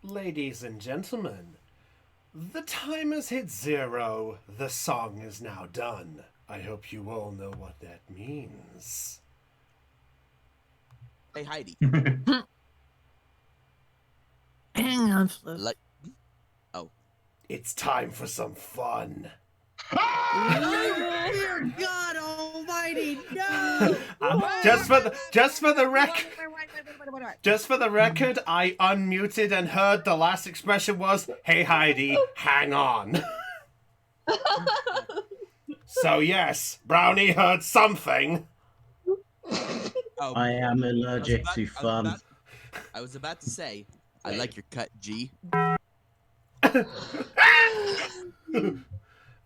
Ladies and gentlemen, the time has hit 0. The song is now done. I hope you all know what that means. Hey, Heidi. Hang on, Flip. Like, oh. It's time for some fun. Oh, dear God Almighty, no! Just for the record, I unmuted and heard the last expression was, "Hey Heidi, hang on." So yes, Brownie heard something. I am allergic to fun. I was about to say, I like your cut, G.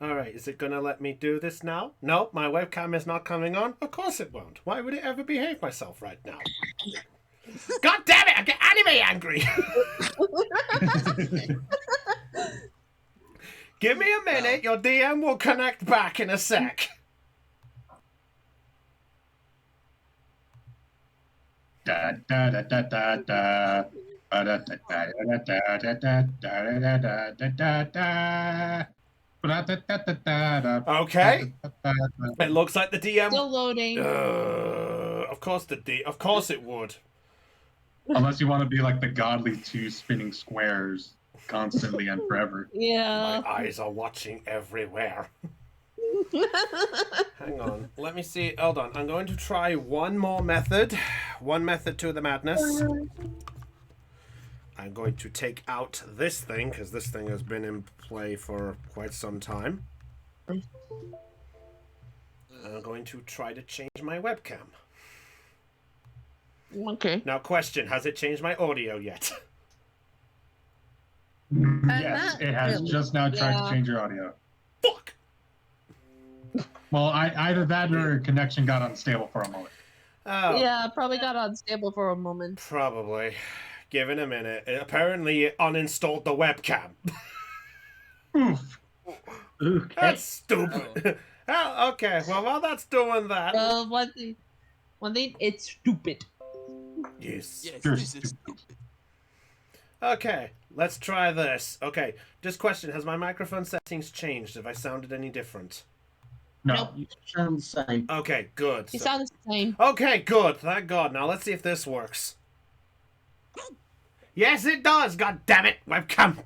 Alright, is it gonna let me do this now? No, my webcam is not coming on. Of course it won't. Why would it ever behave myself right now? God damn it, I get anime angry! Give me a minute, your DM will connect back in a sec. Da da da da da da. Okay. It looks like the DM. Still loading. Of course it would. Unless you want to be like the godly two spinning squares constantly and forever. Yeah. My eyes are watching everywhere. Hang on. Let me see. Hold on. I'm going to try one more method. One method to the madness. I'm going to take out this thing, because this thing has been in play for quite some time. I'm going to try to change my webcam. Okay. Now, question. Has it changed my audio yet? Yes, it has just now tried to change your audio. Fuck! Well, either that or connection got unstable for a moment. Oh. Yeah, probably got unstable for a moment. Probably. Give it a minute. Apparently it uninstalled the webcam. Oof. Okay. That's stupid. Oh, okay. Well, while that's doing that... One thing, it's stupid. Yes. Yes, You're this is stupid. stupid. Okay, let's try this. Okay, just question. Has my microphone settings changed? Have I sounded any different? No. Nope. You sound the same. Okay, good. You sound the same. Okay, good. Thank God. Now let's see if this works. Yes, it does. God damn it, webcam.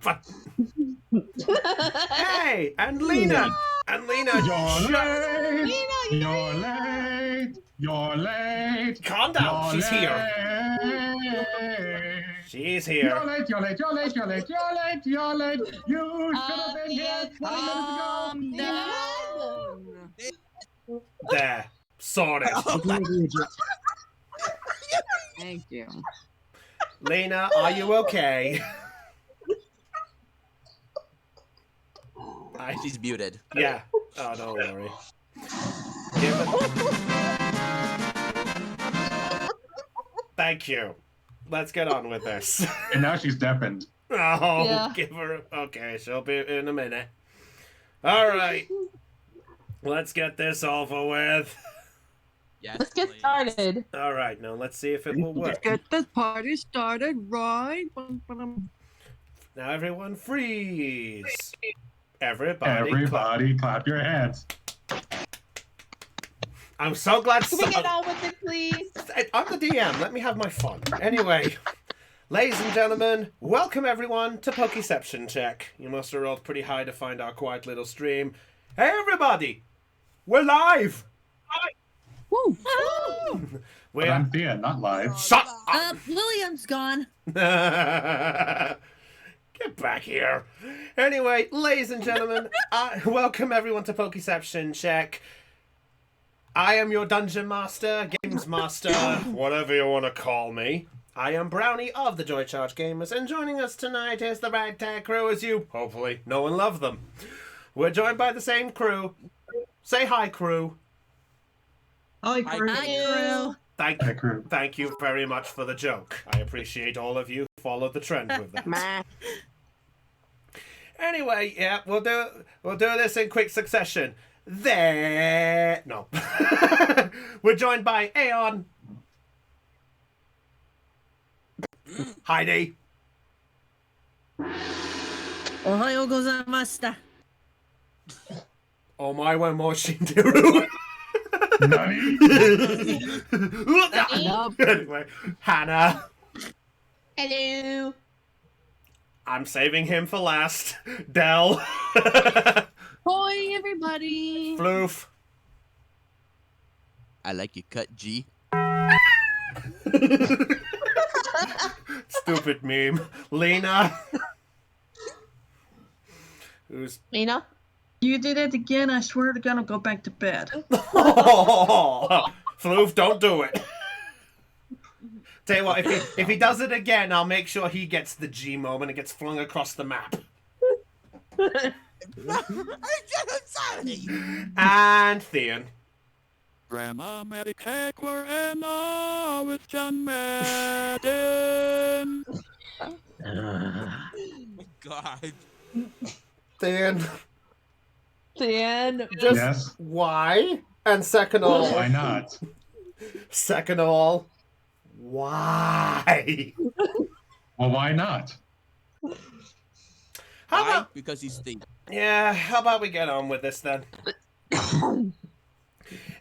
Hey, and Lena. And Lena. You're late. You're late. You're late. Calm down. She's here. She's here. You're late. You're late. You're late. You're late. You're late. You're late. You should have been here 20 minutes ago. There. Sorted. Thank you. Lena, are you okay? She's muted. Yeah. Oh, don't worry. Give it. Thank you. Let's get on with this. And now she's deafened. Oh, Yeah. give her... Okay, she'll be in a minute. All right. Let's get this over with. Yes, Let's get please. started. All right, now let's see if it will work. Get the party started right. Now everyone freeze. Everybody Clap your hands. I'm so glad... Can we get on with it, please? I'm the DM. Let me have my fun. Anyway, ladies and gentlemen, welcome everyone to Pokeception Check. You must have rolled pretty high to find our quiet little stream. Hey everybody! We're live! Woo! But I'm Thea, not live. Shut up! William's gone. Get back here. Anyway, ladies and gentlemen, welcome everyone to Pokeception Check. I am your Dungeon Master, Games Master, whatever you want to call me. I am Brownie of the Joy Charge Gamers, and joining us tonight is the ragtag crew as you hopefully know and love them. We're joined by the same crew. Say hi, crew. Hi, crew. Thank you very much for the joke. I appreciate all of you who followed the trend with that. Anyway, yeah, we'll do this in quick succession. No. We're joined by Aeon, Heidi, Ohayou gozaimashita. Omae mo shinderu. Nani? Anyway, Hannah. Hello. I'm saving him for last. Del. Boy, everybody. Floof. I like your cut, G. Stupid meme. Lena. Who's... Lena? You did it again. I swear to God, I'll go back to bed. Floof, don't do it. Tell you what, if he does it again, I'll make sure he gets the G moment and gets flung across the map. I'm sorry. And Theon. Grandma made a cake for Anna with John Madden. God. Theon. Then. Just Yes. why? And second of all, Why not? second of all, why? Well, why not? How Why? about, Because he's Steve. yeah, how about we get on with this then?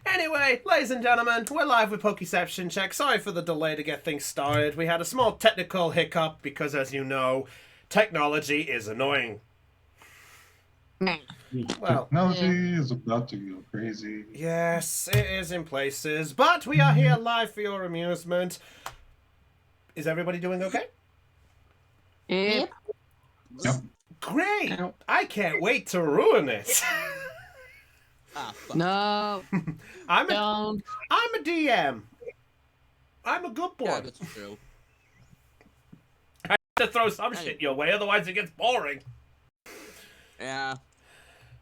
Anyway, ladies and gentlemen, we're live with Pokeception Check. Sorry for the delay to get things started. We had a small technical hiccup because, as you know, technology is annoying. Well, Technology is about to go crazy. yes, it is in places, but we are here live for your amusement. Is everybody doing okay? Yep. Yep. Great! I can't wait to ruin it. Ah, fuck. No. I'm a Don't. DM. I'm a good boy. Yeah, that's true. I have to throw some shit your way, otherwise it gets boring. Yeah.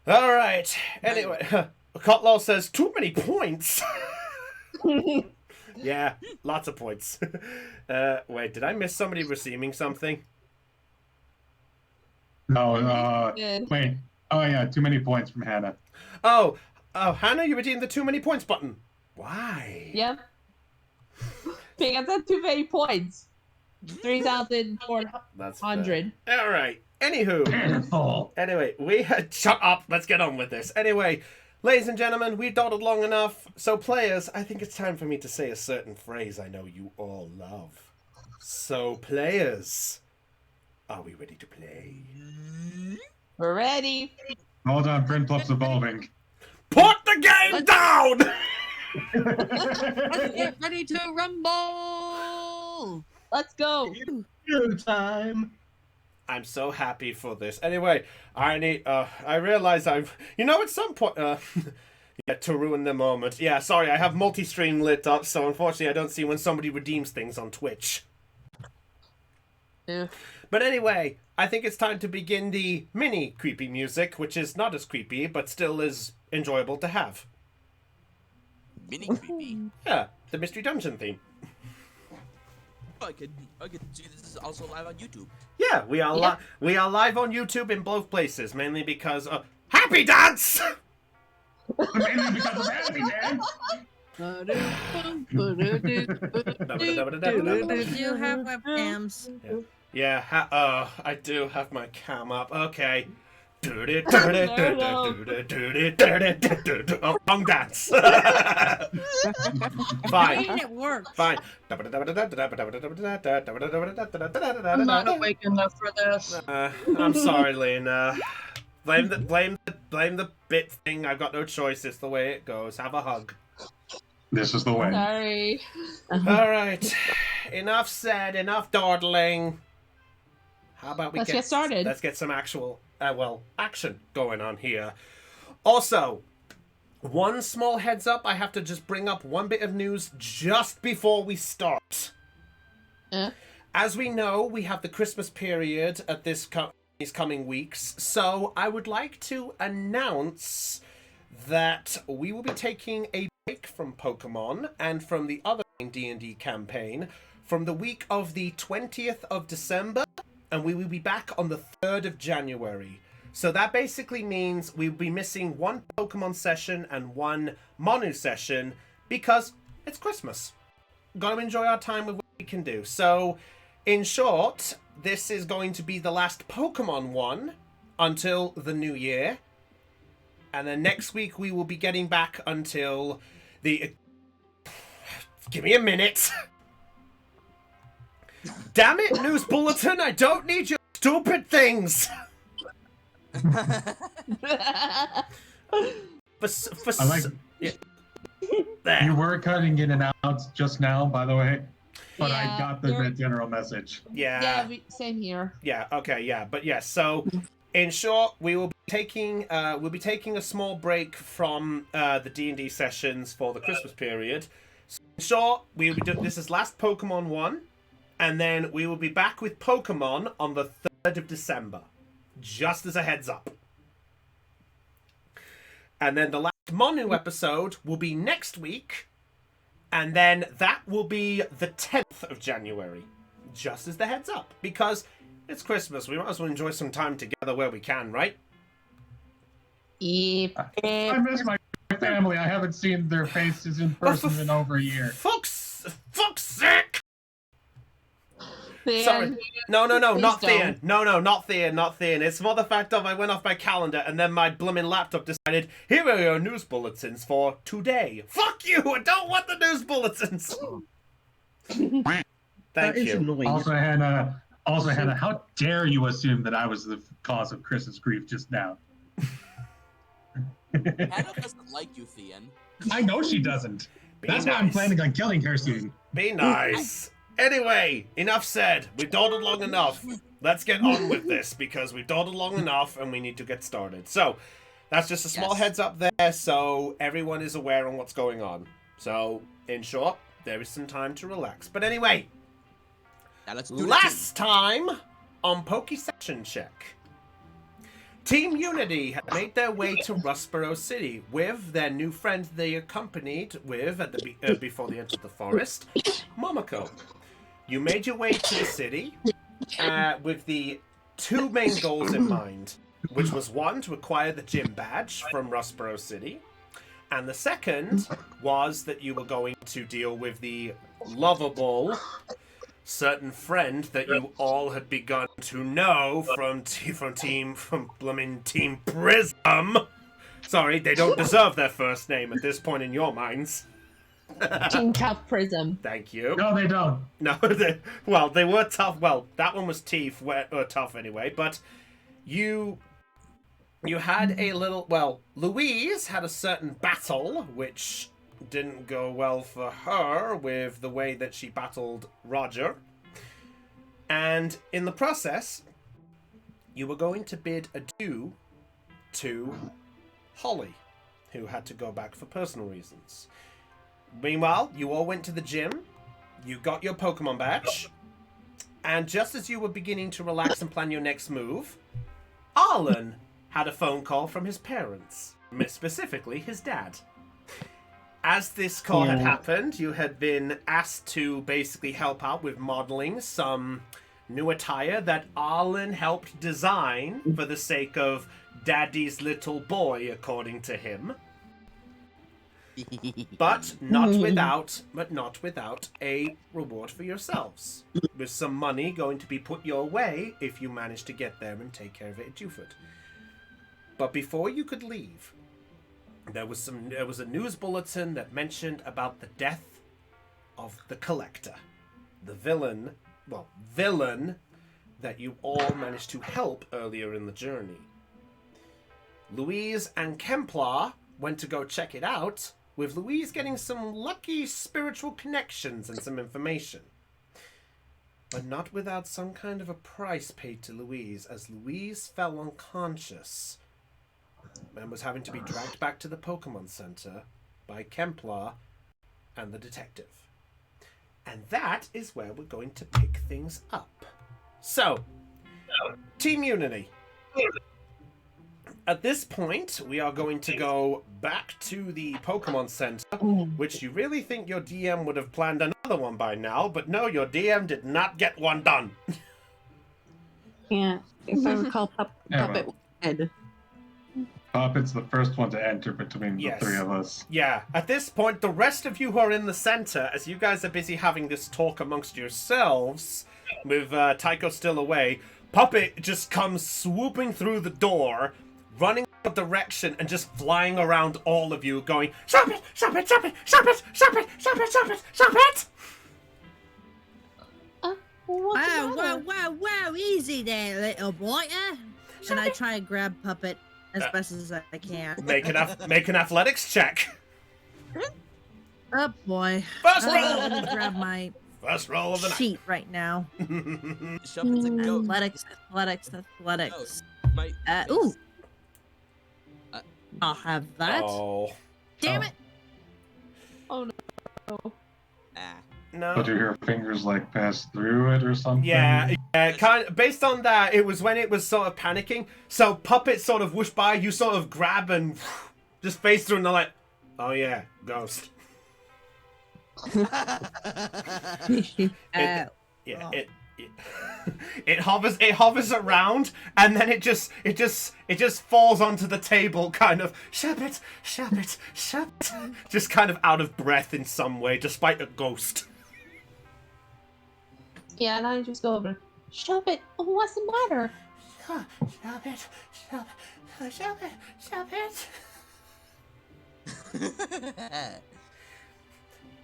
All right. Anyway, Cotlaw says too many points. Yeah, lots of points. Wait, did I miss somebody receiving something? No, Yeah. wait. Oh, yeah, too many points from Hannah. Oh, Hannah, you redeemed the too many points button. Why? Yep. Because that's too many points. 3,400. That's fair. All right. Anywho. Pitiful. Anyway, we had... Shut up. Let's get on with this. Anyway, ladies and gentlemen, we've dawdled long enough. So, players, I think it's time for me to say a certain phrase I know you all love. So, players, are we ready to play? We're ready. Hold on, Prinpluff's evolving. Put the game down! Let's get ready to rumble. Let's go. No time. I'm so happy for this. Anyway, I realize I've... You know, at some point... yeah, to ruin the moment. Yeah, sorry, I have multi-stream lit up, so unfortunately I don't see when somebody redeems things on Twitch. Yeah. But anyway, I think it's time to begin the mini creepy music, which is not as creepy, but still is enjoyable to have. Mini creepy. Yeah, the Mystery Dungeon theme. I could see this is also live on YouTube. Yeah, we are Yeah. we are live on YouTube in both places, mainly because Happy Dance! Mainly because of Happy Man. Do you have webcams? Yeah, I do have my cam up. Okay. Oh, wrong dance. Fine. It works. Fine. I'm not awake enough for this. I'm sorry, Lena. Blame the bit thing. I've got no choice. It's the way it goes. Have a hug. This is the way. Sorry. All right. Enough said. Enough dawdling. How about we Let's get started. Let's get some actual, action going on here. Also, one small heads up. I have to just bring up one bit of news just before we start. As we know, we have the Christmas period at these coming weeks, so I would like to announce that we will be taking a break from Pokemon and from the other D&D campaign from the week of the 20th of December, and we will be back on the 3rd of January. So that basically means we'll be missing one Pokemon session and one Monu session because it's Christmas. Got to enjoy our time with what we can do. So in short, this is going to be the last Pokemon one until the new year. And then next week we will be getting back until the... Give me a minute. Damn it, News Bulletin, I don't need your stupid things. I like. Yeah. There. You were cutting in and out just now, by the way, but I Yeah, got the general message. Yeah. Same here. Yeah. Okay. Yeah. But yes. So, in short, we will be taking a small break from the D&D sessions for the Christmas period. So in short, we will be doing this is last Pokemon one, and then we will be back with Pokemon on the 3rd of December, just as a heads up. And then the last Monu episode will be next week, and then that will be the 10th of January, just as the heads up, because it's Christmas. We might as well enjoy some time together where we can, right? Yep. I miss my family. I haven't seen their faces in person in over a year. Fuck's sake! Then, Sorry. No, not Please Thean. No, not Thean. It's more the fact of I went off my calendar and then my blooming laptop decided, here are your news bulletins for today. Fuck you! I don't want the news bulletins! That Thank is you. annoying. Also, Hannah, how dare you assume that I was the cause of Chris's grief just now? Hannah doesn't like you, Thean. I know she doesn't. Be That's why I'm nice. planning on killing her soon. Be nice. Anyway, enough said. We've dawdled long enough. Let's get on with this, because we've dawdled long enough and we need to get started. So, that's just a small Yes. heads up there, so everyone is aware on what's going on. So, in short, there is some time to relax. But anyway, Now let's do the last time on Pokeception Check, Team Unity had made their way to Rustboro City with their new friend they accompanied with at the before they entered the forest, Momoko. You made your way to the city with the two main goals in mind, which was one, to acquire the gym badge from Rustboro City, and the second was that you were going to deal with the lovable certain friend that you all had begun to know from blooming Team Prism. Sorry, they don't deserve their first name at this point in your minds. Team Tough Prism. Thank you. No, they don't. No, they were tough. Well, that one was tough anyway. But you had a little. Well, Louise had a certain battle which didn't go well for her with the way that she battled Roger. And in the process, you were going to bid adieu to Holly, who had to go back for personal reasons. Meanwhile, you all went to the gym, you got your Pokemon badge, and just as you were beginning to relax and plan your next move, Arlen had a phone call from his parents, specifically his dad. As this call had happened, you had been asked to basically help out with modeling some new attire that Arlen helped design for the sake of Daddy's little boy, according to him. But not without a reward for yourselves, with some money going to be put your way if you manage to get there and take care of it at Dewford. But before you could leave, there was a news bulletin that mentioned about the death of the Collector, the villain that you all managed to help earlier in the journey. Louise and Kemplar went to go check it out, with Louise getting some lucky spiritual connections and some information. But not without some kind of a price paid to Louise, as Louise fell unconscious and was having to be dragged back to the Pokemon Center by Kemplar and the detective. And that is where we're going to pick things up. So, Team Unity. At this point, we are going to go back to the Pokemon Center, which you really think your DM would have planned another one by now, but no, your DM did not get one done. Yeah, if I recall, Puppet Yeah, was dead. Puppet's the first one to enter between Yes. the three of us. Yeah, at this point, the rest of you who are in the center, as you guys are busy having this talk amongst yourselves, with Tycho still away, Puppet just comes swooping through the door, running a direction and just flying around all of you, going, "Shop it! Shop it! Shop it! Shop it! Shop it! Shop it! Shop it! Shop it!" What's the matter? Wow, easy there, little boy. And I try and grab Puppet as best as I can. Make an athletics check. Oh boy. First Let me roll. grab my First roll of the night. sheet right now. Shuffle's a goat. Athletics. My Ooh. I'll have that. Oh. Damn Oh. it. Oh no. Ah. No. But your fingers like pass through it or something? Yeah, kind of, based on that, it was when it was sort of panicking. So Puppet sort of whooshed by, you sort of grab and just face through, and they're like, "Oh yeah, ghost." Yeah, it hovers around, and then it just falls onto the table, kind of shove it, just kind of out of breath in some way, despite a ghost. Yeah, and I just go over. Shove it. Oh, what's the matter? Shove it.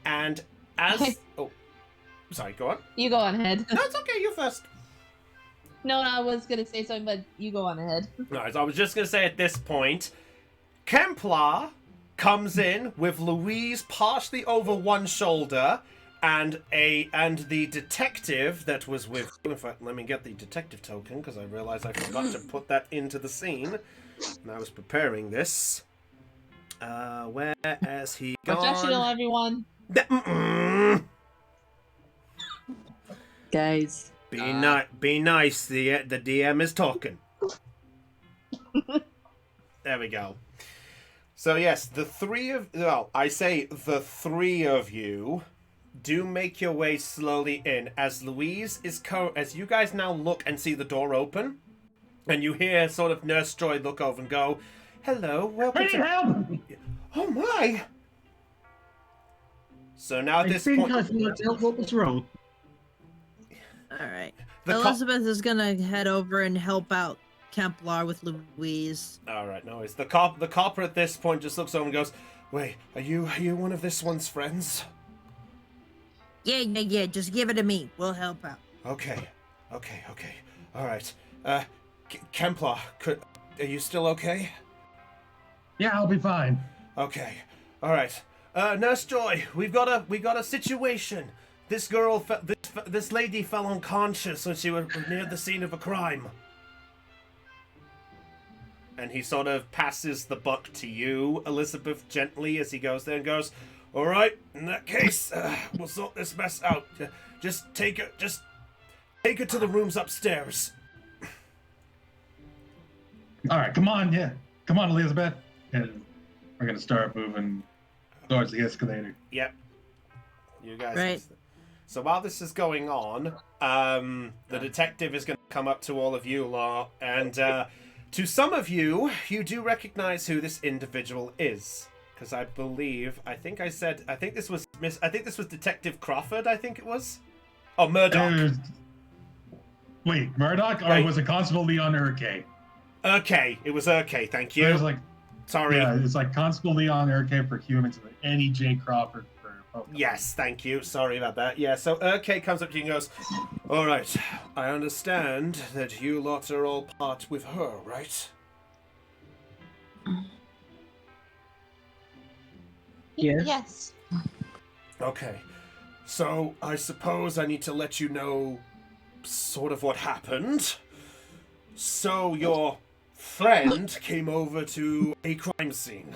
And as sorry, go on. You go on ahead. No, it's okay. You first. No, I was gonna say something, but you go on ahead. Alright, so I was just gonna say at this point, Kemplar comes in with Louise partially over one shoulder, and the detective that was with. In fact, let me get the detective token because I realized I forgot to put that into the scene, and I was preparing this. Where has he gone? Professional, everyone. Guys. Be nice. The DM is talking. There we go. So yes, the three of you do make your way slowly in as Louise is as you guys now look and see the door open, and you hear sort of Nurse Joy look over and go, "Hello, welcome Need to." help! Oh my! So now at I this think point, I've worked out what was wrong. Alright. the Elizabeth is gonna head over and help out Kemplar with Louise. All right, no worries. The copper at this point just looks over and goes, "Wait, are you one of this one's friends?" Yeah, just give it to me. We'll help out. Okay. All right. Kemplar, are you still okay? Yeah, I'll be fine. Okay. All right. Nurse Joy, we've got a situation. This girl, this lady fell unconscious when she was near the scene of a crime. And he sort of passes the buck to you, Elizabeth, gently as he goes there and goes, "All right, in that case, we'll sort this mess out. Just take her to the rooms upstairs." All right, come on, Elizabeth. And we're gonna start moving towards the escalator. Yep. You guys. Right. So while this is going on, the detective is going to come up to all of you lot, and to some of you, you do recognize who this individual is, because I think this was Detective Crawford. I think it was. Oh, Murdoch. Wait, Murdoch, or Right. was it Constable Leon Urquay? Okay, it was okay. Thank It was you. like, Sorry. yeah, it's like Constable Leon Urquay for humans and Annie J. Crawford for Pokemon. Yes, thank you. Sorry about that. Yeah, so Urquay comes up to you and goes, "All right, I understand that you lot are all part with her, right?" Yes. Okay, so I suppose I need to let you know sort of what happened. So your friend came over to a crime scene.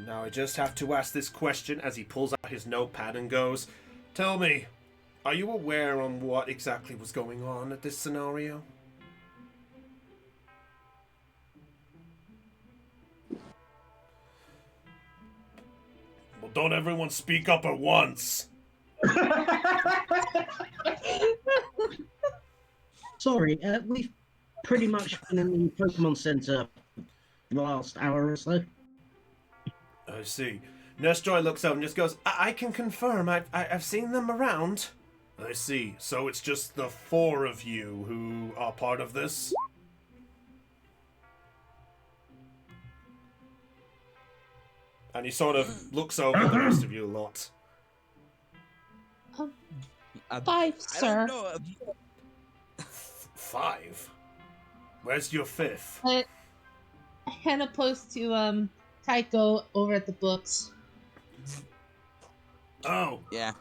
Now I just have to ask this question as he pulls out his notepad and goes, "Tell me, are you aware on what exactly was going on at this scenario?" Well, don't everyone speak up at once. Sorry, pretty much been in the Pokemon Center the last hour or so. I see. Nurse Joy looks over and just goes, I can confirm. I've seen them around. I see. So it's just the 4 of you who are part of this? And he sort of looks over the rest of you a lot. 5, sir. I don't know. 5? Where's your 5th? But hand opposed to Tycho over at the books. Oh, Yeah.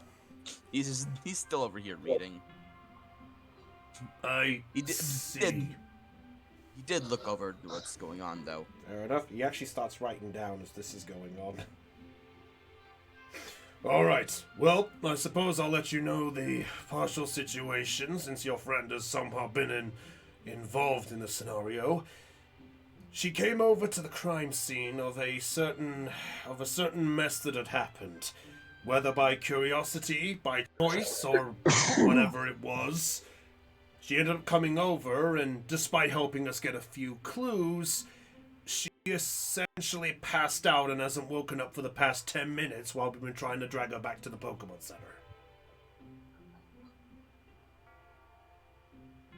He's still over here reading. I He did, see. he did look over what's going on, though. Fair enough. He actually starts writing down as this is going on. Alright, well, I suppose I'll let you know the partial situation since your friend has somehow been involved in the scenario. She came over to the crime scene of a certain mess that had happened. Whether by curiosity, by choice, or whatever it was. She ended up coming over, and despite helping us get a few clues, she essentially passed out and hasn't woken up for the past 10 minutes while we've been trying to drag her back to the Pokemon Center.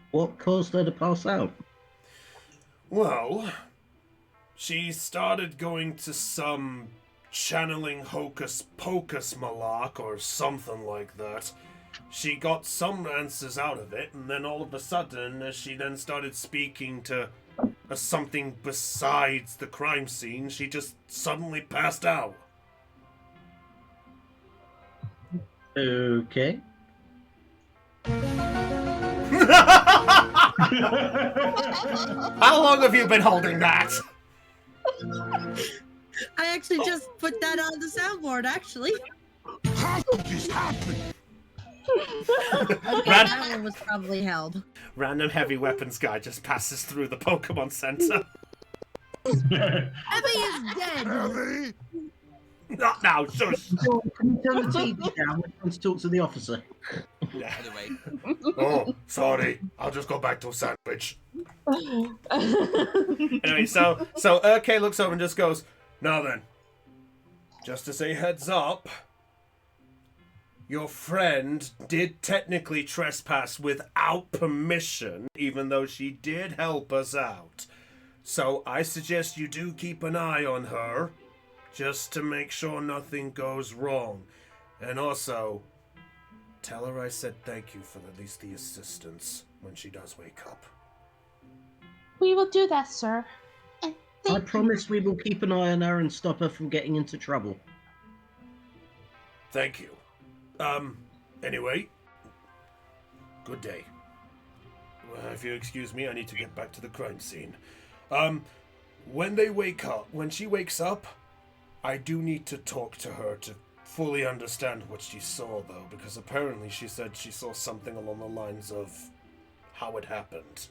What caused her to pass out? Well, she started going to some channeling hocus pocus malark or something like that. She got some answers out of it, and then all of a sudden, she then started speaking to something besides the crime scene. She just suddenly passed out. Okay. How long have you been holding that? I actually just put that on the soundboard, actually. How could this happen? Okay, that one was probably held. Random heavy weapons guy just passes through the Pokemon Center. Evie is dead! Ellie? Not now, shush! So, can you turn the TV down? We're trying to talk to the officer. Anyway, Oh, sorry. I'll just go back to a sandwich. Anyway, so Urke looks over and just goes, now then, just to say heads up, your friend did technically trespass without permission, even though she did help us out. So I suggest you do keep an eye on her, just to make sure nothing goes wrong. And also, tell her I said thank you for at least the assistance when she does wake up. We will do that, sir. And I thank you. promise we will keep an eye on her and stop her from getting into trouble. Thank you. Anyway, good day. Well, if you excuse me, I need to get back to the crime scene. When she wakes up, I do need to talk to her to fully understand what she saw, though, because apparently she said she saw something along the lines of how it happened.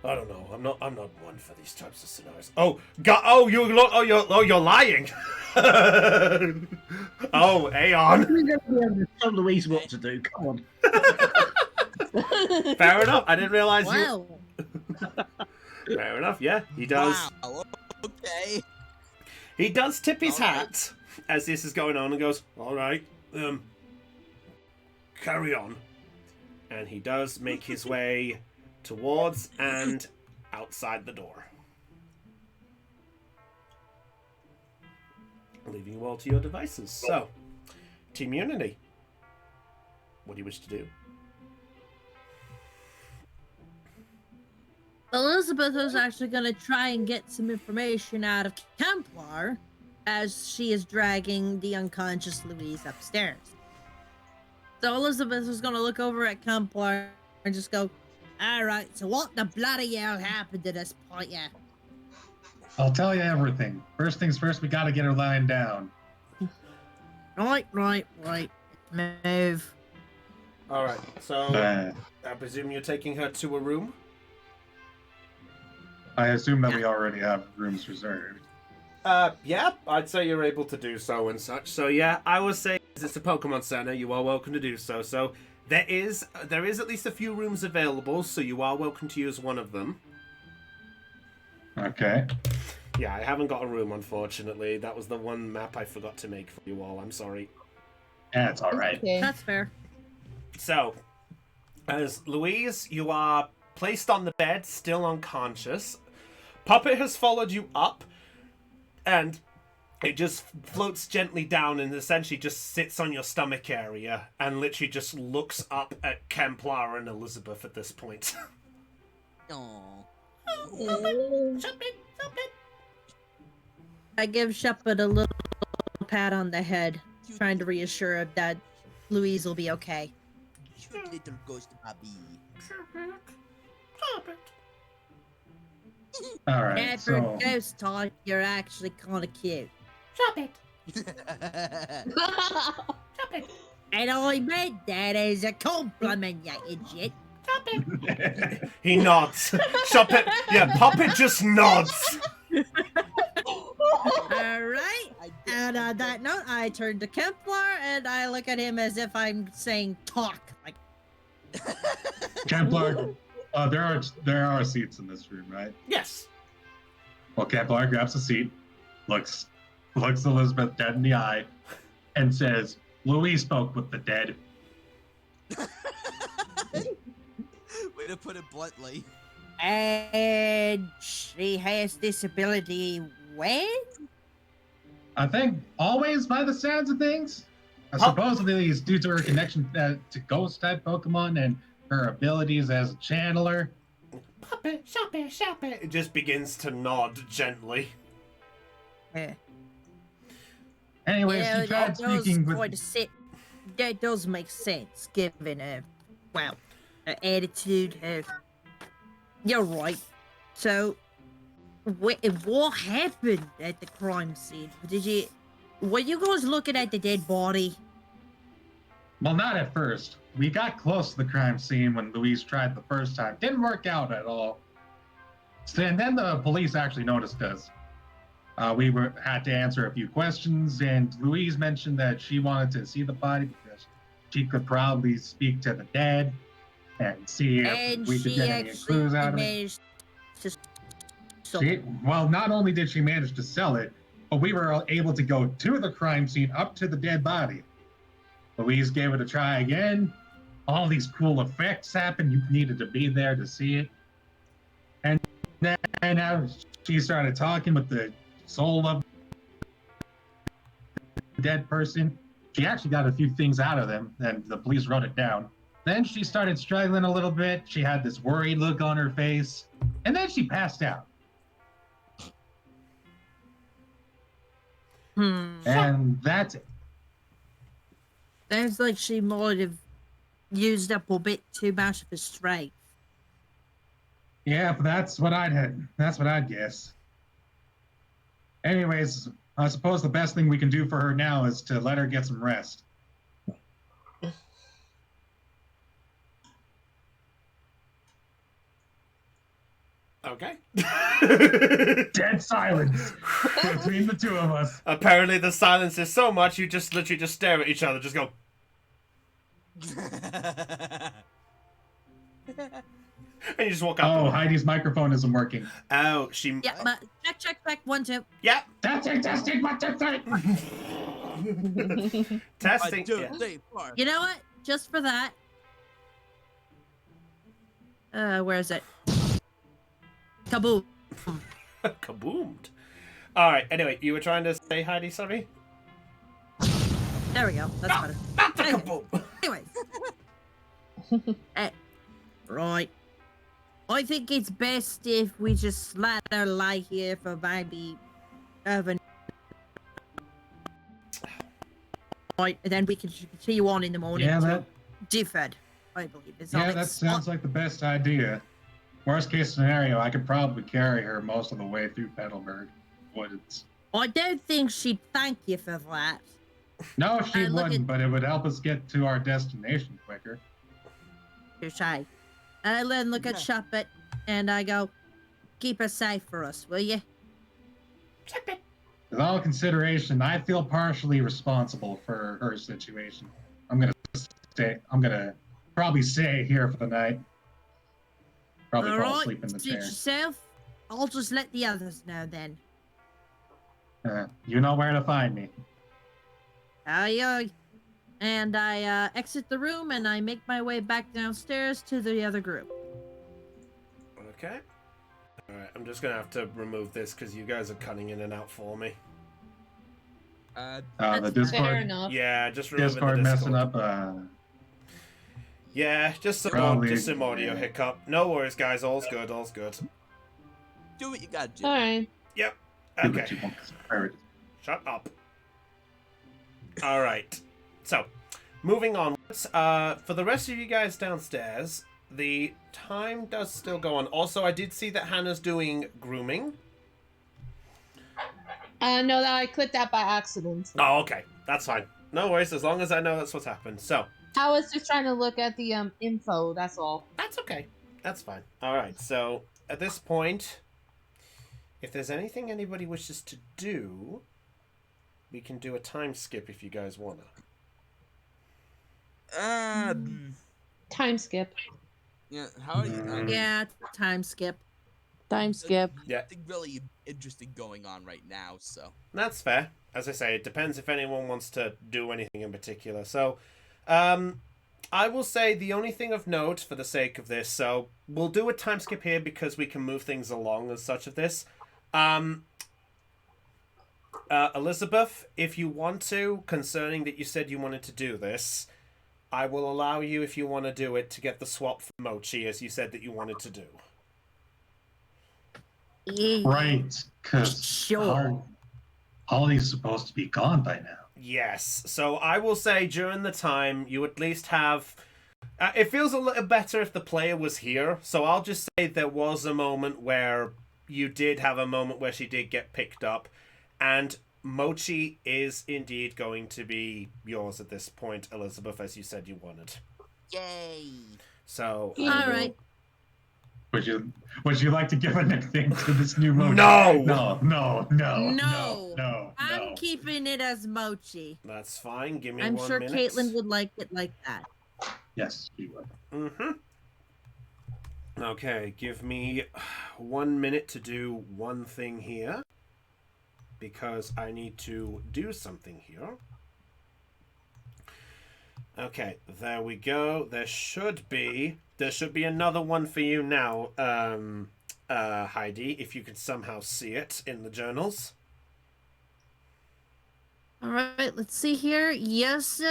I don't know. I'm not one for these types of scenarios. Oh, God! Oh, you're lying. Oh, Aeon. We're going to be able to tell Louise what to do. Come on. Fair enough. I didn't realize you. Wow. Fair enough. Yeah, he does. wow, okay. He does tip his All right. hat as this is going on and goes, "All right, carry on." And he does make his way towards and outside the door, leaving you all to your devices. So, Team Unity, what do you wish to do? Elizabeth is actually going to try and get some information out of Templar as she is dragging the unconscious Louise upstairs. So Elizabeth is going to look over at Templar and just go, alright, so what the bloody hell happened to this point, yeah? I'll tell you everything. First things first, we gotta get her lying down. Right. Move. All right. So, Uh, I presume you're taking her to a room. I assume that we already have rooms reserved. Yeah, I'd say you're able to do so and such. So yeah, I would say it's a Pokemon Center. You are welcome to do so. So there is at least a few rooms available. So you are welcome to use one of them. Okay. Yeah, I haven't got a room, unfortunately. That was the one map I forgot to make for you all. I'm sorry. Yeah, it's all right. Okay. That's fair. So, as Louise, you are placed on the bed, still unconscious. Puppet has followed you up, and it just floats gently down and essentially just sits on your stomach area and literally just looks up at Kemplar and Elizabeth at this point. Aww. I give Shepard a little pat on the head, trying to reassure her that Louise will be okay. Cute little ghost puppy. All right. And for So ghost talk, you're actually kind of cute. And I meant that as a compliment, you idiot. He nods. Puppet, yeah, Puppet just nods. Alright. And on that note, I turn to Kemplar and I look at him as if I'm saying talk. Like, Kemplar, there are seats in this room, right? Yes. Well, Kemplar grabs a seat, looks Elizabeth dead in the eye, and says, "Louise spoke with the dead." Way to put it bluntly. and she has this ability when? I think always by the sounds of things. Supposedly it's due to her connection to ghost type Pokemon and her abilities as a channeler. Puppet, Puppet. It just begins to nod gently. Yeah. Anyways, Yeah, she tried that does speaking quite with. a sit. That does make sense, given her attitude. You're right. So, what happened at the crime scene? Were you guys looking at the dead body? Well, not at first. We got close to the crime scene when Louise tried the first time. Didn't work out at all. And then the police actually noticed us. We had to answer a few questions, and Louise mentioned that she wanted to see the body because she could probably speak to the dead and see if And we could she get any actually clues out of it. managed to sell Well, not only did she manage to sell it, but we were able to go to the crime scene up to the dead body. Louise gave it a try again. All these cool effects happened. You needed to be there to see it. And then she started talking with the soul of the dead person. She actually got a few things out of them, and the police wrote it down. Then she started struggling a little bit. She had this worried look on her face, and then she passed out. And that's it. Sounds like she might have used up a bit too much of her strength. Yeah, but that's what I'd guess. Anyways, I suppose the best thing we can do for her now is to let her get some rest. Okay. Dead silence between the two of us. Apparently the silence is so much you just literally just stare at each other, just go, and you just walk out. Oh, Heidi's microphone isn't working. Oh, she. Yeah, but check, 1, 2. Yep. Testing, what to say? Testing. Dude, Yeah. they are. You know what? Just for that. Where is it? Kaboom. Kaboomed. All right. Anyway, you were trying to say Heidi, sorry. There we go. That's better. Not the kaboom. Anyways. Right. I think it's best if we just let her lie here for maybe over. Right, and then we can continue on in the morning. Yeah, to that Diffed, I believe. sounds like the best idea. Worst case scenario, I could probably carry her most of the way through Petalburg. I don't think she'd thank you for that. No, she look wouldn't, at- but it would help us get to our destination quicker. Touche. And I then look at Shuppet and I go, keep her safe for us, will you? With all consideration, I feel partially responsible for her situation. I'm gonna probably stay here for the night. Probably fall Alright, asleep in the suit chair. yourself. I'll just let the others know then. You know where to find me. Aye, aye. And I exit the room and I make my way back downstairs to the other group. Okay. Alright, I'm just gonna have to remove this because you guys are cutting in and out for me. The That's Discord. Fair enough. Yeah, just removing Discord the messing Discord. up. Yeah, just some, Probably, just some audio yeah. hiccup. No worries, guys. All's good. All's good. Do what you gotta do. All right. Yep. Do what Okay. you want. Alright. Shut up. All right. So, moving onwards. For the rest of you guys downstairs, the time does still go on. Also, I did see that Hannah's doing grooming. No, I clicked that by accident. Oh, okay. That's fine. No worries, as long as I know that's what's happened. So, I was just trying to look at the info. That's all. that's okay. That's fine. All right. So, at this point, if there's anything anybody wishes to do, we can do a time skip if you guys wanna. Time skip. Yeah, how are you? Yeah, time skip. Time skip. Yeah. Nothing really interesting going on right now, so. That's fair. As I say, it depends if anyone wants to do anything in particular. So, I will say the only thing of note for the sake of this, so we'll do a time skip here because we can move things along as such of this. Elizabeth, if you want to, concerning that you said you wanted to do this, I will allow you if you want to do it to get the swap for Mochi as you said that you wanted to do. Right, because Sure. Holly's supposed to be gone by now. Yes. So I will say during the time you at least have. It feels a little better if the player was here. So I'll just say there was a moment where you did have a moment where she did get picked up, and Mochi is indeed going to be yours at this point, Elizabeth, as you said you wanted. Yay! So All right. Would you like to give a nickname to this new Mochi? No! No. I'm keeping it as Mochi. That's fine. Give me I'm 1 sure minute. Caitlin would like it like that. Yes, you would. Mm-hmm. Okay, give me 1 minute to do one thing here. Because I need to do something here. Okay, there we go. There should be another one for you now, Heidi, if you could somehow see it in the journals. All right, let's see here. Yes.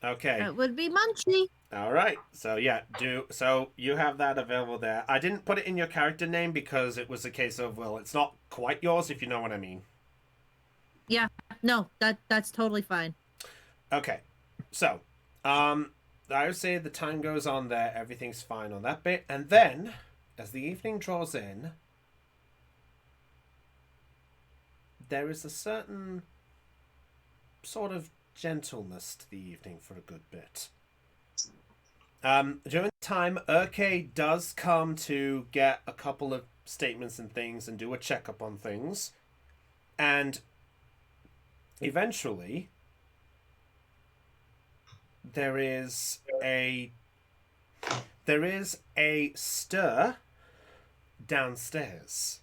Okay. That would be Munchie. All right. So yeah, so you have that available there. I didn't put it in your character name because it was a case of, well, it's not quite yours, if you know what I mean. Yeah, no, that's totally fine. Okay. So, I would say the time goes on there, everything's fine on that bit, and then as the evening draws in, there is a certain sort of gentleness to the evening for a good bit. During the time, Urke does come to get a couple of statements and things and do a checkup on things, and eventually there is a stir downstairs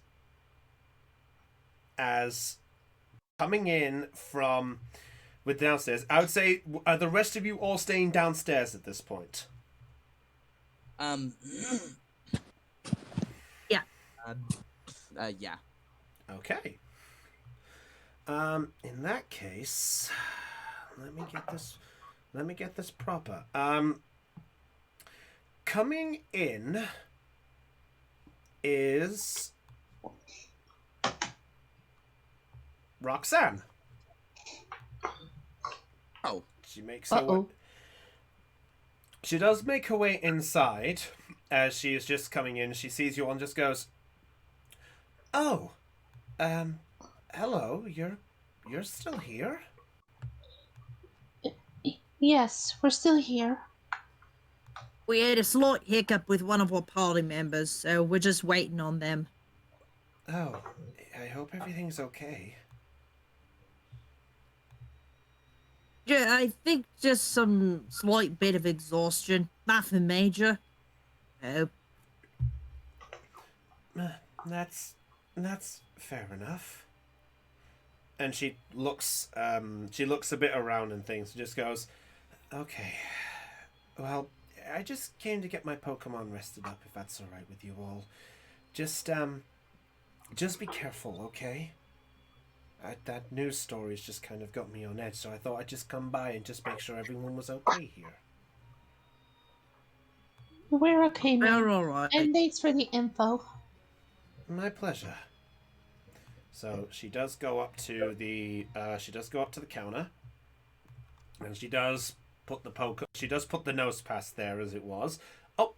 as coming in from with downstairs. I would say, are the rest of you all staying downstairs at this point? Yeah. Yeah. Okay. In that case, let me get this proper. Coming in is Roxanne. Oh. She makes her way. She does make her way inside as she is just coming in. She sees you all and just goes, "Oh, hello. You're still here?" Yes, we're still here. We had a slight hiccup with one of our party members, so we're just waiting on them. Oh, I hope everything's okay. Yeah, I think just some slight bit of exhaustion. Nothing major. Oh, That's fair enough. And she looks a bit around and things, and just goes, "Okay. Well, I just came to get my Pokemon rested up, if that's all right with you all. Just be careful, okay? That news story's just kind of got me on edge, so I thought I'd just come by and just make sure everyone was okay here." We're okay, We're ma'am. all right. And thanks for the info. My pleasure. So she does go up to the counter, and she does put the nose pass there as it was. Oh,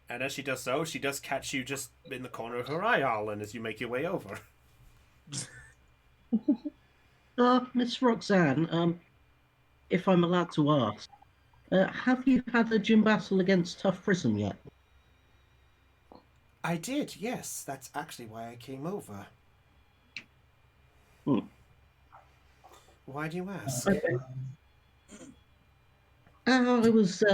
and as she does so, she does catch you just in the corner of her eye, Arlen, as you make your way over. Miss Roxanne, if I'm allowed to ask, have you had a gym battle against Tough Prism yet? I did, yes. That's actually why I came over. Why do you ask? Okay. I was,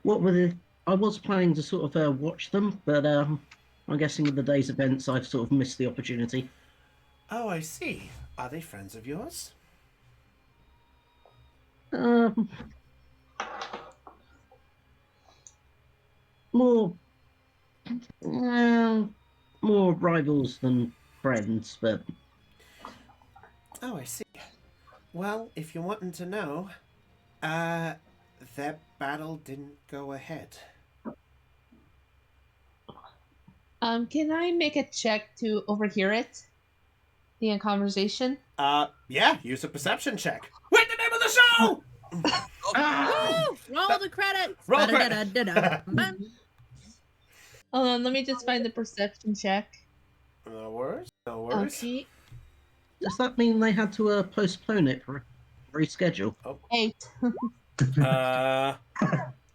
what were the... I was planning to sort of watch them, but I'm guessing with the day's events I've sort of missed the opportunity. Oh, I see. Are they friends of yours? Um, more, more rivals than friends, but Oh, I see. Well, if you're wanting to know, their battle didn't go ahead. Can I make a check to overhear it? The conversation? Yeah, use a perception check. Wait, the name of the show! Woo! Roll the credits. Roll Ba-da-da-da-da-da. Hold on, let me just find the perception check. No worries, no worries. Okay. does that mean they had to postpone it for reschedule? 8.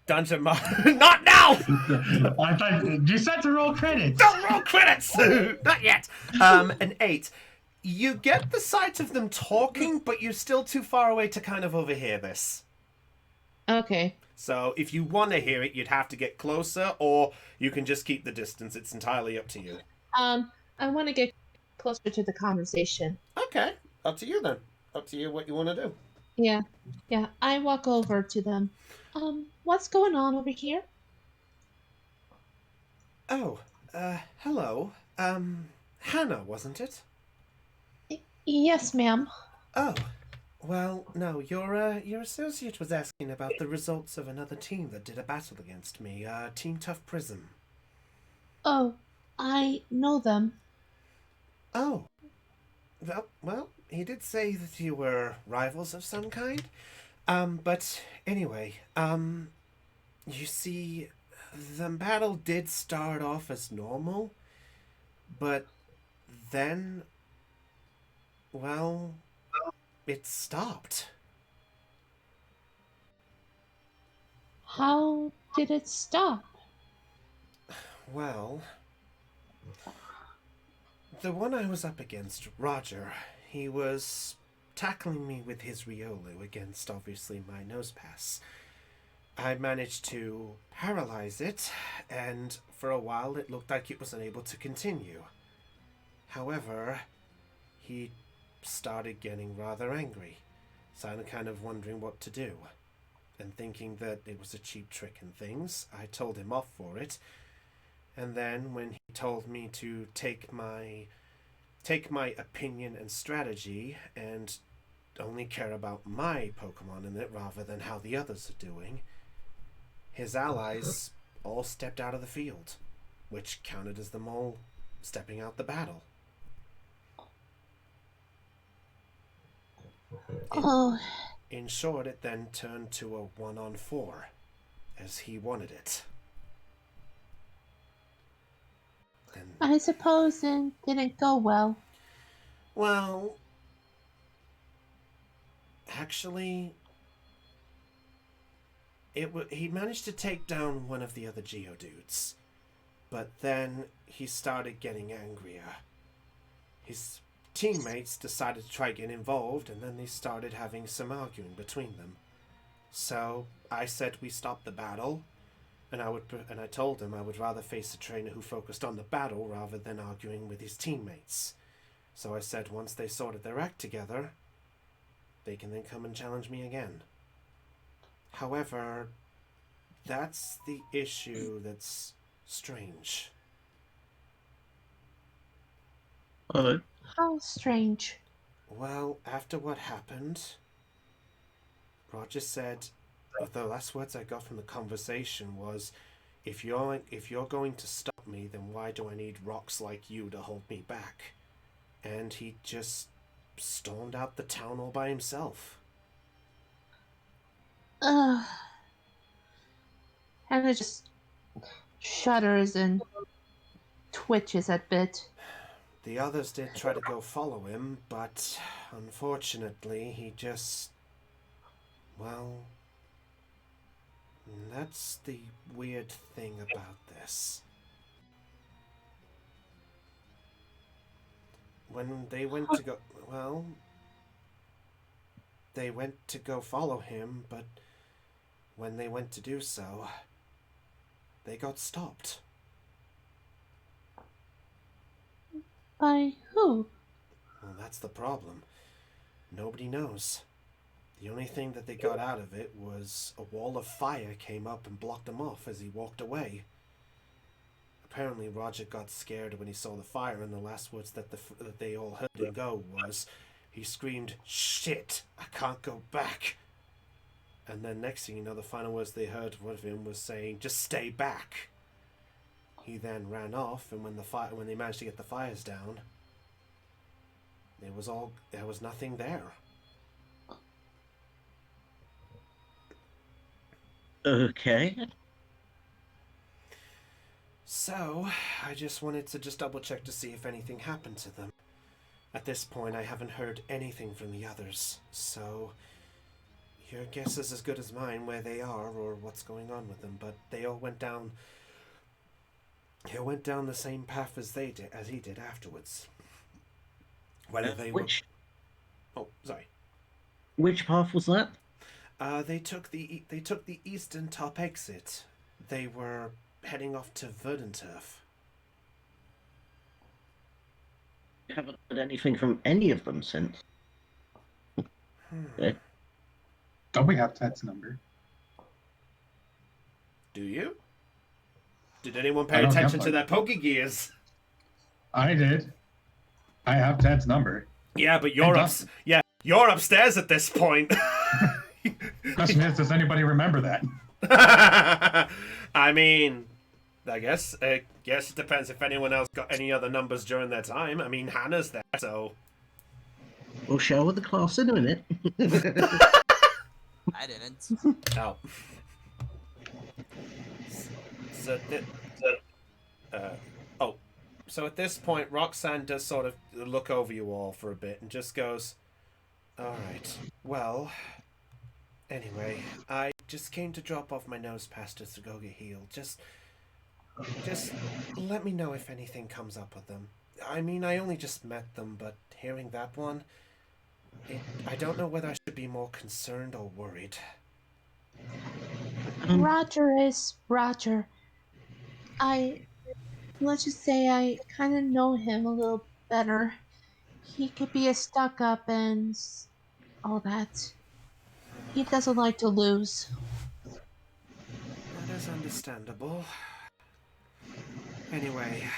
Dungeon Master. Not now! I thought you said to roll credits. Don't roll credits! Not yet. An 8. You get the sight of them talking, but you're still too far away to kind of overhear this. Okay. So if you want to hear it, you'd have to get closer, or you can just keep the distance. It's entirely up to you. I want to get closer to the conversation. Okay, up to you then. Up to you what you want to do. Yeah. I walk over to them. What's going on over here? Oh, hello. Hannah, wasn't it? Yes, ma'am. Oh, well, no, your associate was asking about the results of another team that did a battle against me, Team Tough Prism. Oh, I know them. Oh. Well, he did say that you were rivals of some kind. But anyway, you see, the battle did start off as normal, but then, well, it stopped. How did it stop? Well, the one I was up against, Roger, he was tackling me with his Riolu against, obviously, my Nosepass. I managed to paralyze it, and for a while it looked like it was unable to continue. However, he started getting rather angry, so I'm kind of wondering what to do. And thinking that it was a cheap trick and things, I told him off for it. And then when he told me to take my opinion and strategy and only care about my Pokemon in it rather than how the others are doing, his allies all stepped out of the field, which counted as them all stepping out the battle. Oh, In short, it then turned to a 1-on-4, as he wanted it. And, I suppose it didn't go well. well, actually, he managed to take down one of the other Geodudes, but then he started getting angrier. His teammates decided to try get involved, and then they started having some arguing between them. So I said we stop the battle, And I told him I would rather face a trainer who focused on the battle rather than arguing with his teammates. So I said once they sorted their act together, they can then come and challenge me again. However, that's the issue that's strange. Oh, How strange. Well, after what happened, Roger said, the last words I got from the conversation was, if you're going to stop me, then why do I need rocks like you to hold me back? And he just stormed out the town all by himself. Hannah just shudders and twitches a bit. The others did try to go follow him, but unfortunately he just... Well, that's the weird thing about this. When they went to go... Well, they went to go follow him, but when they went to do so, they got stopped. By who? Well, that's the problem. Nobody knows. The only thing that they got out of it was a wall of fire came up and blocked him off as he walked away. Apparently, Roger got scared when he saw the fire, and the last words that they all heard him go was, he screamed, "Shit! I can't go back!" And then next thing you know, the final words they heard of him was saying, "Just stay back." He then ran off, and when they managed to get the fires down, there was nothing there. okay. So, I just wanted to double check to see if anything happened to them. At this point, I haven't heard anything from the others, so your guess is as good as mine where they are or what's going on with them, but they all went down the same path as he did afterwards. Whether they were... Oh, sorry. Which path was that? They took the eastern top exit. They were heading off to Verdanturf. You haven't heard anything from any of them since. Okay. Don't we have Ted's number? Do you? Did anyone I pay don't attention have to one. their poke gears? I did. I have Ted's number. Yeah, but you're upstairs at this point. Question is, does anybody remember that? I mean, I guess it depends if anyone else got any other numbers during their time. I mean, Hannah's there, so... We'll share with the class in a minute. I didn't. Oh. So at this point, Roxanne does sort of look over you all for a bit and just goes, "Alright, well, anyway, I just came to drop off my nose pastors to go get healed. Just let me know if anything comes up with them. I mean, I only just met them, but hearing that one, I don't know whether I should be more concerned or worried." Roger is Roger. Let's just say I kind of know him a little better. He could be a stuck up and all that. He doesn't like to lose. That is understandable. Anyway,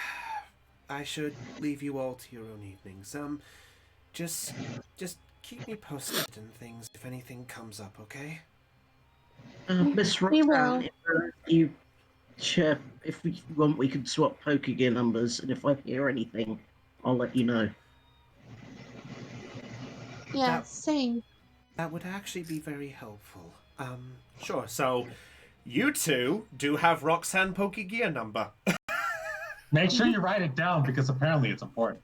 I should leave you all to your own evenings. Just keep me posted and things if anything comes up, okay? Miss We will. Roxanne, if we want, we could swap poker gear numbers, and if I hear anything, I'll let you know. Yeah, That- same. That would actually be very helpful. Sure. So, you two do have Roxanne Pokegear number. Make sure you write it down because apparently it's important.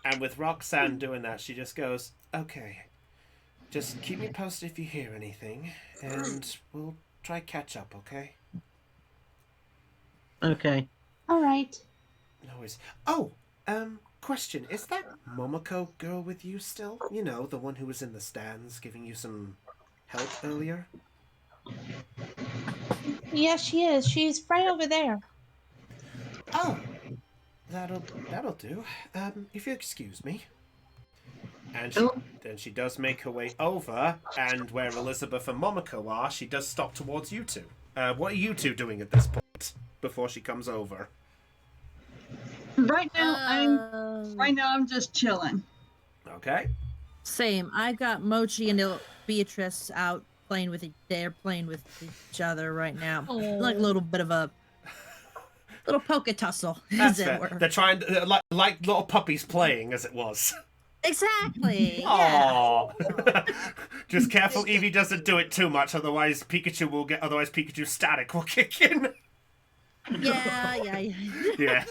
And with Roxanne doing that, she just goes, "Okay, just keep me posted if you hear anything, and we'll try catch up, okay?" Okay. All right. No worries. Oh, Question, is that Momoko girl with you still? You know, the one who was in the stands giving you some help earlier? Yes, she is. She's right over there. Oh, that'll do. If you excuse me. And she does make her way over, and where Elizabeth and Momoko are, she does stop towards you two. What are you two doing at this point before she comes over? Right now, I'm just chilling. Okay. Same. I got Mochi and Beatrice out playing with they're playing with each other right now. Like a little bit of a little poke tussle, That's as fair. it were. They're trying to, like little puppies playing, as it was. Exactly. Aww. Just careful Eevee doesn't do it too much, otherwise Pikachu static will kick in. Yeah. Yeah.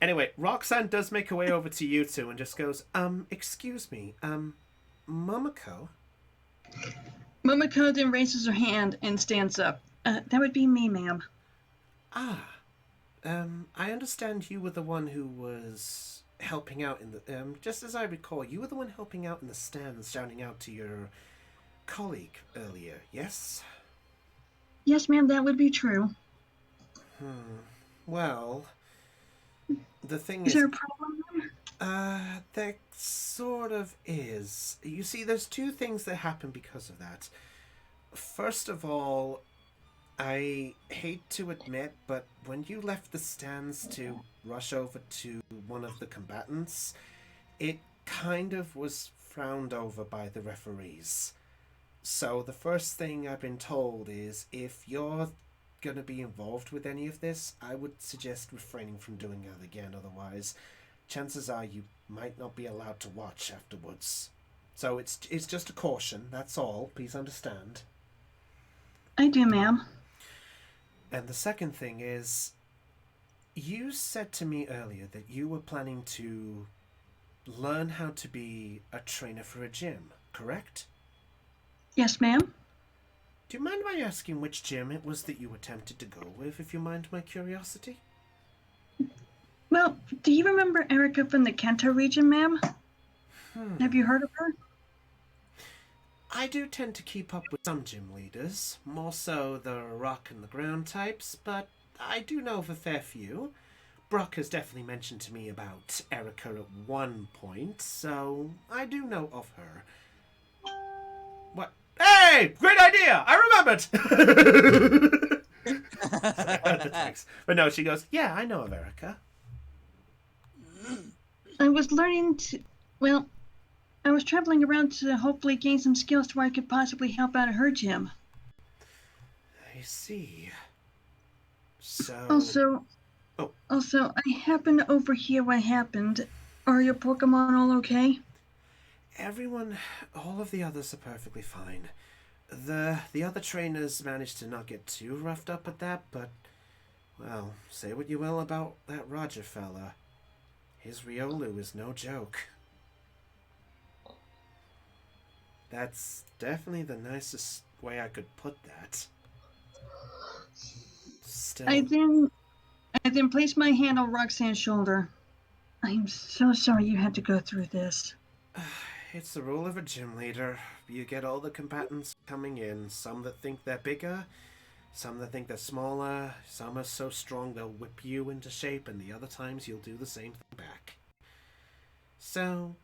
Anyway, Roxanne does make her way over to you two and just goes, excuse me, Momoko? Momoko then raises her hand and stands up. That would be me, ma'am. Ah. I understand you were the one who was helping out in the, just as I recall, you were the one helping out in the stands, shouting out to your colleague earlier, yes? Yes, ma'am, that would be true. Well, the thing Is there a problem, ma'am? There sort of is. You see, there's two things that happen because of that. First of all, I hate to admit, but when you left the stands to rush over to one of the combatants, it kind of was frowned over by the referees. So the first thing I've been told is if you're going to be involved with any of this, I would suggest refraining from doing that again. Otherwise, chances are you might not be allowed to watch afterwards. So it's just a caution, that's all. Please understand. I do, ma'am. And the second thing is, you said to me earlier that you were planning to learn how to be a trainer for a gym, correct? Yes, ma'am. Do you mind my asking which gym it was that you attempted to go with, if you mind my curiosity? Well, do you remember Erica from the Kanto region, ma'am? Have you heard of her? I do tend to keep up with some gym leaders, more so the rock and the ground types, but I do know of a fair few. Brock has definitely mentioned to me about Erica at one point, so I do know of her. What? Hey! Great idea! I remembered! Thanks. But no, she goes, yeah, I know of Erica. I was learning to... Well, I was traveling around to hopefully gain some skills to where I could possibly help out at her gym. I see. So... Also, I happened to overhear what happened. Are your Pokemon all okay? Everyone, all of the others are perfectly fine. The other trainers managed to not get too roughed up at that, but, well, say what you will about that Roger fella. His Riolu is no joke. That's definitely the nicest way I could put that. Still... I then placed my hand on Roxanne's shoulder. I'm so sorry you had to go through this. It's the rule of a gym leader. You get all the combatants coming in, some that think they're bigger, some that think they're smaller, some are so strong they'll whip you into shape, and the other times you'll do the same thing back. So,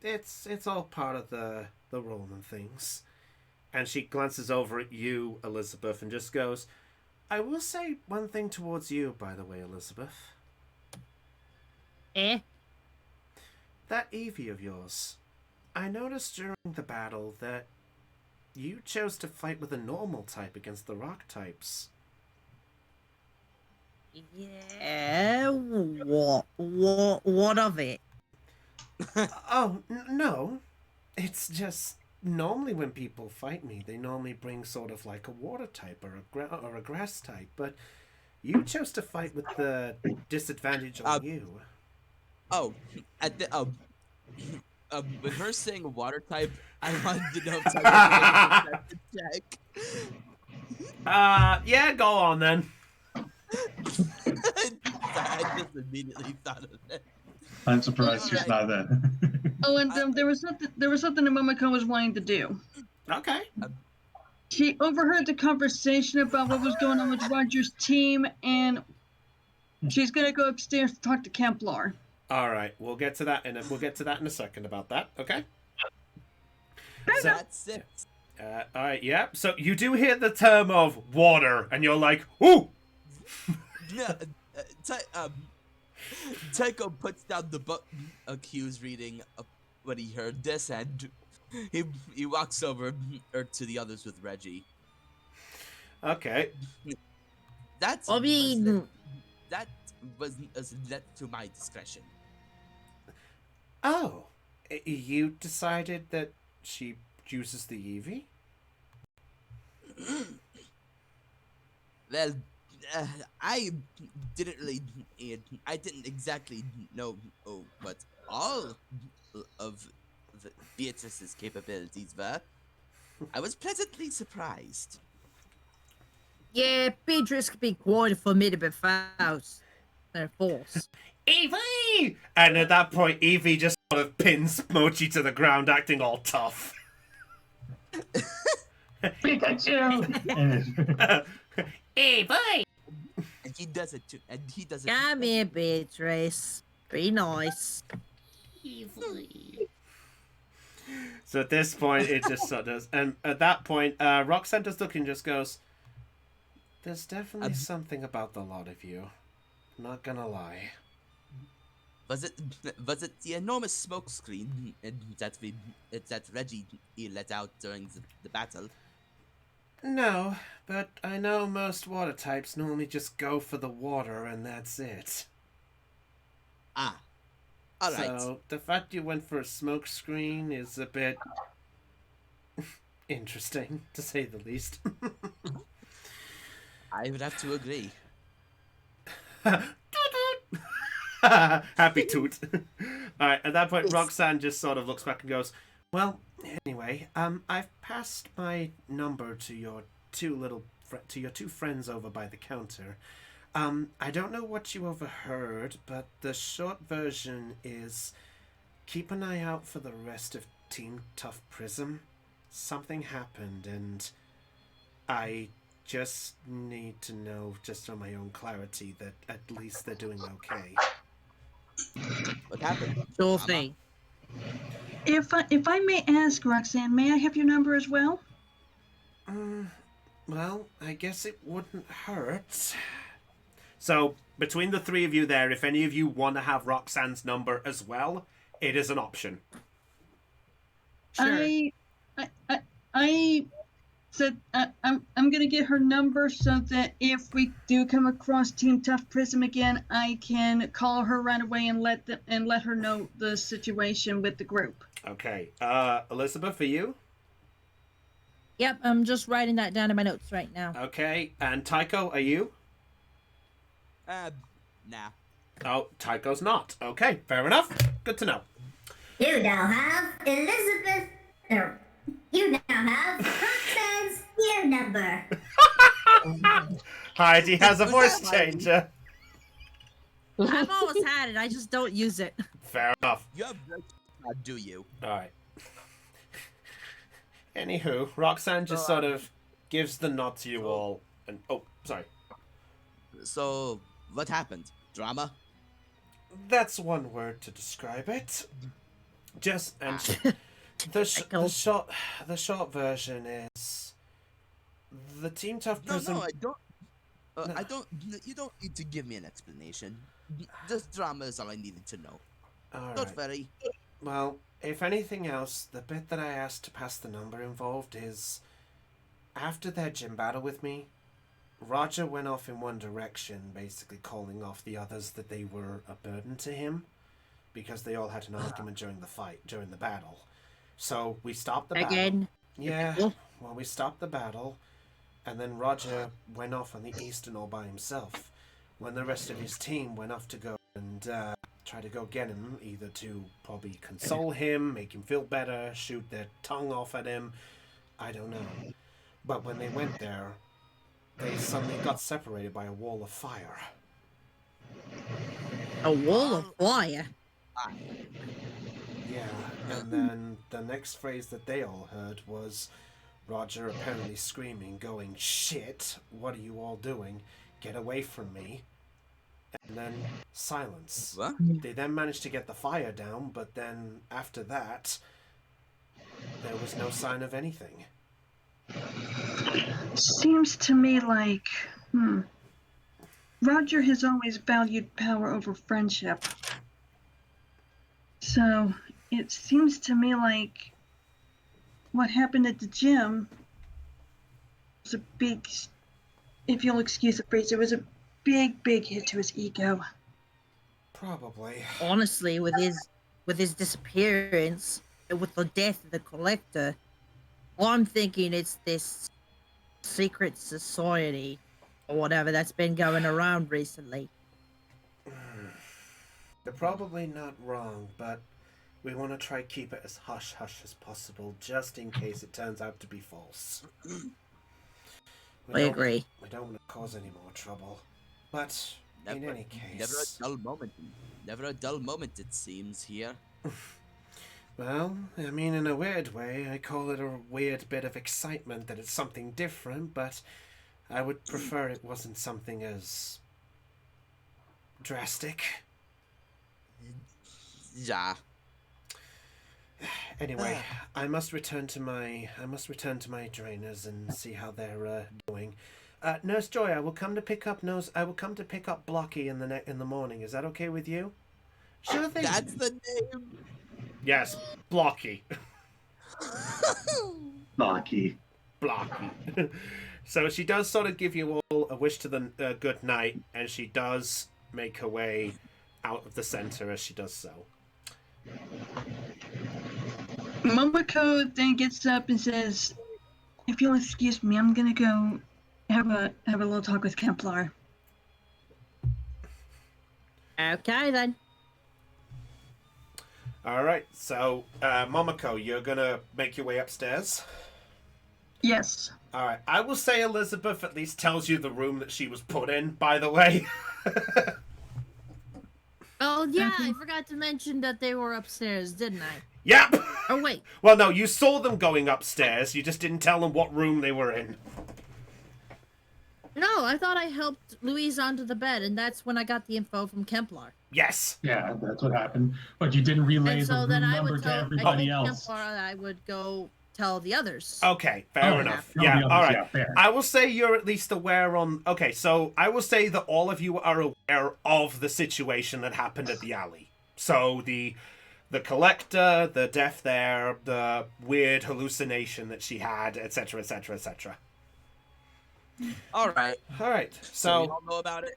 it's all part of the role and things. And she glances over at you, Elizabeth, and just goes, I will say one thing towards you, by the way, Elizabeth. That Eevee of yours. I noticed during the battle that you chose to fight with a normal type against the rock types. Yeah, what of it? No. It's just, normally when people fight me, they normally bring sort of like a water type or a grass type, but you chose to fight with the disadvantage on you. With her saying water type, I wanted to know if I was going to check. Yeah, go on then. I just immediately thought of it. I'm surprised she's not there. Oh, and there was something that Momoko was wanting to do. Okay. She overheard the conversation about what was going on with Roger's team, and she's gonna go upstairs to talk to Kemplar. All right. We'll get to that in a second about that. Okay. So, That's it. all right. Yeah. So you do hear the term of water, and you're like, ooh. Yeah, Tycho puts down the book he was reading when he heard this, and he walks over to the others with Reggie. Okay. That I mean, was left to my discretion. Oh, you decided that she uses the Eevee? Well, I didn't really, I didn't exactly know what all of Beatrice's capabilities were. I was pleasantly surprised. yeah, Beatrice could be quite a formidable force. Eevee! And at that point, Eevee just sort of pins Mochi to the ground, acting all tough. Pikachu! Eevee! And he does it too. And he does it. Come here, Beatrice. Be nice. So at this point, it just sort of does. And at that point, Roxanne just looking just goes, there's definitely something about the lot of you. Not gonna lie. Was it the enormous smoke screen that Reggie let out during the battle? No, but I know most water types normally just go for the water and that's it. Ah, all right. So the fact you went for a smoke screen is a bit interesting, to say the least. I would have to agree. Happy toot. Alright, at that point, Roxanne just sort of looks back and goes, well, anyway, I've passed my number to your two friends over by the counter. I don't know what you overheard, but the short version is keep an eye out for the rest of Team Tough Prism. Something happened, and I just need to know, just for my own clarity, that at least they're doing okay. What happened? Sure thing. If I may ask, Roxanne, may I have your number as well? Well, I guess it wouldn't hurt. So, between the three of you there, if any of you want to have Roxanne's number as well, it is an option. Sure. I said I'm gonna get her number so that if we do come across Team Tough Prism again, I can call her right away and let her know the situation with the group. Okay. Elizabeth, for you? Yep, I'm just writing that down in my notes right now. Okay. And Tycho, are you? Nah. Oh, Tycho's not. Okay, fair enough. Good to know. You now have Elizabeth. You now have Roxanne's ear number. Heidi has a voice changer. I've always had it, I just don't use it. Fair enough. You have do you? Alright. Anywho, Roxanne just sort of gives the nod to you all. And oh, sorry. So, what happened? Drama? That's one word to describe it. Just and the short version is the Team Tough Prism. No, I don't. I don't. You don't need to give me an explanation. This drama is all I needed to know. All Not right. very. Well, if anything else, the bit that I asked to pass the number involved is after their gym battle with me, Roger went off in one direction, basically calling off the others that they were a burden to him because they all had an argument during the battle. So we stopped the battle. Again? Yeah, well, we stopped the battle, and then Roger went off on the eastern all by himself. When the rest of his team went off to go and try to go get him, either to probably console him, make him feel better, shoot their tongue off at him, I don't know. But when they went there, they suddenly got separated by a wall of fire. A wall of fire? Why? Yeah, and then the next phrase that they all heard was Roger apparently screaming, going, "Shit, what are you all doing? Get away from me." And then silence. What? They then managed to get the fire down, but then after that, there was no sign of anything. Seems to me like, Roger has always valued power over friendship. So it seems to me like what happened at the gym was a big, if you'll excuse the phrase, it was a big hit to his ego. Probably. Honestly, with his disappearance, with the death of the collector, I'm thinking it's this secret society or whatever that's been going around recently. They're probably not wrong, but we want to try keep it as hush-hush as possible, just in case it turns out to be false. I agree. We don't want to cause any more trouble. But in any case... Never a dull moment, it seems, here. Well, I mean, in a weird way, I call it a weird bit of excitement that it's something different, but I would prefer it wasn't something as drastic. Yeah. Anyway, I must return to my trainers and see how they're doing. Nurse Joy, I will come to pick up Blocky in the morning. Is that okay with you? Sure thing. That's the name. Yes, Blocky. Blocky. Blocky. So she does sort of give you all a wish to the good night, and she does make her way out of the center as she does so. Momoko then gets up and says, "If you'll excuse me, I'm gonna go have a little talk with Kemplar." Okay then. All right, so Momoko, you're gonna make your way upstairs. Yes. All right, I will say Elizabeth at least tells you the room that she was put in. By the way. Oh yeah, I forgot to mention that they were upstairs, didn't I? Yep. Oh wait. Well, no, you saw them going upstairs. You just didn't tell them what room they were in. No, I thought I helped Louise onto the bed, and that's when I got the info from Kemplar. Yes. Yeah, that's what happened. But you didn't relay And the so room then I number would to tell everybody else. Kemplar I would go tell the others. Okay, fair enough. Yeah, all right. I will say you're at least aware on... Okay, so I will say that all of you are aware of the situation that happened at the alley. So the collector, the death there, the weird hallucination that she had, etc., etc., etc. All right. All right. So we all know about it?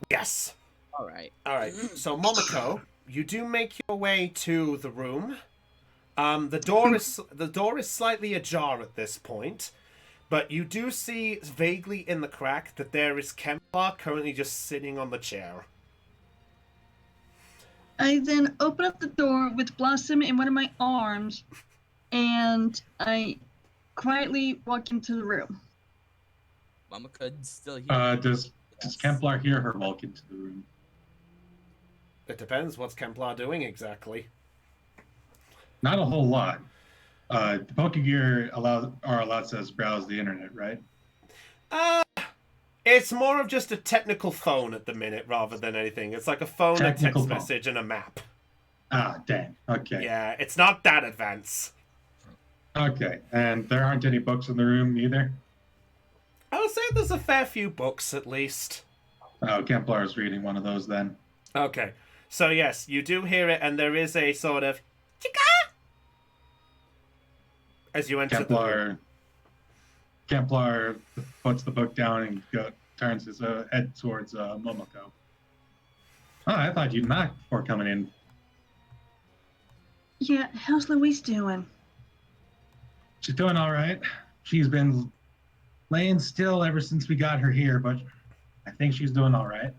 Yes. All right. All right. So Momoko, you do make your way to the room. The door is slightly ajar at this point, but you do see vaguely in the crack that there is Kemplar currently just sitting on the chair. I then open up the door with Blossom in one of my arms, and I quietly walk into the room. Mama could still hear. Does Kemplar hear her walk into the room? It depends. What's Kemplar doing exactly? Not a whole lot. The Pokegear are allowed to browse the internet, right? It's more of just a technical phone at the minute rather than anything. It's like a phone, a text message, and a map. Ah, dang. Okay. Yeah, it's not that advanced. Okay, and there aren't any books in the room either? I would say there's a fair few books at least. Oh, Kemplar is reading one of those then. Okay. So yes, you do hear it, and there is a sort of Chica! As you enter the room. Kemplar puts the book down and turns his head towards Momoko. Oh, I thought you'd knock before coming in. Yeah, how's Louise doing? She's doing all right. She's been laying still ever since we got her here, but I think she's doing all right.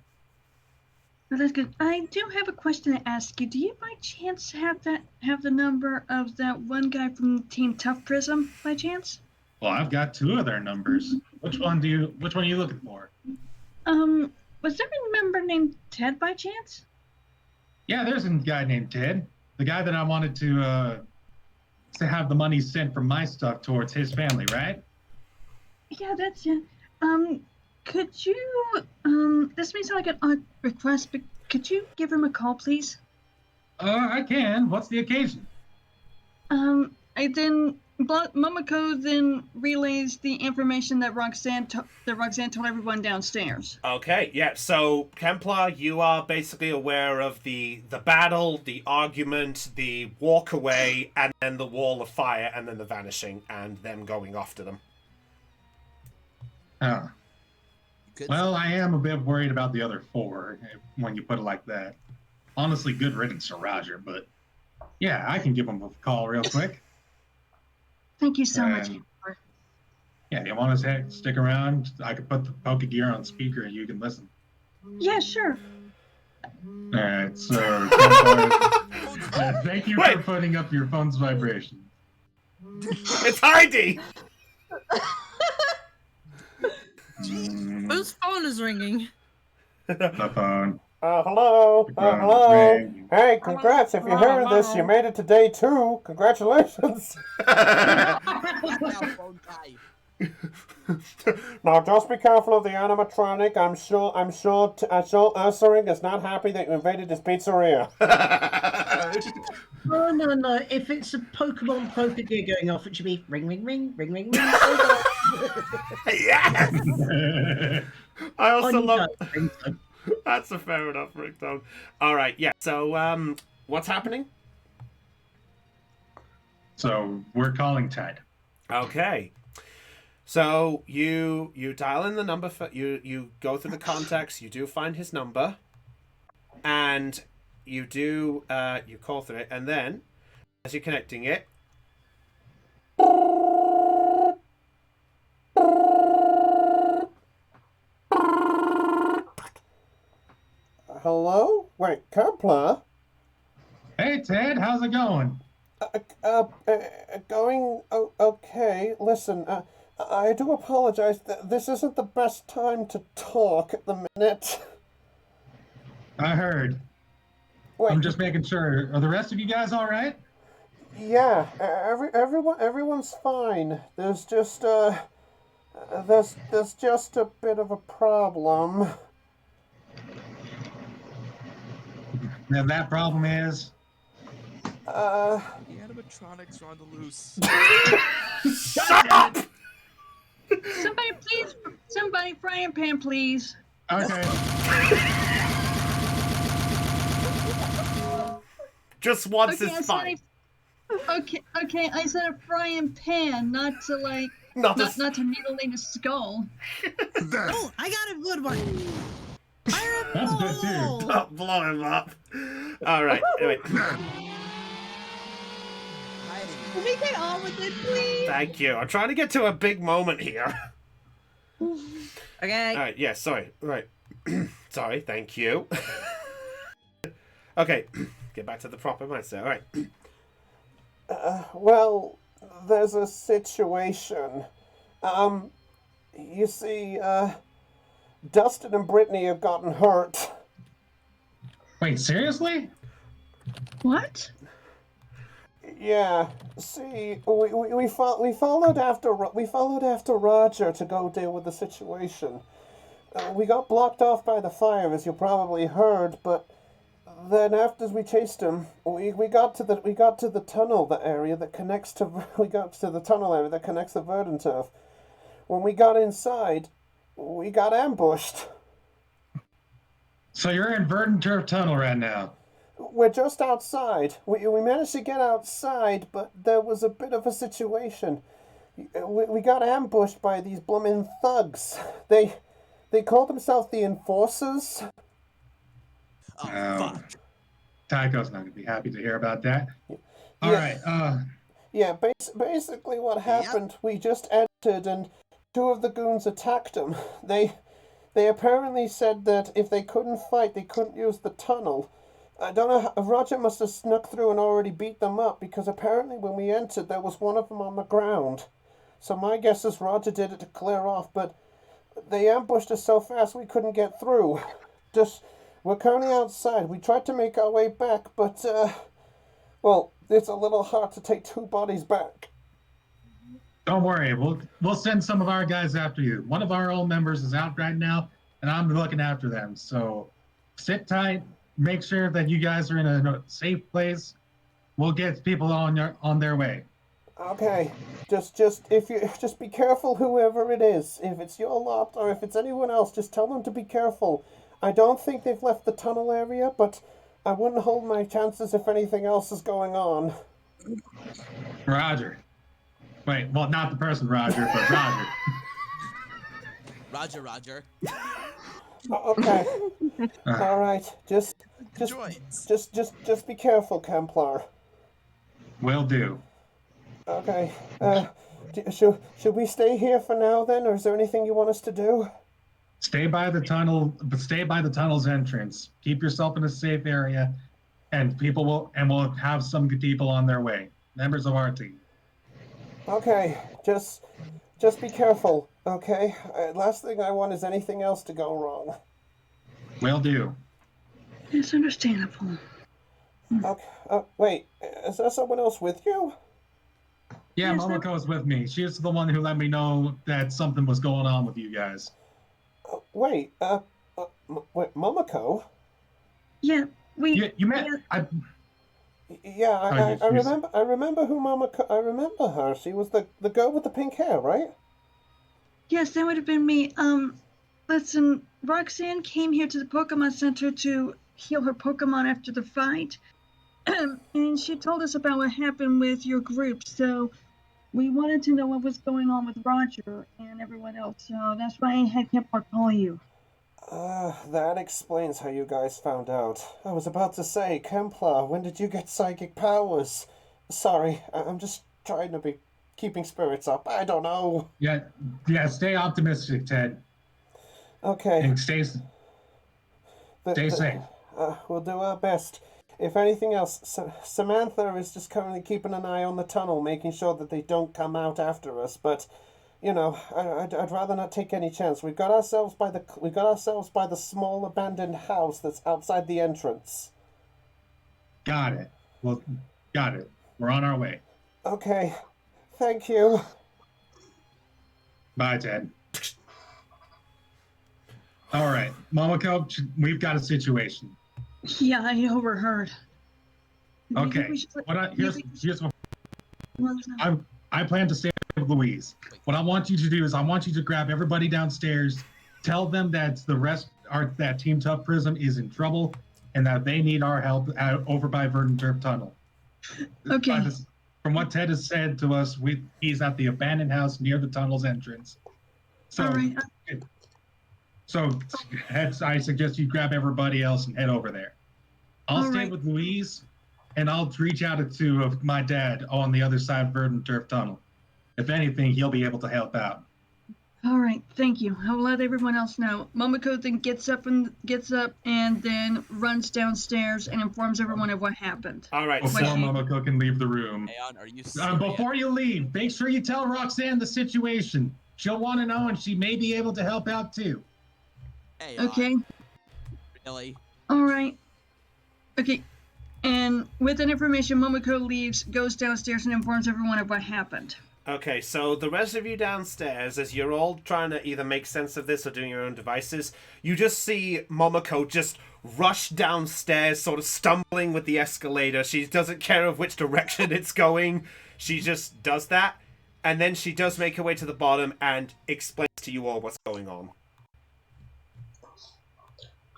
Well, that's good. I do have a question to ask you. Do you by chance have the number of that one guy from Team Tough Prism by chance? Well, I've got two of their numbers. Which one are you looking for? Was there a member named Ted by chance? Yeah, there's a guy named Ted. The guy that I wanted to have the money sent from my stuff towards his family, right? Yeah, that's it. Could you, this may sound like an odd request, but could you give him a call, please? I can. What's the occasion? Momoko then relays the information that Roxanne told everyone downstairs. Okay, yeah. So Kemplar, you are basically aware of the battle, the argument, the walk away, and then the wall of fire, and then the vanishing, and them going after them. Oh. Good. Well, I am a bit worried about the other 4 when you put it like that. Honestly, good riddance to Roger, but yeah, I can give him a call real quick. Thank you so much. Yeah, you want to stick around? I could put the Poke Gear on speaker and you can listen. Yeah, sure. All right, so thank you for putting up your phone's vibration. It's Heidi! Whose phone is ringing? The phone. Hello. Hello. Hey, congrats. If you're hearing this, you made it to day 2. Congratulations. Now, just be careful of the animatronic. I'm sure Ursering is not happy that you invaded his pizzeria. Oh, no. If it's a Pokemon Poke Gear going off, it should be ring, ring, ring, ring, ring, ring. Yes! I also love... ringtone. That's a fair enough ringtone. All right, yeah. So, what's happening? So we're calling Ted. Okay. So you dial in the number for you go through the contacts. You do find his number, and you do you call through it, and then as you're connecting it. Hello? Wait, Kempler? Hey, Ted, how's it going? Going okay. Listen, I do apologize. This isn't the best time to talk at the minute. I heard. Wait, I'm just making sure. Are the rest of you guys all right? yeah, everyone's fine. There's just there's just a bit of a problem. And that problem is? The animatronics are on the loose. Shut up! Somebody frying pan, please. Okay. Just once is fine. Okay, I said a frying pan, not to Not to mutilate his skull. Oh, I got a good one. That's good too. Don't blow him up. All right. Anyway. Can we get on with it, please? Thank you. I'm trying to get to a big moment here. Okay. All right. Yeah. Sorry. Right. Sorry. Thank you. Okay. Get back to the proper mindset. All right. Well, there's a situation. You see, Dustin and Brittany have gotten hurt. Wait, seriously? What? Yeah. See, we followed after Roger to go deal with the situation. We got blocked off by the fire, as you probably heard, but then after we chased him, we got to the tunnel area that connects to the Verdant Turf. When we got inside, we got ambushed. So you're in Verdant Turf Tunnel right now. We're just outside. We managed to get outside, but there was a bit of a situation. We got ambushed by these bloomin' thugs. They called themselves the Enforcers. Fuck. Tycho's not going to be happy to hear about that. All right. Yeah, basically what happened, we just entered and 2 of the goons attacked them. They apparently said that if they couldn't fight, they couldn't use the tunnel. I don't know, Roger must have snuck through and already beat them up, because apparently when we entered, there was one of them on the ground. So my guess is Roger did it to clear off, but they ambushed us so fast we couldn't get through. we're currently outside. We tried to make our way back, but, well, it's a little hard to take 2 bodies back. Don't worry, we'll send some of our guys after you. One of our own members is out right now, and I'm looking after them. So sit tight, make sure that you guys are in a safe place. We'll get people on their way. Okay, just be careful, whoever it is. If it's your lot or if it's anyone else, just tell them to be careful. I don't think they've left the tunnel area, but I wouldn't hold my chances if anything else is going on. Roger. Wait, well, not the person Roger, but Roger. Roger. Okay. All right. Just be careful, Templar. Will do. Okay. Should we stay here for now then, or is there anything you want us to do? Stay by the tunnel, but stay by the tunnel's entrance. Keep yourself in a safe area, and we'll have some good people on their way. Members of our team. Okay. Just be careful. Okay. Last thing I want is anything else to go wrong. Will do. It's understandable. Okay. Wait. Is there someone else with you? Yeah, Yes, Momoko's with me. She's the one who let me know that something was going on with you guys. Wait. Wait. Momoko? Yeah, You met? Yeah, I remember who Momoko. I remember her. She was the girl with the pink hair, right? Yes, that would have been me. Listen, Roxanne came here to the Pokemon Center to heal her Pokemon after the fight. And she told us about what happened with your group, so we wanted to know what was going on with Roger and everyone else, so that's why I had Kempar call you. That explains how you guys found out. I was about to say, Kemplar, when did you get psychic powers? Sorry, I'm just trying to be keeping spirits up. I don't know. Yeah, stay optimistic, Ted. Okay. And stay safe. We'll do our best. If anything else, Samantha is just currently keeping an eye on the tunnel, making sure that they don't come out after us. But, you know, I'd rather not take any chance. We got ourselves by the small abandoned house that's outside the entrance. Got it. Well, got it. We're on our way. Okay. Thank you. Bye, Ted. All right, Momoko, we've got a situation. Yeah, I overheard. Okay. Here's what I plan to stay with Louise. What I want you to do is I want you to grab everybody downstairs, tell them that that Team Tough Prism is in trouble and that they need our help over by Verdant Turf Tunnel. Okay. From what Ted has said to us, he's at the abandoned house near the tunnel's entrance. So, all right. I suggest you grab everybody else and head over there. I'll stay right. with Louise, and I'll reach out to my dad on the other side of Verdant Turf Tunnel. If anything, he'll be able to help out. All right, thank you. I'll let everyone else know. Momoko then gets up and then runs downstairs and informs everyone of what happened. All right. Before Momoko can leave the room. Aeon, are you serious? Before you leave, make sure you tell Roxanne the situation. She'll want to know, and she may be able to help out too. Aeon. Okay. Really? All right. Okay. And with that information, Momoko leaves, goes downstairs, and informs everyone of what happened. Okay, so the rest of you downstairs, as you're all trying to either make sense of this or doing your own devices, you just see Momoko just rush downstairs, sort of stumbling with the escalator. She doesn't care of which direction it's going. She just does that, and then she does make her way to the bottom and explains to you all what's going on.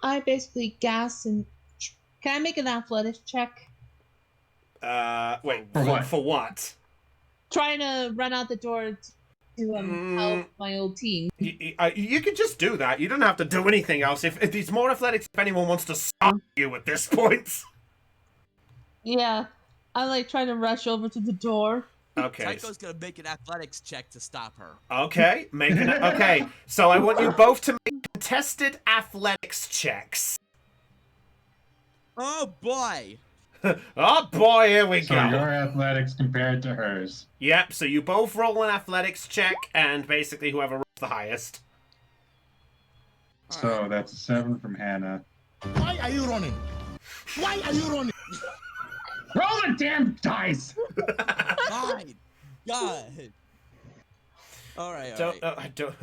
I basically gas and... Can I make an athletics check? Wait, For what? For what? Trying to run out the door to help my old team. You could just do that. You don't have to do anything else. If it's more athletics, if anyone wants to stop you at this point. Yeah, I like trying to rush over to the door. Okay. Tycho's gonna make an athletics check to stop her. Okay, okay. So I want you both to make contested athletics checks. Oh boy! Oh boy, here we So go. your athletics compared to hers. Yep, so you both roll an athletics check, and basically whoever rolls the highest. So that's a 7 from Hannah, Why are you running? Why are you running? Roll the damn dice! Fine. God. All right. I don't.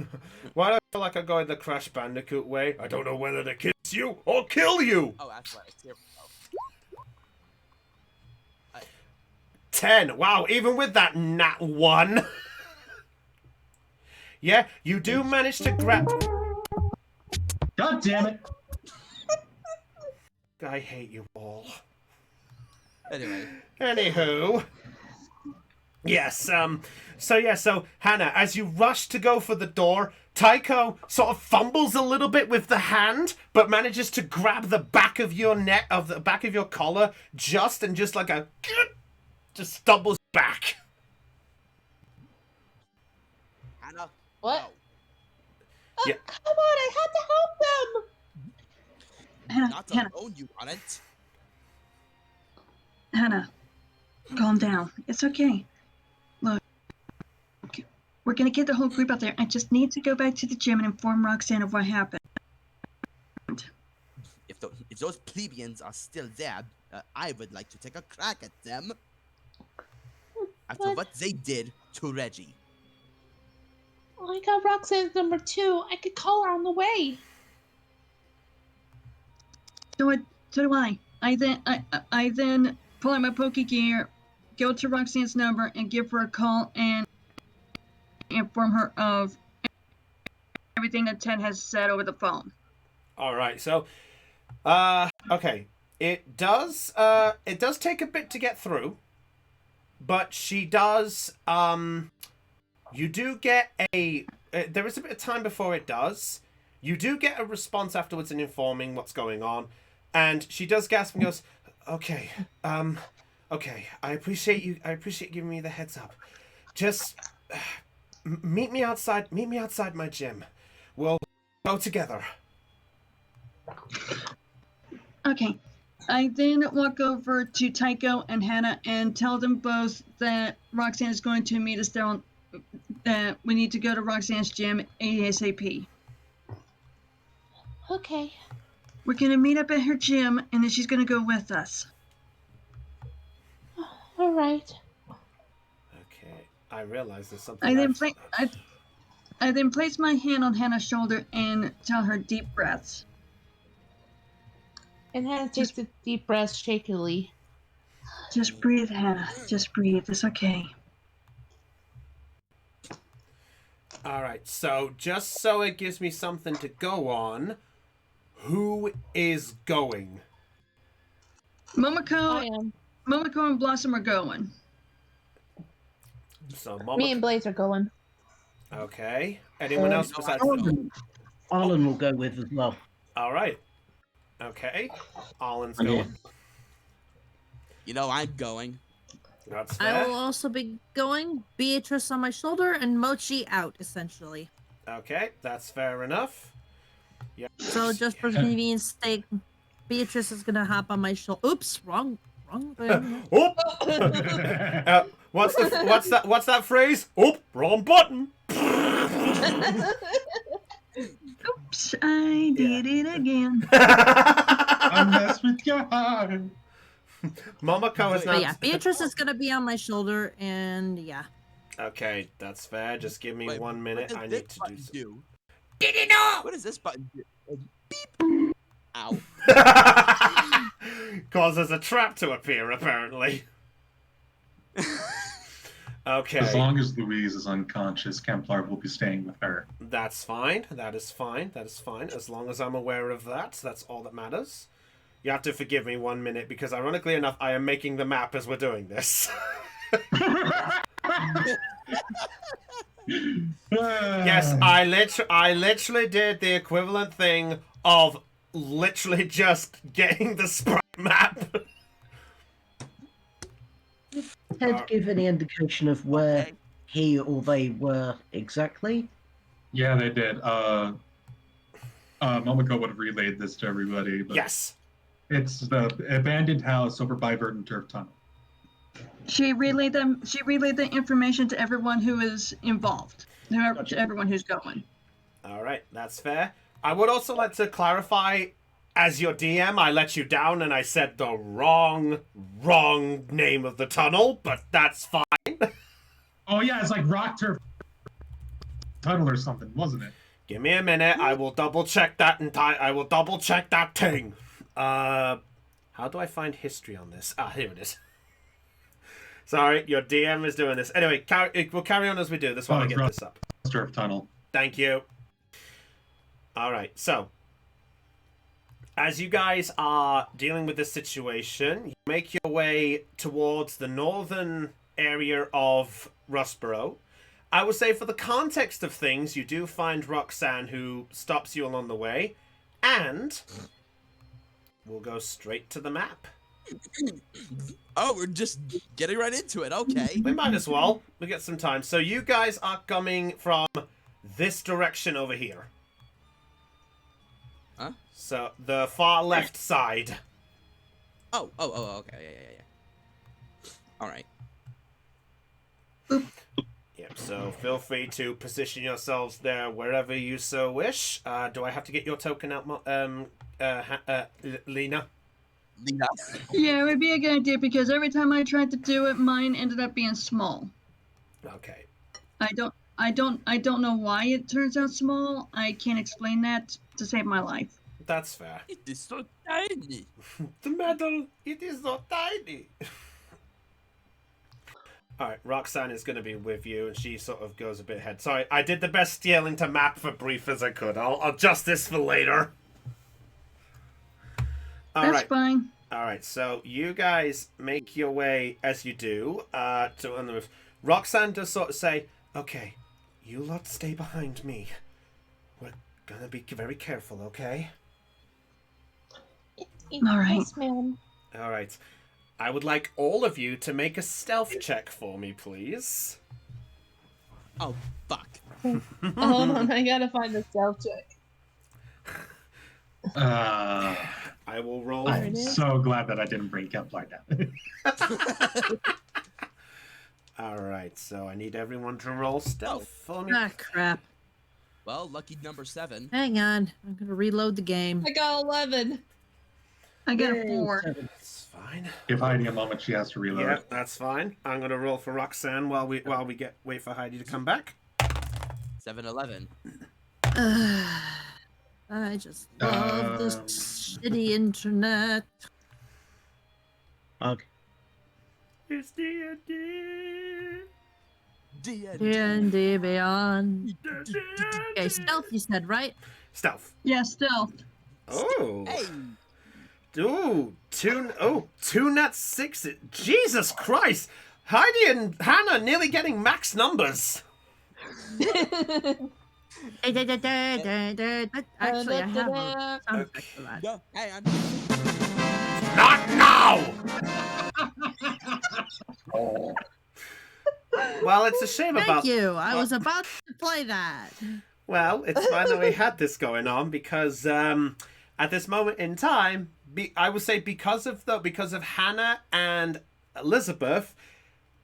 Why do I feel like I'm going the Crash Bandicoot way? I don't know whether to kiss you or kill you. Oh, athletics. Here we go. 10. Wow, even with that nat 1. Yeah, you do manage to grab. God damn it! I hate you all. Anyway. Anywho. Yes, so Hannah, as you rush to go for the door, Tycho sort of fumbles a little bit with the hand, but manages to grab the back of your neck, of the back of your collar, just like a, just stumbles back. Hannah. What? No. Oh, Yeah. come on, I had to help them. Hannah, Not Hannah, alone, you on it. Hannah, calm down. It's okay. Look, we're gonna get the whole group out there. I just need to go back to the gym and inform Roxanne of what happened. If those plebeians are still there, I would like to take a crack at them. After what they did to Reggie. Oh, I got Roxanne's number 2. I could call her on the way. So do I. I then pull out my Poke Gear, go to Roxanne's number, and give her a call and inform her of everything that Ted has said over the phone. All right, so, okay, it does take a bit to get through, but she does, you do get there is a bit of time before it does. You do get a response afterwards in informing what's going on, and she does gasp and goes, okay, I appreciate you giving me the heads up. Just meet me outside my gym. We'll go together. Okay. I then walk over to Tycho and Hannah and tell them both that Roxanne is going to meet us there that we need to go to Roxanne's gym ASAP. Okay. We're going to meet up at her gym and then she's going to go with us. All right. Okay, I realize there's something. I then place my hand on Hannah's shoulder and tell her deep breaths. And Hannah takes a deep breath shakily. Just breathe, Hannah. Just breathe. It's okay. All right, so just so it gives me something to go on, who is going? Momoko I am. and Blossom are going. So Me and Blaze are going. Okay. Anyone else besides? Arlen will go with as well. All right. Okay. Arlen's going. You know I'm going. That's I fair. will also be going. Beatrice on my shoulder and Mochi out, essentially. Okay, that's fair enough. Yeah. So just for convenience sake, Beatrice is gonna hop on my shoulder. Oops, wrong thing. Oop! What's that phrase? Oop! Wrong button. Oops, I did it again. I mess with your heart. Momoko is But not. yeah, Beatrice is gonna be on my shoulder, and yeah. Okay, that's fair. Just give me Wait, 1 minute. what I does need this to do button something. Did you know? What does this button do? Beep. Ow. Causes a trap to appear, apparently. Okay. As long as Louise is unconscious, Kemplar will be staying with her. That's fine. That is fine. That is fine. As long as I'm aware of that, that's all that matters. You have to forgive me 1 minute because, ironically enough, I am making the map as we're doing this. Yes, I literally did the equivalent thing of literally just getting the sprite map. Ted give any indication of where he or they were exactly? Yeah, they did. Momoko would have relayed this to everybody. But Yes. It's the abandoned house over by Verdant Turf Tunnel. She relayed the information to everyone who is involved. To everyone who's going. All right, that's fair. I would also like to clarify, as your DM, I let you down and I said the wrong name of the tunnel, but that's fine. Oh yeah, it's like Rock Turf Tunnel or something, wasn't it? Give me a minute. I will double check that I will double check that thing. How do I find history on this? Ah, here it is. Sorry, your DM is doing this. Anyway, we'll carry on as we do this while I get this up. Turf Tunnel. Thank you. All right, so as you guys are dealing with this situation, you make your way towards the northern area of Rustboro. I would say for the context of things, you do find Roxanne, who stops you along the way, and we'll go straight to the map. Oh, we're just getting right into it. Okay. We might as well. We get some time. So you guys are coming from this direction over here. Huh? So the far left side. Oh, okay, yeah. All right. Yep, so feel free to position yourselves there wherever you so wish. Do I have to get your token out, Lena? Yeah, it would be a good idea because every time I tried to do it, mine ended up being small. Okay. I don't know why it turns out small. I can't explain that to save my life. That's fair. It is so tiny. The medal, it is so tiny. Alright, Roxanne is going to be with you, and she sort of goes a bit ahead. Sorry, I did the best scaling to map for brief as I could. I'll adjust this for later. That's fine. Alright, so you guys make your way, as you do, to on the roof. Roxanne does sort of say, okay, you lot stay behind me. We're going to be very careful, okay? All right. Yes, ma'am. Alright. I would like all of you to make a stealth check for me, please. Oh, fuck. Hold on, I gotta find the stealth check. I will roll. I'm so glad that I didn't bring Kepler down. Alright, so I need everyone to roll stealth for me. Ah, crap. Well, lucky number 7. Hang on. I'm going to reload the game. I got 11. I got a 4. That's fine. Give Heidi a moment, she has to reload. Yeah, that's fine. I'm gonna roll for Roxanne while we wait for Heidi to come back. 7-11. I just love this shitty internet. Okay. It's D&D. D&D Beyond. Okay, stealth you said, right? Stealth. Yeah, stealth. Oh. Hey. Ooh, two nat 6. Jesus Christ! Heidi and Hannah nearly getting max numbers. Actually, I have a sound effect for that. No, hang on. Not now! Well, it's a shame about... Thank you. I was about to play that. Well, it's fine that we had this going on because at this moment in time, I would say because of Hannah and Elizabeth,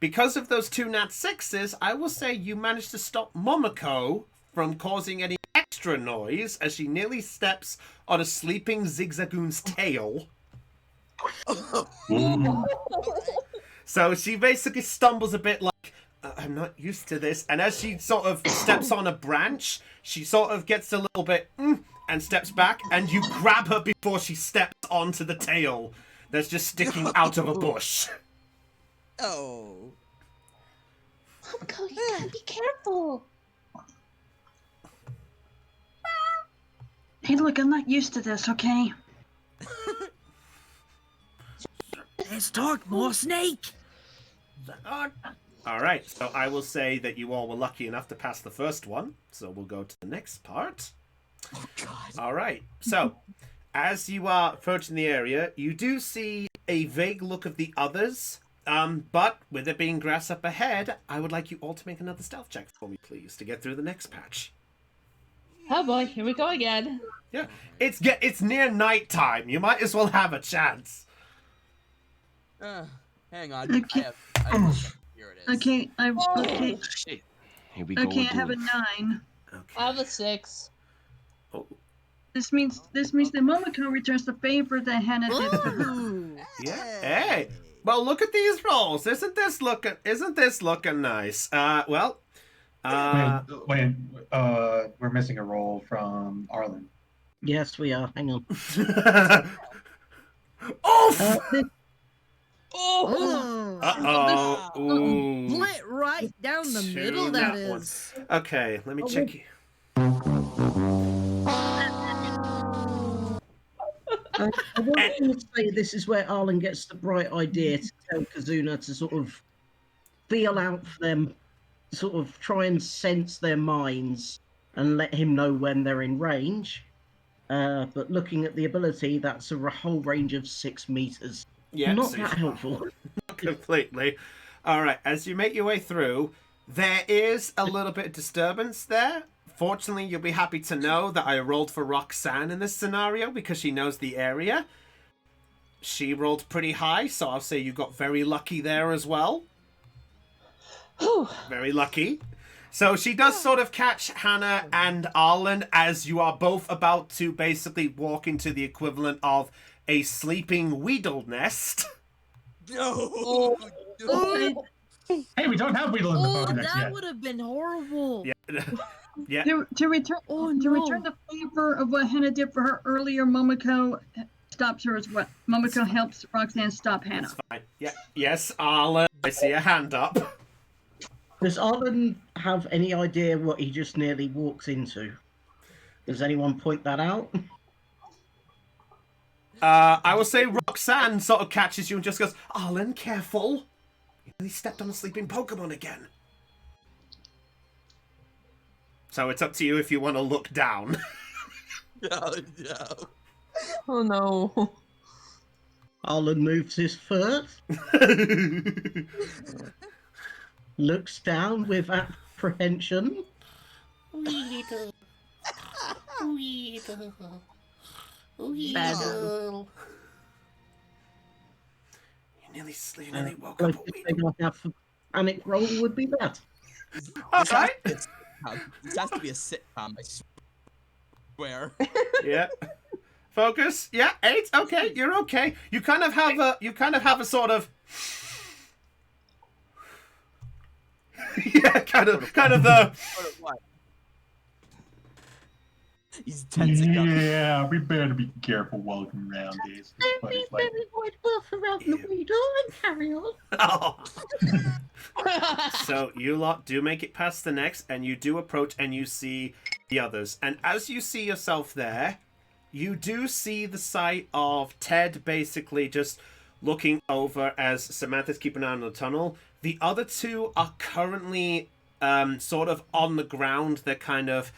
because of those 2 nat 6s, I will say you managed to stop Momoko from causing any extra noise as she nearly steps on a sleeping Zigzagoon's tail. So she basically stumbles a bit like, I'm not used to this. And as she sort of steps on a branch, she sort of gets a little bit and steps back, and you grab her before she steps onto the tail that's just sticking out of a bush. Oh. Momoko, you gotta be careful. Hey, look, I'm not used to this, okay? Let's talk more snake. All right, so I will say that you all were lucky enough to pass the first one, so we'll go to the next part. Oh, God. All right, so as you are approaching the area, you do see a vague look of the others, but with it being grass up ahead, I would like you all to make another stealth check for me, please, to get through the next patch. Oh boy, here we go again. Yeah, it's near nighttime. You might as well have a chance. Hang on. Okay. Here it is. Okay, okay. Shit. Here we go Okay, I again. have a 9. Okay. I have a 6. Oh, This means that Momoko returns the favor that Hannah did for her. Ooh. Yeah. Hey. Well, look at these rolls. Isn't this looking nice? Well. Wait, we're missing a roll from Arlen. Yes, we are. Hang on. Oof! Oh. Uh-oh. Ooh. Split right down the Two middle, that nat ones. is. Okay, let me check you. I want to say this is where Arlen gets the bright idea to tell Kazuna to sort of feel out for them, sort of try and sense their minds and let him know when they're in range. But looking at the ability, that's a whole range of 6 meters. Yeah, Not so that helpful. completely. All right, as you make your way through, there is a little bit of disturbance there. Fortunately, you'll be happy to know that I rolled for Roxanne in this scenario because she knows the area. She rolled pretty high, so I'll say you got very lucky there as well. Very lucky. So she does sort of catch Hannah and Arlen as you are both about to basically walk into the equivalent of a sleeping Weedle nest. No. Hey, we don't have Weedle in the Oh, Pokedex that yet. would have been horrible. Yeah. Yeah. To return the favor of what Hannah did for her earlier, Momoko stops her as well. Momoko helps Roxanne stop Hannah. That's fine. Yeah. Yes, Arlen. I see a hand up. Does Arlen have any idea what he just nearly walks into? Does anyone point that out? I will say Roxanne sort of catches you and just goes, Arlen, careful. You nearly stepped on a sleeping Pokemon again. So it's up to you if you want to look down. No. Oh no. Arlen moves his foot, looks down with apprehension. Weedle. Bad. You nearly woke up a Weedle. A panic roll would be that. All right. This has to be a sitcom, I swear. Yeah. Focus. Yeah, 8. Okay, you're okay. You kind of have a sort of yeah, kind of the What? He's tensing up. Yeah, we better be careful walking around these. Very wide berth around the Weedle and carry on. Oh. So you lot do make it past the next, and you do approach, and you see the others. And as you see yourself there, you do see the sight of Ted basically just looking over as Samantha's keeping an eye on the tunnel. The other two are currently sort of on the ground. They're kind of...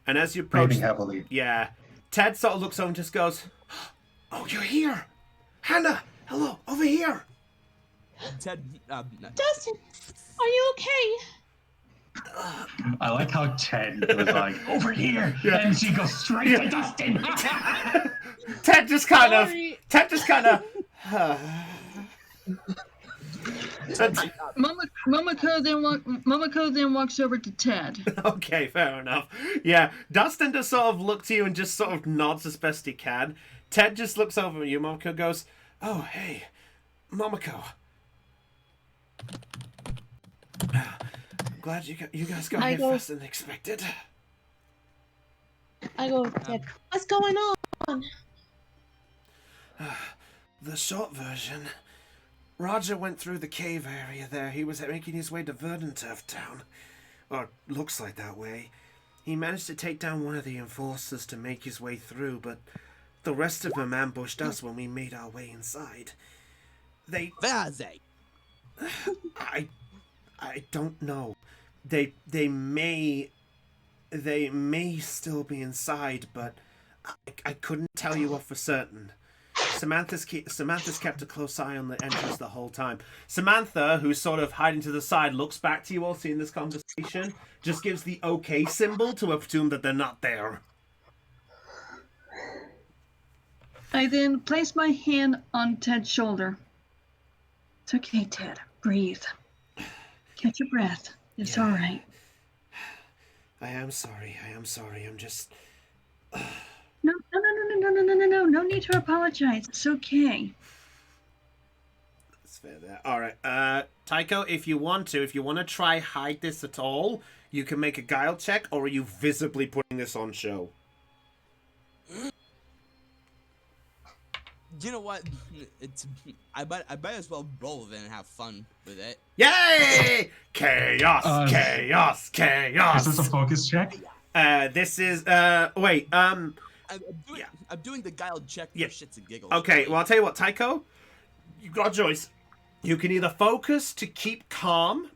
And as you approach... Breathing heavily. Yeah. Ted sort of looks over and just goes, oh, you're here! Hannah! Hello! Over here! Ted, Dustin, are you okay? I like how Ted was like, over here! Yeah. And she goes straight to Dustin! Ted just kind of... Sorry. Momoko then walks over to Ted. Okay, fair enough. Yeah, Dustin just sort of looks to you and just sort of nods as best he can. Ted just looks over at you. Momoko goes, oh, hey, Momoko. I'm glad you guys got here faster than expected. I go, Ted, what's going on? The short version... Roger went through the cave area there. He was making his way to Verdanturf Town. Or looks like that way. He managed to take down one of the enforcers to make his way through, but the rest of them ambushed us when we made our way inside. Vaze. I don't know. They may still be inside, but I couldn't tell you what for certain. Samantha's kept a close eye on the entrance the whole time. Samantha, who's sort of hiding to the side, looks back to you all seeing this conversation, just gives the okay symbol to assume that they're not there. I then place my hand on Ted's shoulder. It's okay, Ted. Breathe. Catch your breath. It's all right. I am sorry. I'm just... No need to apologize. It's okay. That's fair there. Alright, Tycho, if you want to try hide this at all, you can make a guile check, or are you visibly putting this on show? You know what? I might as well roll it and have fun with it. Yay! Chaos! Chaos! Chaos! Is this a focus check? This is, wait, I'm doing the guile check for shits and giggles. Okay, well, I'll tell you what, Tycho, you got a choice. You can either focus to keep calm,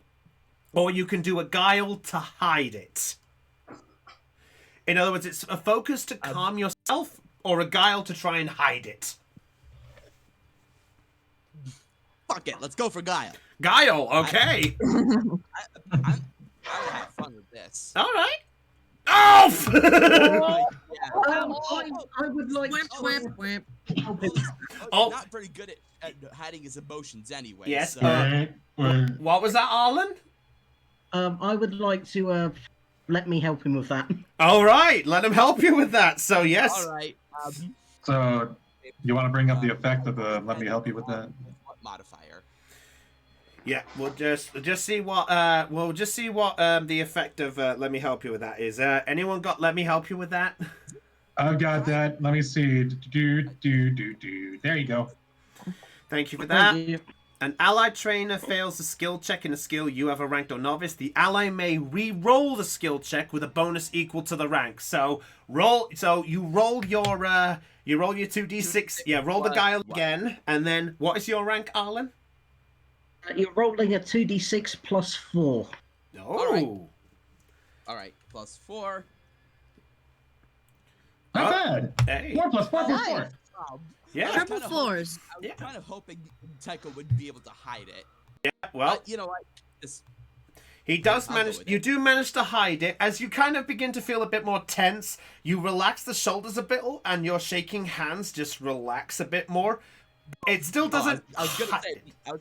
or you can do a guile to hide it. In other words, it's a focus to calm yourself, or a guile to try and hide it. Fuck it, let's go for guile. Guile, okay. I'll have fun with this. All right. Oh! I would like Not very good at hiding his emotions anyway. Yes. So. What was that, Arlen? I would like to let me help him with that. All right, let him help you with that. So yes. All right. So you want to bring up the effect of the let me help you with that? What modifier? Yeah, we'll just see what the effect of let me help you with that is. Anyone got let me help you with that? I've got that. Let me see. There you go. Thank you for that. Thank you. An allied trainer fails a skill check in a skill you have a ranked or novice. The ally may re-roll the skill check with a bonus equal to the rank. So you roll your 2d6. Yeah, roll the guile again, and then what is your rank, Arlen? You're rolling a 2d6 plus 4. Oh. All right, plus 4. Not bad. Hey. 4 plus 4 plus 4. Yeah. Triple floors. I was kind of hoping Tycho would be able to hide it. Yeah. Well, but you know what? he does manage. You do manage to hide it as you kind of begin to feel a bit more tense. You relax the shoulders a bit, and your shaking hands just relax a bit more. It still doesn't. I was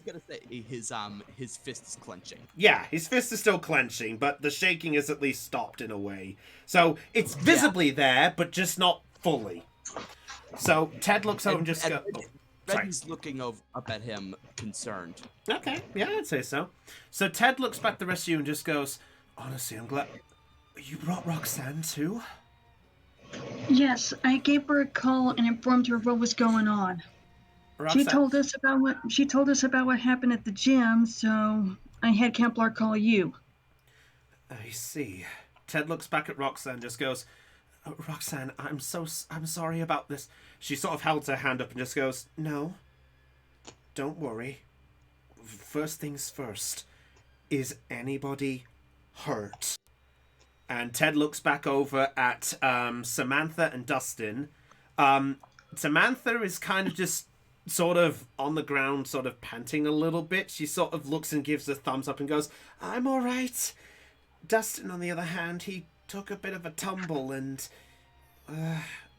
gonna say his fist is clenching. Yeah, his fist is still clenching, but the shaking is at least stopped in a way. So it's visibly there, but just not fully. So Ted looks over and just goes. Redden's looking up at him, concerned. Okay, yeah, I'd say so. So Ted looks back at the rest of you and just goes, honestly, I'm glad you brought Roxanne too. Yes, I gave her a call and informed her what was going on. Roxanne. She told us about what happened at the gym, so I had Kemplar call you. I see. Ted looks back at Roxanne and just goes, Roxanne, I'm sorry about this. She sort of held her hand up and just goes, no, don't worry. First things first, is anybody hurt? And Ted looks back over at Samantha and Dustin. Samantha is kind of just sort of on the ground, sort of panting a little bit. She sort of looks and gives a thumbs up and goes, I'm all right. Dustin, on the other hand, he took a bit of a tumble and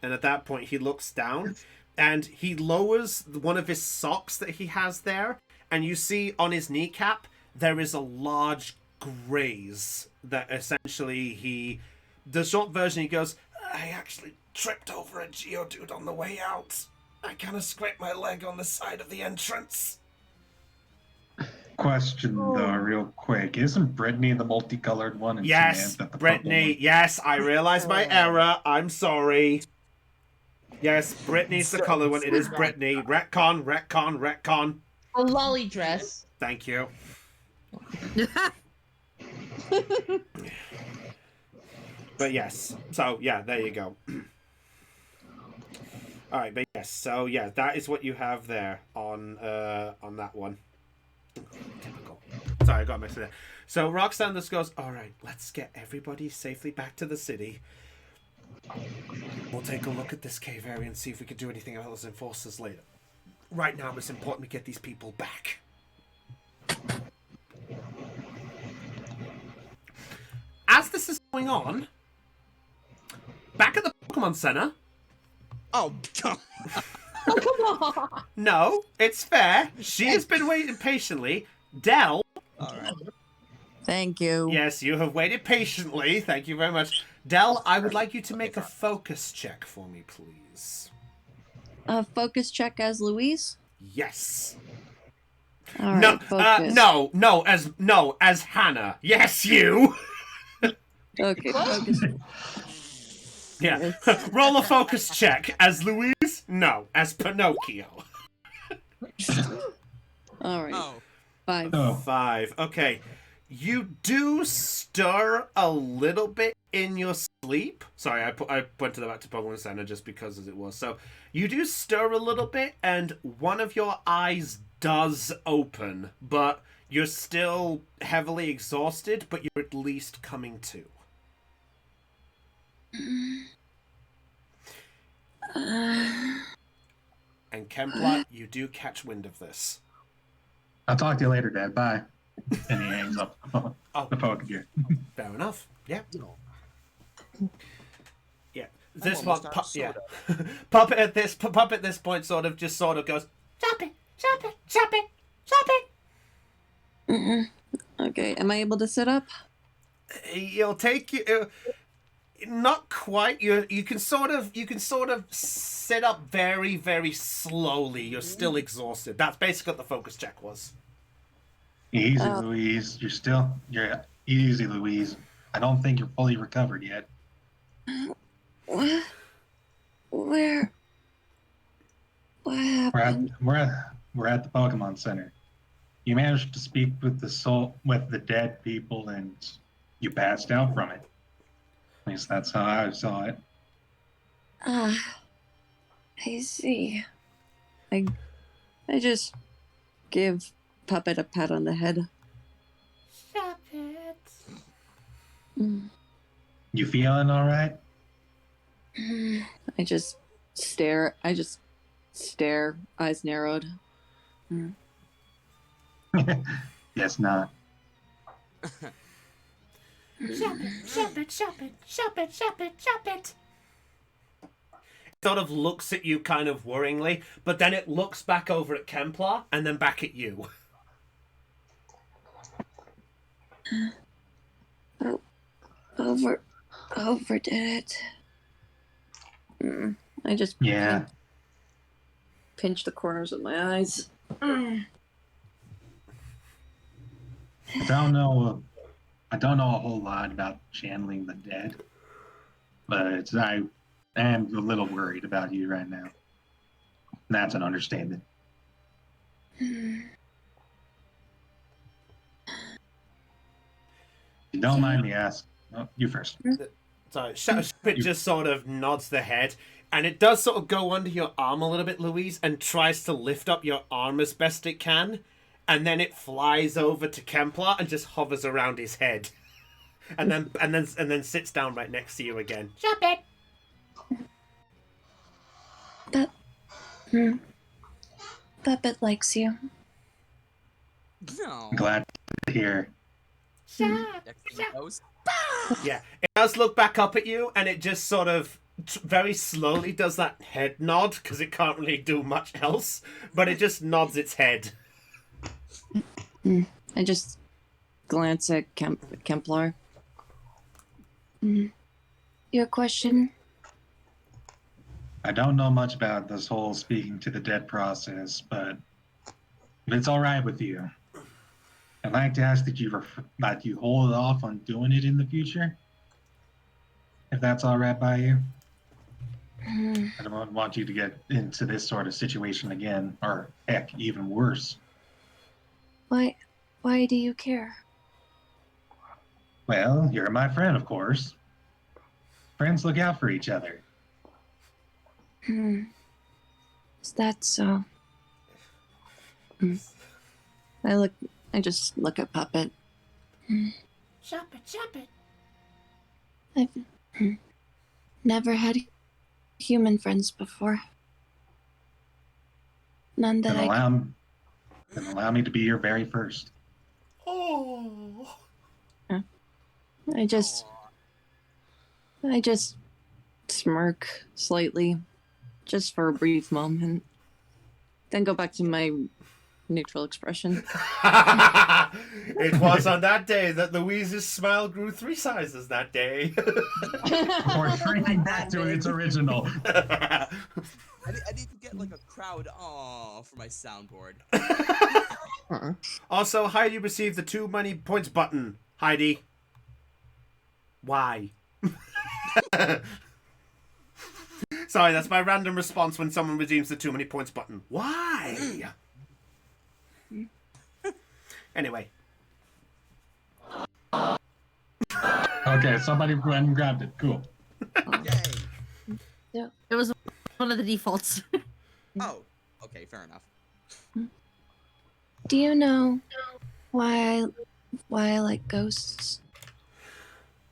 at that point he looks down and he lowers one of his socks that he has there, and you see on his kneecap there is a large graze that essentially the short version, he goes, I actually tripped over a Geodude on the way out. I kind of scraped my leg on the side of the entrance. Question though, real quick. Isn't Brittany the multicolored one? And Yes, Samantha the Brittany. purple Yes, I realize my error. I'm sorry. Yes, Brittany's the colored one. It is Brittany. Retcon. A lolly dress. Thank you. But yes, so yeah, there you go. All right, but yes, so yeah, that is what you have there on that one. Typical. Sorry, I got mixed there. So Roxanne just goes, all right, let's get everybody safely back to the city. We'll take a look at this cave area and see if we can do anything else and enforcers later. Right now, it's important we get these people back. As this is going on, back at the Pokemon Center. Oh, come on. No, it's fair. She has been waiting patiently. Dell. All right. Thank you. Yes, you have waited patiently. Thank you very much. Del, I would like you to make a focus check for me, please. A focus check as Louise? Yes. All No, right, focus. no, as Hannah. Yes, you. Okay, focus. Yeah. Roll a focus check. As Louise? No, as Pinocchio. All right. Oh. 5. Oh, 5. Okay. You do stir a little bit in your sleep. Sorry, I went to the back to Pokemon Center just because as it was. So you do stir a little bit, and one of your eyes does open, but you're still heavily exhausted, but you're at least coming to. And Kempla, you do catch wind of this. I'll talk to you later, Dad. Bye. And he hangs up the phone again. Fair enough. Yeah. Yeah. I'm This one, almost out of yeah. soda. Puppet at this point sort of goes, shop it, shop it, shop it, shop it. Okay, am I able to sit up? You'll take you. Not quite. You can sort of sit up very, very slowly. You're still exhausted. That's basically what the focus check was. Easy, Oh. Louise. You're easy, Louise. I don't think you're fully recovered yet. What? What happened? We're at the Pokemon Center. You managed to speak with the dead people, and you passed out from it. At least that's how I saw it. Ah, I see. I just give Puppet a pat on the head. Shop it. You feeling all right? I just stare, eyes narrowed. Guess not. Shop it, shop it, shop it, shop it, shop it, shop it. Sort of looks at you kind of worryingly, but then it looks back over at Kemplar and then back at you. Overdid it. I just Yeah. pinch the corners of my eyes. I don't know a whole lot about channeling the dead, but I am a little worried about you right now. That's an understatement. You don't mind me asking. Oh, you first. So Shapit just sort of nods the head, and it does sort of go under your arm a little bit, Louise, and tries to lift up your arm as best it can, and then it flies over to Kemplar and just hovers around his head, and then sits down right next to you again. Shapit. Puppet likes you. No. Glad to hear. Excellent host. Yeah, it does look back up at you, and it just sort of very slowly does that head nod because it can't really do much else, but it just nods its head. I just glance at Kemplar. Your question? I don't know much about this whole speaking to the dead process, but if it's all right with you, I'd like to ask that you hold off on doing it in the future. If that's all right by you. I don't want you to get into this sort of situation again, or heck, even worse. Why do you care? Well, you're my friend, of course. Friends look out for each other. Is that so? I just look at Puppet. Shop it. I've never had human friends before. None that Then allow me to be your very first. Oh. I just smirk slightly, just for a brief moment, then go back to my neutral expression. It was on that day that Louise's smile grew 3 sizes that day. Or shrinking back to its original. I need to get like a crowd for my soundboard. Also, Heidi received the 2 money points button. Heidi. Why? Sorry, that's my random response when someone redeems the 2 many points button. Why? Anyway. Okay, somebody went and grabbed it. Cool. Yay. Yeah. It was one of the defaults. Oh, okay, fair enough. Do you know why I like ghosts?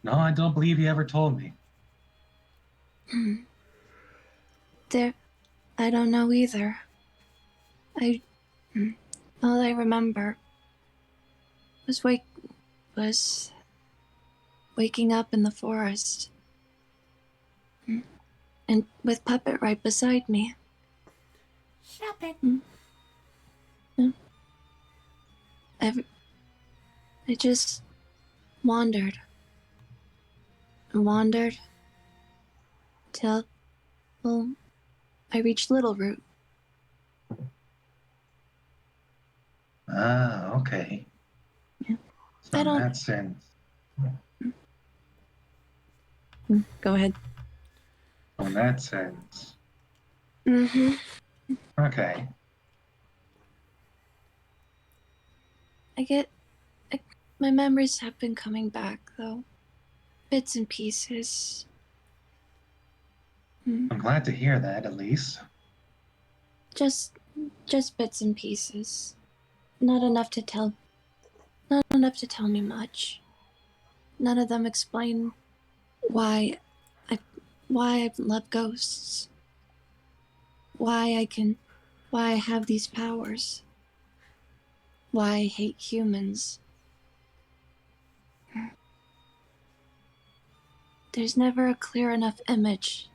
No, I don't believe he ever told me. I don't know either. All I remember was waking up in the forest, and with Puppet right beside me. Stop it. I just wandered till, well, I reached Little Root. Ah, okay. Yeah. So I don't- in that sense. Go ahead. In that sense. Mm-hmm. Okay. My memories have been coming back, though. Bits and pieces. I'm glad to hear that, at least. Just bits and pieces. Not enough to tell me much. None of them explain why I love ghosts. Why I have these powers. Why I hate humans. There's never a clear enough image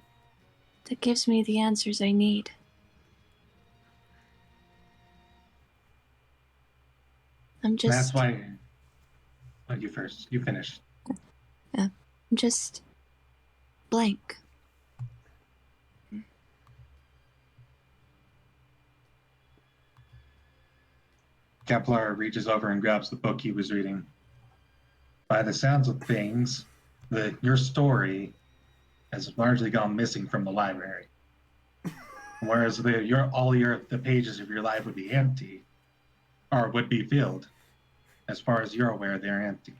that gives me the answers I need. I'm just... That's why... Oh, you first. You finish. Yeah, I'm just... blank. Kepler reaches over and grabs the book he was reading. By the sounds of things, your story has largely gone missing from the library. Whereas the pages of your life would be empty, or would be filled. As far as you're aware, they're empty.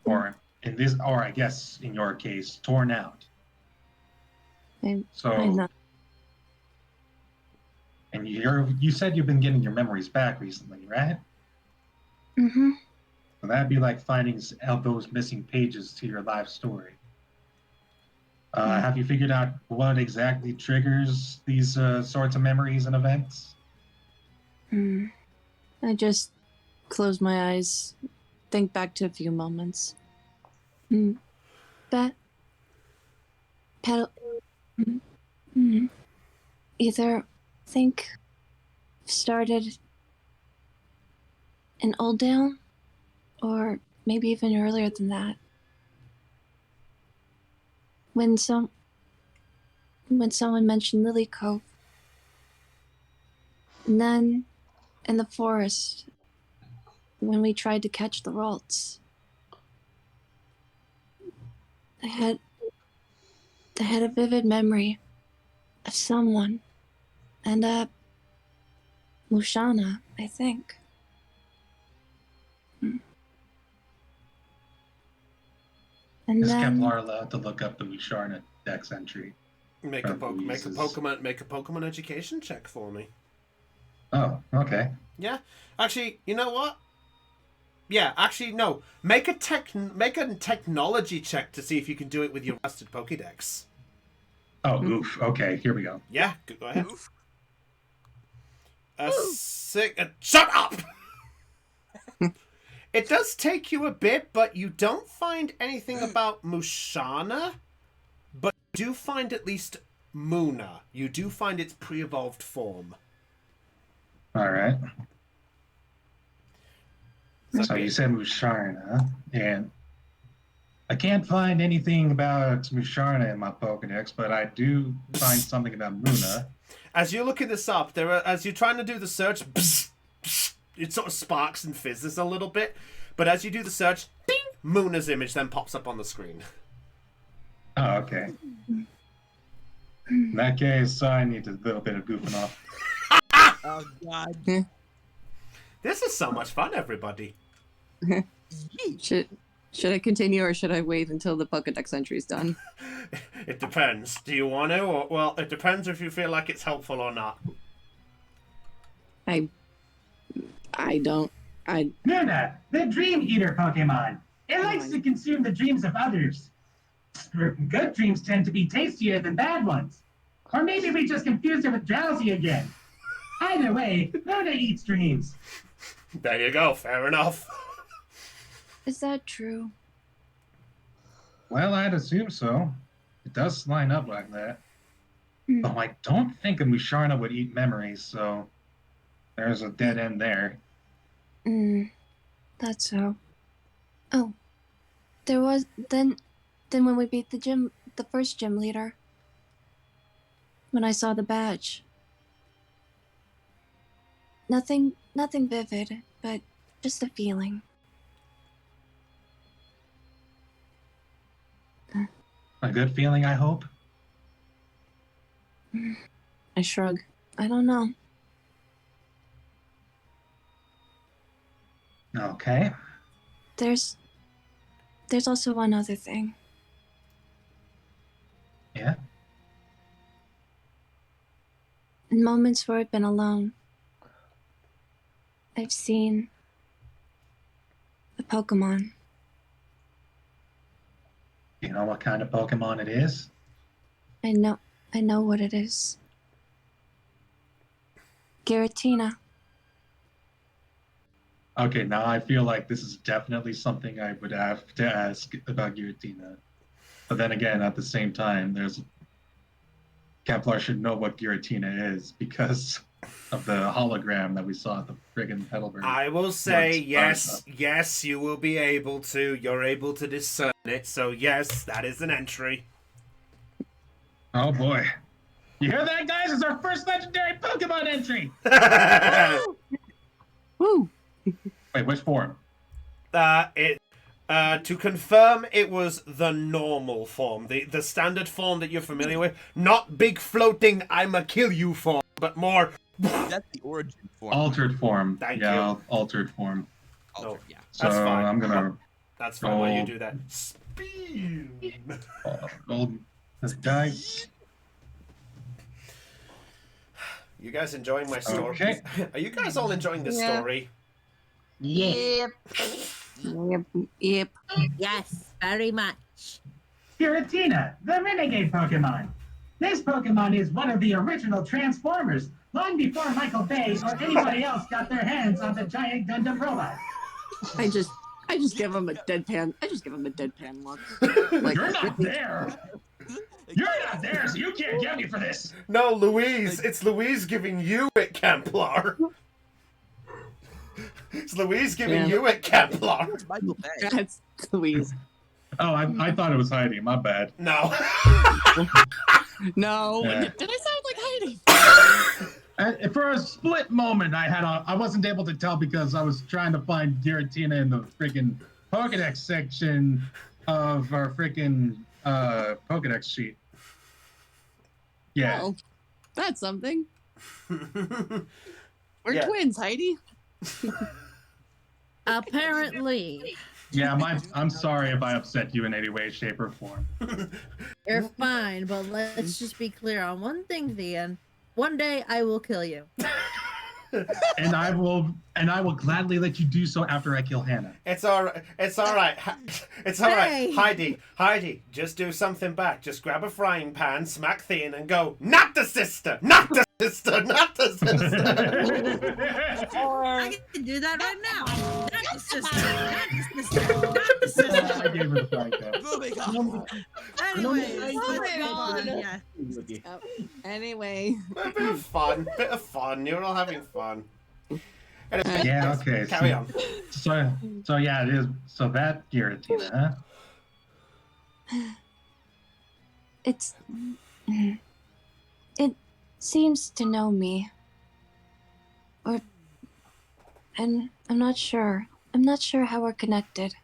Or I guess in your case, torn out. I'm So, not... and you said you've been getting your memories back recently, right? Mm-hmm. So that'd be like finding those missing pages to your life story. Have you figured out what exactly triggers these sorts of memories and events? I just close my eyes, think back to a few moments. Either think started in Old Dale, or maybe even earlier than that. When someone mentioned Lily Cove, and then in the forest, when we tried to catch the Ralts, I had a vivid memory of someone, and Mushana, I think. And Is then Kepler allowed to look up the Musharna dex entry? Make a Pokemon education check for me. Oh, okay. Yeah. Actually, you know what? Yeah, actually, no. Make a technology check to see if you can do it with your rusted Pokédex. Oh, oof. Okay, here we go. Yeah, go ahead. Shut up! It does take you a bit, but you don't find anything about Mushana, but you do find at least Muna. You do find its pre-evolved form. All right. So Okay. you said Musharna, and I can't find anything about Musharna in my Pokedex, but I do find something about Muna. As you're looking this up, as you're trying to do the search, it sort of sparks and fizzes a little bit. But as you do the search, ding, Muna's image then pops up on the screen. Oh, okay. In that case, I need a little bit of goofing off. Oh God. This is so much fun, everybody. Should I continue or should I wait until the Pokedex entry is done? It depends. Do you want to? Or, well, it depends if you feel like it's helpful or not. I don't. Muna, the Dream Eater Pokemon. It likes to consume the dreams of others. Good dreams tend to be tastier than bad ones. Or maybe we just confused it with Drowsy again. Either way, Muna eats dreams. There you go. Fair enough. Is that true? Well, I'd assume so. It does line up like that. Though I don't think a Musharna would eat memories, so there's a dead end there. That's so. Oh, there was then when we beat the first gym leader. When I saw the badge. Nothing vivid, but just a feeling. A good feeling, I hope. I shrug. I don't know. Okay. There's also one other thing. Yeah? In moments where I've been alone, I've seen a Pokemon. You know what kind of Pokemon it is? I know what it is. Giratina. Okay, now I feel like this is definitely something I would have to ask about Giratina. But then again, at the same time, Kepler should know what Giratina is because of the hologram that we saw at the friggin' Petalburg. I will say yes, you will be able to. You're able to discern it, so yes, that is an entry. Oh boy. You hear that, guys? It's our first legendary Pokemon entry! Woo! Wait, which form? To confirm, it was the normal form, the standard form that you're familiar with, not big floating "I'ma kill you" form, but more. That's the origin form. Altered form. Thank yeah, you. Altered form. Altered, yeah. So That's fine. I'm gonna. That's fine. Why you do that? Speed. Roll this dice. You guys enjoying my story? Okay. Are you guys all enjoying this Yeah. story? Yes. Yep. Yes, very much. Giratina, the Renegade Pokemon. This Pokemon is one of the original Transformers, long before Michael Bay or anybody else got their hands on the giant Gundam robot. I just give him a deadpan. I just give him a deadpan look. Like, You're not there. You're not there, so you can't get me for this. No, Louise. It's Louise giving you at Kemplar. It's Louise giving you at Kemplar. Michael Bay. That's Louise. Oh, I thought it was Heidi. My bad. No. No. Yeah. Did I sound like Heidi? For a split moment, I wasn't able to tell because I was trying to find Giratina in the freaking Pokedex section of our freaking Pokedex sheet. Yeah. Well, that's something. We're Yeah. twins, Heidi. Apparently. Yeah, I'm sorry if I upset you in any way, shape, or form. You're fine, but let's just be clear on one thing, Vian. One day I will kill you. And I will gladly let you do so after I kill Hannah. It's all right. It's all right. It's all right. Hey. Heidi, just do something back. Just grab a frying pan, smack Thean, and go, not the sister, not the sister, not the sister. I can do that right now. Not the sister. Not the sister. Not the sister. I gave her the frying pan. Moving on. Anyways, Oh let's my move God. on. Yeah. Anyway. A bit of fun. Bit of fun. You're all having fun. Anyway, Yeah, okay. Carry on. So yeah, it is. So that Giratina, huh? It seems to know me. And I'm not sure. I'm not sure how we're connected.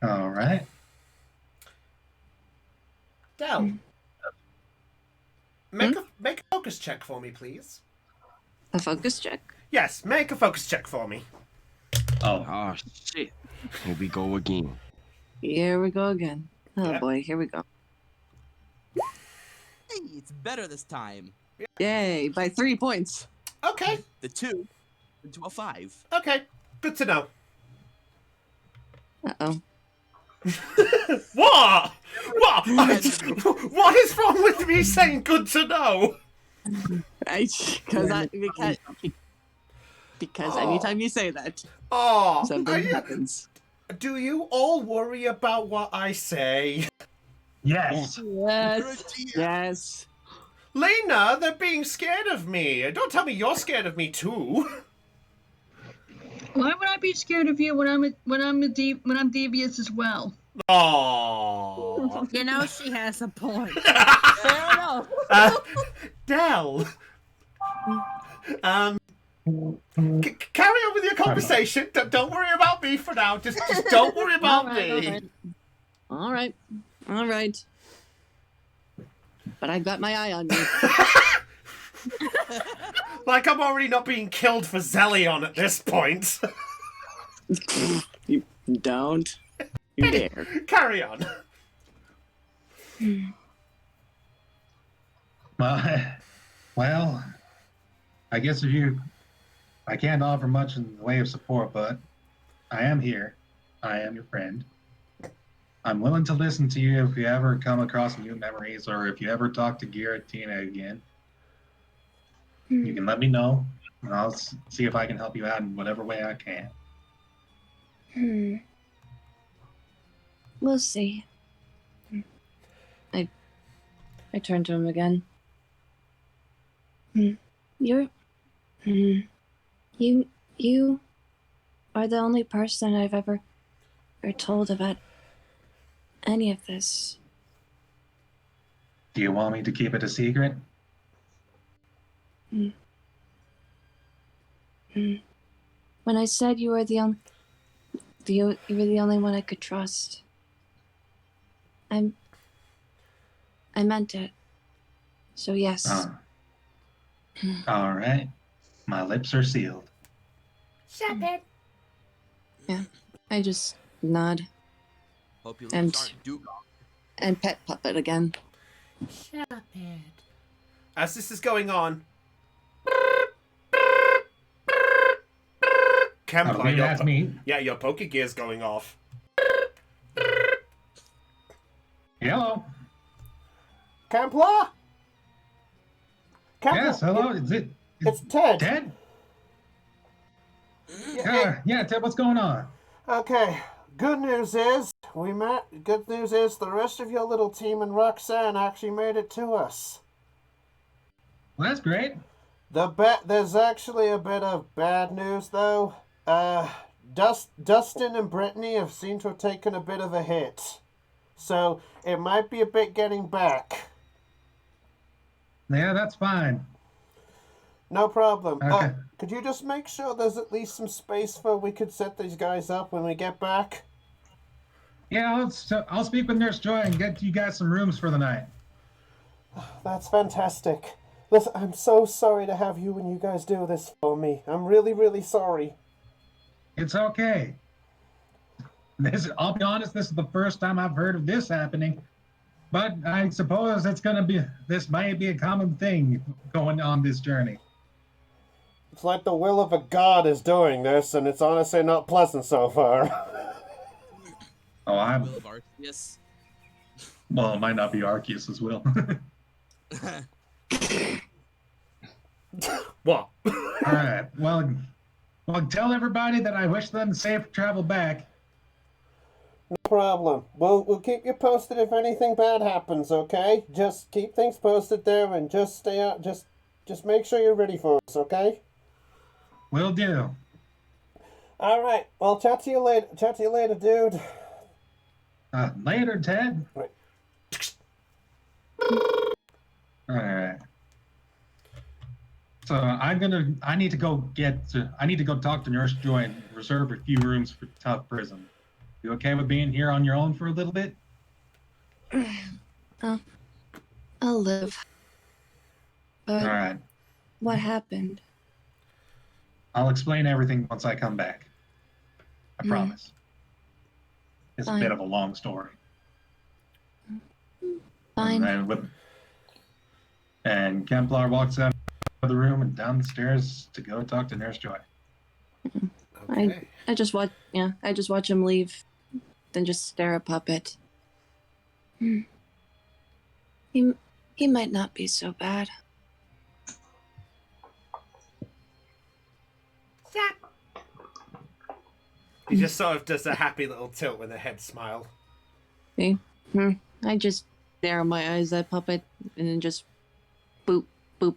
All right. Del, make a focus check for me, please. A focus check? Yes, make a focus check for me. Oh shit. Here we go again. Here we go again. Oh boy, here we go. Hey, it's better this time. Yay, by 3 points. Okay. The 2 into a 5. Okay, good to know. Uh-oh. What? What? What is wrong with me saying good to know? Because anytime you say that, something happens. Do you all worry about what I say? Yes. Yes. Lena, they're being scared of me. Don't tell me you're scared of me too. Why would I be scared of you when I'm devious as well? Oh. You know she has a point. Fair enough. Del. Carry on with your conversation. Don't worry about me for now. Just don't worry about me. All right. But I got my eye on you. Like I'm already not being killed for Zelion at this point. You don't. You dare. Carry on. Well, I guess I can't offer much in the way of support, but I am here. I am your friend. I'm willing to listen to you if you ever come across new memories or if you ever talk to Giratina again. You can let me know, and I'll see if I can help you out in whatever way I can. We'll see. I turn to him again. You are the only person I've ever told about any of this. Do you want me to keep it a secret? When I said you were the only one I could trust, I meant it. So yes. All right. My lips are sealed. Shut it. Yeah. I just nod. Hope your And- lips aren't due. And pet Puppet again. Shut it. As this is going on, Kempler, that's me. Yeah, your poke gear's going off. Hello. Kempler? Yes, hello. It's Ted. Ted? Yeah, Ted, what's going on? Okay, good news is we met. Good news is the rest of your little team and Roxanne actually made it to us. Well, that's great. There's actually a bit of bad news though. Dustin and Brittany have seemed to have taken a bit of a hit, so it might be a bit getting back. Yeah, that's fine. No problem. Okay. Could you just make sure there's at least some space for we could set these guys up when we get back? Yeah, I'll speak with Nurse Joy and get you guys some rooms for the night. That's fantastic. Listen, I'm so sorry to have you and you guys do this for me. I'm really, really sorry. It's okay. I'll be honest, this is the first time I've heard of this happening. But I suppose this might be a common thing going on this journey. It's like the will of a god is doing this, and it's honestly not pleasant so far. Oh, Will of Arceus. Well, it might not be Arceus' will. What? All right. Well, tell everybody that I wish them safe travel back. No problem. We'll keep you posted if anything bad happens, okay? Just keep things posted there and just stay out. Just Just make sure you're ready for us, okay? Will do. All right. Well, chat to you later. Chat to you later, dude. Later, Ted. Right. All right. So I need to go talk to Nurse Joy and reserve a few rooms for Tough Prison. You okay with being here on your own for a little bit? I'll live. But All right. what happened? I'll explain everything once I come back. I promise. It's a bit of a long story. Fine. And Kemplar walks out of the room and down the stairs to go talk to Nurse Joy. Okay. I just watch him leave, then just stare at Puppet. He might not be so bad. He just sort of does a happy little tilt with a head smile. See? I just stare my eyes at Puppet and then just boop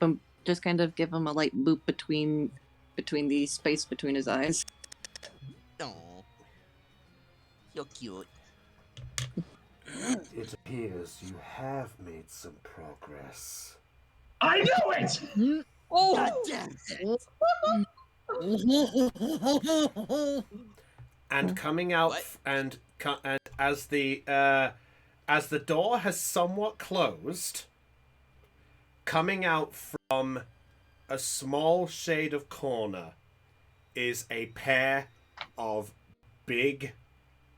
him. Just kind of give him a light boop between the space between his eyes. Oh, you're cute. It appears you have made some progress. I knew it! Oh, God damn it. And coming out, and as the door has somewhat closed, coming out from a small shade of corner is a pair of big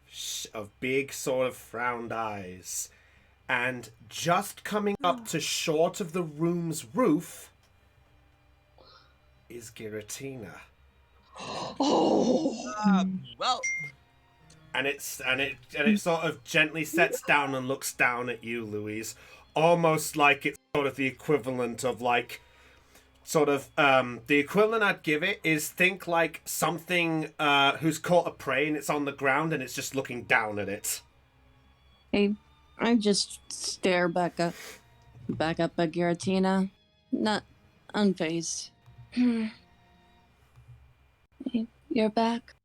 sort of frowned eyes, and just coming up to short of the room's roof is Giratina. Well, and it sort of gently sets down and looks down at you, Louise, almost like it's sort of the equivalent of like the equivalent I'd give it is, think like something who's caught a prey and it's on the ground and it's just looking down at it. Hey, I just stare back up at Giratina, not unfazed. You're back.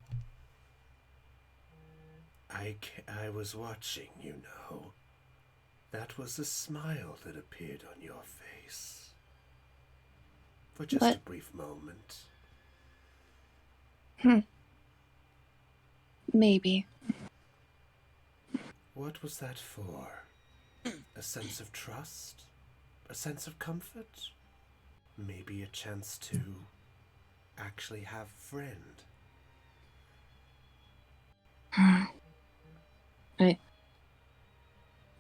I was watching, you know. That was a smile that appeared on your face. For just a brief moment. Maybe. What was that for? A sense of trust? A sense of comfort? Maybe a chance to actually have a friend?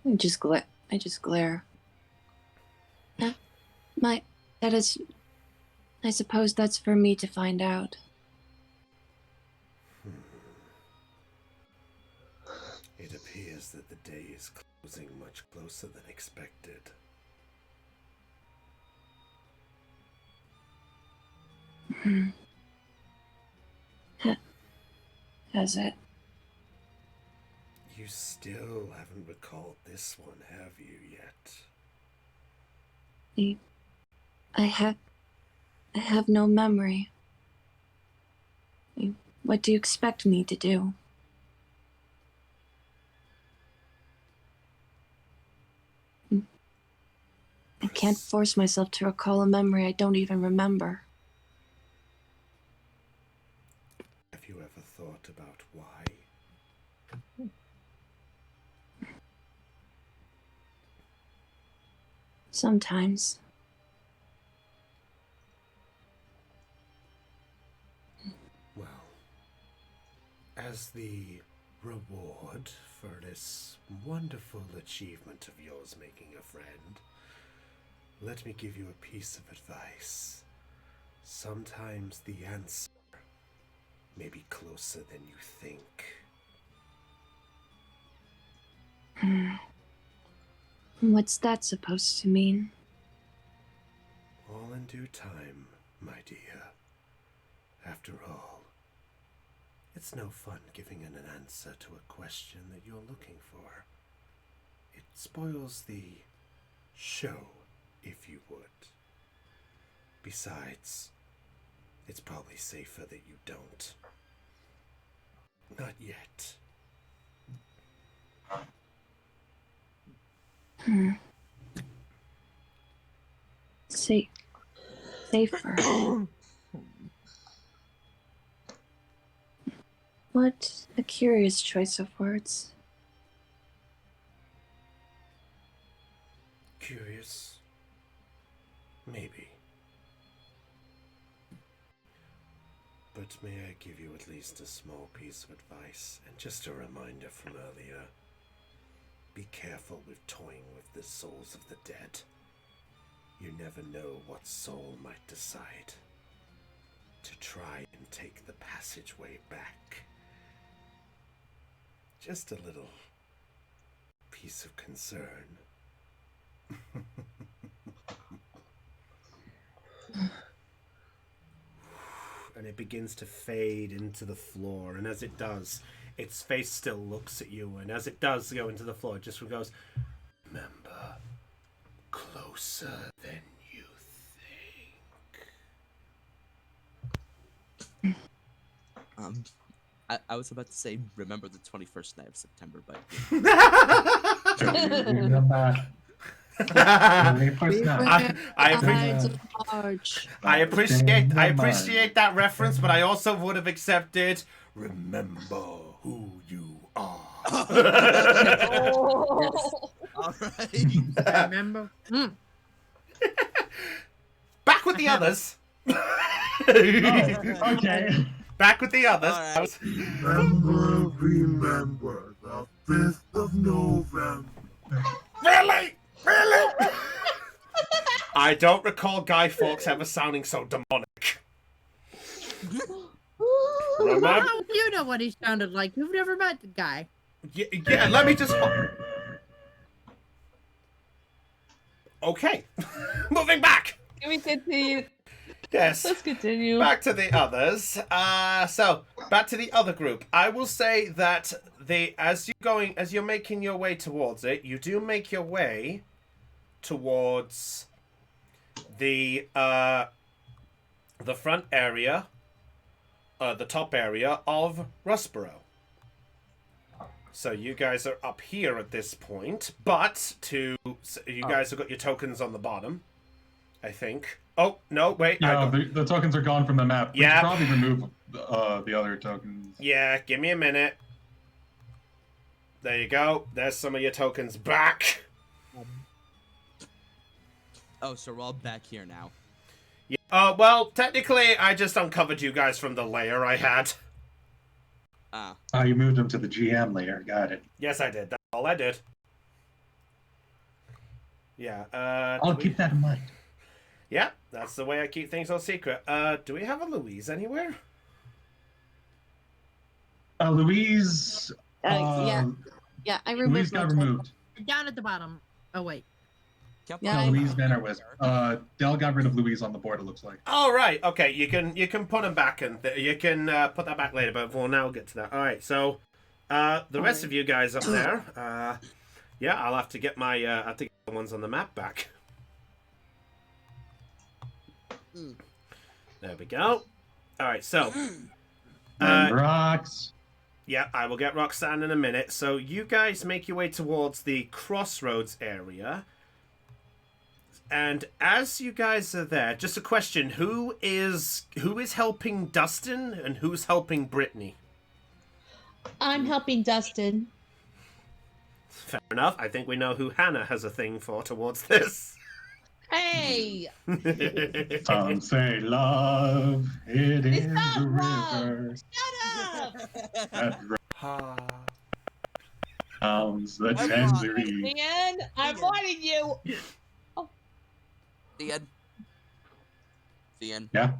I just glare. That is, I suppose that's for me to find out. It appears that the day is closing much closer than expected. Has it? You still haven't recalled this one, have you, yet? I have no memory. What do you expect me to do? I can't force myself to recall a memory I don't even remember. Have you ever thought about why? Sometimes. Well, as the reward for this wonderful achievement of yours making a friend, let me give you a piece of advice. Sometimes the answer may be closer than you think. What's that supposed to mean? All in due time, my dear. After all, it's no fun giving an answer to a question that you're looking for. It spoils the show, if you would. Besides, it's probably safer that you don't. Not yet. Safer. What a curious choice of words. Curious? Maybe. But may I give you at least a small piece of advice and just a reminder from earlier? Be careful with toying with the souls of the dead. You never know what soul might decide to try and take the passageway back. Just a little piece of concern. And it begins to fade into the floor, and as it does, its face still looks at you, and as it does go into the floor, it just goes, remember, closer than you think. I was about to say, remember the 21st night of September, but... I appreciate that reference, but I also would have accepted, remember who you are. All right. Remember? Back with the others. Okay. Back with the others. Right. Remember the 5th of November. Really? Really? I don't recall Guy Fawkes ever sounding so demonic. Remember? You know what he sounded like. You've never met the guy. Yeah, let me just... Okay. Moving back. Can we continue? Yes. Let's continue. Back to the others. So back to the other group. I will say that as you're making your way towards it, you do make your way towards the front area, the top area of Rustboro. So you guys are up here at this point, but you guys have got your tokens on the bottom, I think. Oh, no, wait. Yeah, the tokens are gone from the map. We Yeah. should probably remove the other tokens. Yeah, give me a minute. There you go. There's some of your tokens back. Oh, so we're all back here now. Yeah. Well, technically, I just uncovered you guys from the layer I had. Oh, you moved them to the GM layer. Got it. Yes, I did. That's all I did. Yeah. I'll keep that in mind. Yeah, that's the way I keep things all secret. Do we have a Louise anywhere? Louise. Yeah, I removed. Louise got removed. Down at the bottom. Oh, wait. Yeah, Louise Vanderwist. Dell got rid of Louise on the board. It looks like. Oh right, okay. You can put them back, and you can put that back later. But we'll now get to that. All right. So, the rest of you guys up there. Yeah, I'll have to get my the ones on the map back. There we go. All right. So, rocks. Yeah, I will get Roxanne in a minute. So you guys make your way towards the crossroads area. And as you guys are there, just a question: who is helping Dustin and who's helping Brittany? I'm helping Dustin. Fair enough. I think we know who Hannah has a thing for towards this. Hey! Some say love, it is the river. Shut That sounds the up! tangerine. Dan, I'm warning you! The end. Yeah.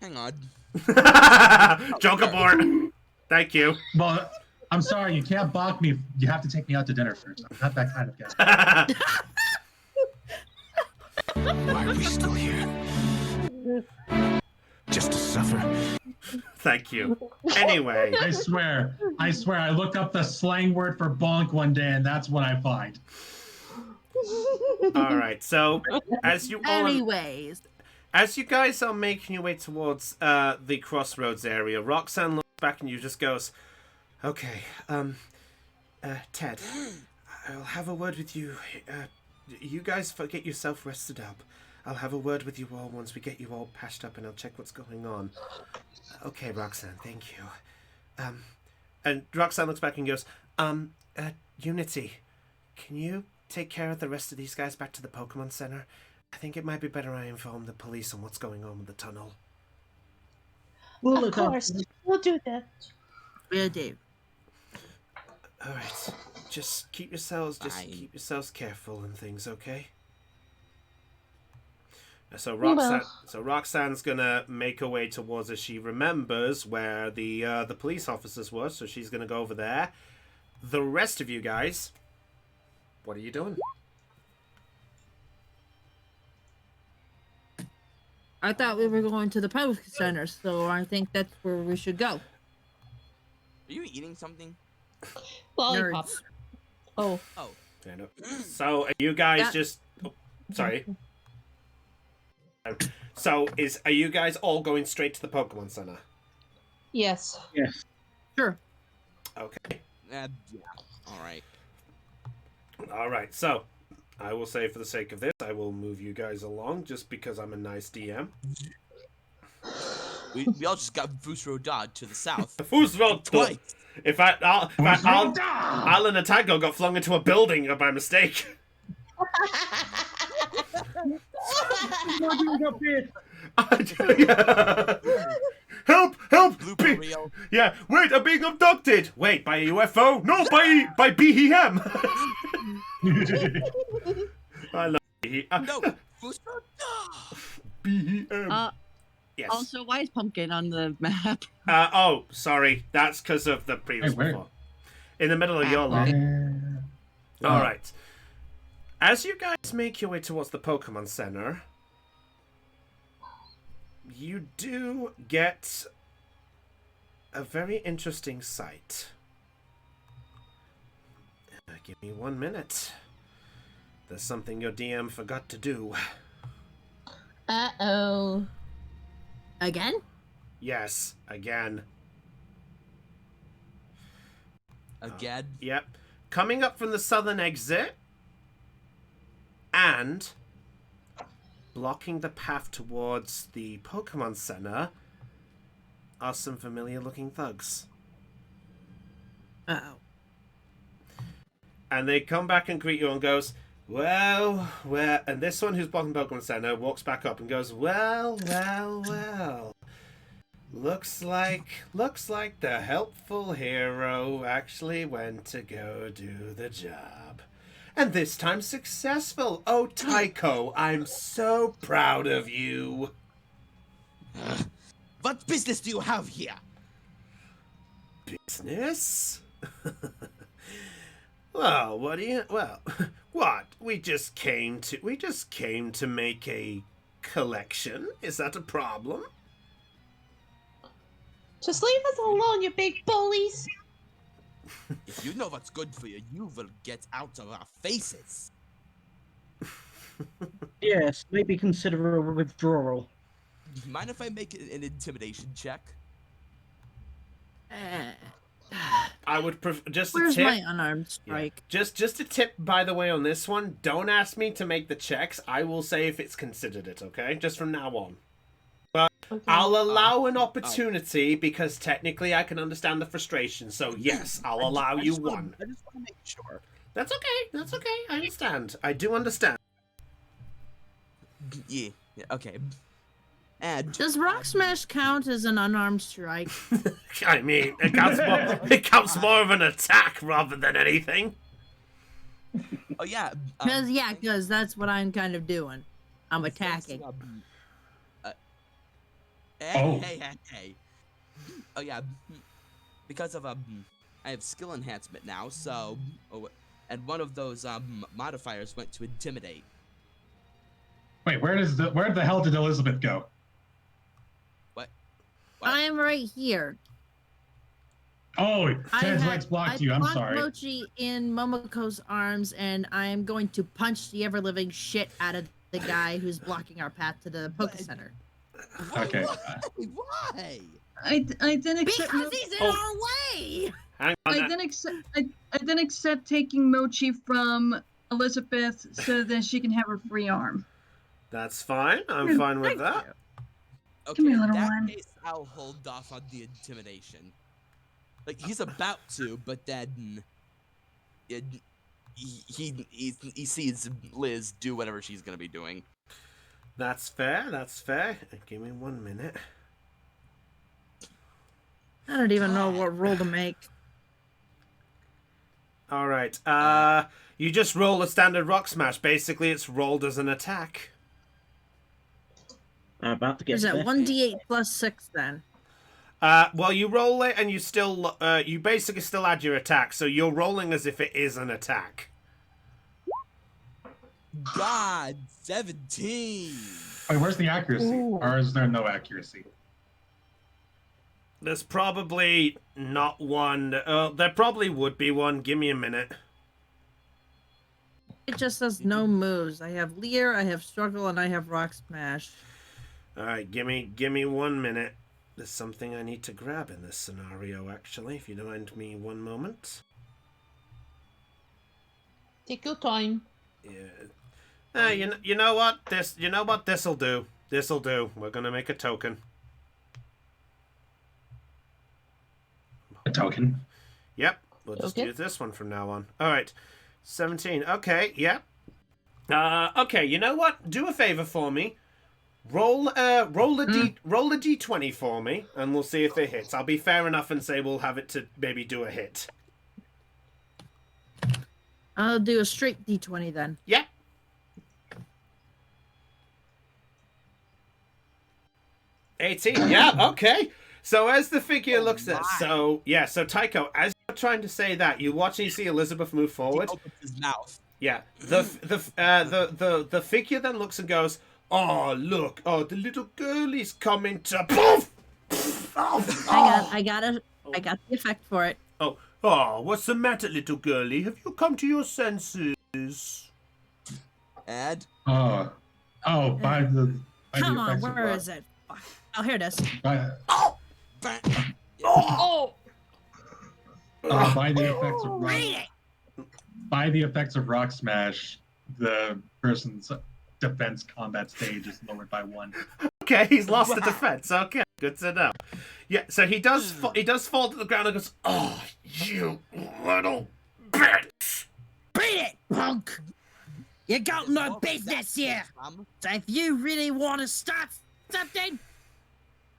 Hang on. Joke aboard. Thank you. Well, I'm sorry, you can't balk me. You have to take me out to dinner first. I'm not that kind of guy. Why are we still here? Just to suffer. Thank you. Anyway. I swear, I looked up the slang word for bonk one day, and that's what I find. All right. So as you all Anyways, as you guys are making your way towards the crossroads area, Roxanne looks back and you just goes, "Okay, Ted, I'll have a word with you. You guys get yourself rested up. I'll have a word with you all once we get you all patched up, and I'll check what's going on." Okay, Roxanne, thank you. And Roxanne looks back and goes, Unity, can you take care of the rest of these guys back to the Pokemon Center? I think it might be better I inform the police on what's going on with the tunnel. We'll Of look course, after we'll do that. we'll do. All right, just keep yourselves careful and things, okay? So Roxanne's gonna make her way towards as she remembers where the police officers were. So she's gonna go over there. The rest of you guys, what are you doing? I thought we were going to the Poke Center, so I think that's where we should go. Are you eating something? Lollipop. Nerds. Oh. Oh. So are you guys just? Oh, sorry. So are you guys all going straight to the Pokemon Center? Yes. Yes. Sure. Okay. Yeah. All right. All right. So I will say, for the sake of this, I will move you guys along just because I'm a nice DM. We all just got Fusro Dodge to the south. Fusro twice. In fact, Al and Atago got flung into a building by mistake. Help! Help! Yeah, wait, I'm being abducted! Wait, by a UFO? No, by BEM! I love BEM. No, BEM. Yes. Also, why is Pumpkin on the map? Oh, sorry. That's because of the previous before. In the middle of your line. Alright. As you guys make your way towards the Pokemon Center, you do get a very interesting sight. Give me 1 minute. There's something your DM forgot to do. Uh-oh. Again? Yes, again. Again? Yep. Coming up from the southern exit and blocking the path towards the Pokemon Center are some familiar looking thugs. Uh-oh. And they come back and greet you and goes, well, and this one who's blocking Pokemon Center walks back up and goes, well. Looks like the helpful hero actually went to go do the job. And this time successful. Oh, Tycho, I'm so proud of you. What business do you have here? Business? Well, what? We just came to make a collection. Is that a problem? Just leave us alone, you big bullies. If you know what's good for you, you will get out of our faces. Yes, maybe consider a withdrawal. Mind if I make an intimidation check? I would just a Where's tip. my unarmed strike? Yeah. Just a tip, by the way, on this one. Don't ask me to make the checks. I will say if it's considered it, okay? Just from now on. But okay. I'll allow an opportunity because technically I can understand the frustration. So yes, I'll allow you one. I just want to make sure. That's okay. That's okay. I understand. I do understand. Yeah. Okay. And does Rock Smash count as an unarmed strike? I mean, it counts more of an attack rather than anything. Oh yeah. Because that's what I'm kind of doing. I'm attacking. Hey. Oh yeah. Because of I have skill enhancement now, so and one of those modifiers went to intimidate. Wait, where the hell did Elizabeth go? What? I am right here. Oh, Ted's legs blocked you. I'm blocked sorry. Mochi in Momoko's arms, and I am going to punch the ever-living shit out of the guy who's blocking our path to the Poke Center. Okay. Why? I didn't accept. Because he's in our way. Hang on. I didn't accept taking Mochi from Elizabeth so that she can have her free arm. That's fine. I'm fine with that. Okay, Come here, in little that one. case, I'll hold off on the intimidation. Like, he's about to, but then he sees Liz do whatever she's gonna be doing. That's fair. That's fair. Give me 1 minute. I don't even know what roll to make. All right. You just roll a standard rock smash. Basically, it's rolled as an attack. I'm about to get Is that there. 1d8 plus 6 then? Well, you roll it, and you still, you basically still add your attack. So you're rolling as if it is an attack. God, 17. Wait, where's the accuracy? Ooh. Or is there no accuracy? There's probably not one. There probably would be one. Give me a minute. It just says no moves. I have Leer, I have Struggle, and I have Rock Smash. All right, give me 1 minute. There's something I need to grab in this scenario, actually. If you don't mind me 1 moment. Take your time. Yeah. You know what? This'll do. This'll do. We're gonna make a token. A token? Yep. We'll just Okay. use this one from now on. All right. 17. Okay. Yep. Okay. You know what? Do a favor for me. Roll a d20 for me, and we'll see if it hits. I'll be fair enough and say we'll have it to maybe do a hit. I'll do a straight d20 then. Yep. $18. Yeah. Okay. So as the figure looks at, so Tycho, as you're trying to say that, you watch and you see Elizabeth move forward. He opens his mouth. Yeah. The figure then looks and goes, "Oh, look! Oh, the little girlie's coming to poof!" Hang on, I got the effect for it. Oh, what's the matter, little girlie? Have you come to your senses? And by the. By Come the on, effects of where rock- is it? Oh, here it is. By, Oh! by the effects of rock. Read it! By the effects of Rock Smash, the person's defense combat stage is lowered by 1. Okay, he's lost the defense. Okay, good to know. Yeah, so he does fall to the ground and goes, "Oh, you little bitch!" Beat it, punk! You got no business here! So if you really want to start something,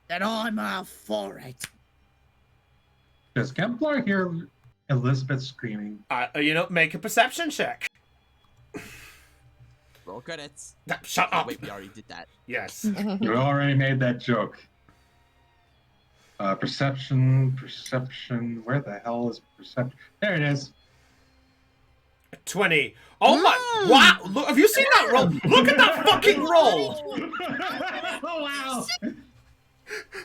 then I'm all for it. Does Kemplar hear Elizabeth screaming? Make a perception check. roll credits. Shut up. Wait, we already did that. Yes. You already made that joke. Perception. Where the hell is perception? There it is. 20. Oh my! Wow! Look, have you seen that roll? Look at that fucking roll! Oh wow!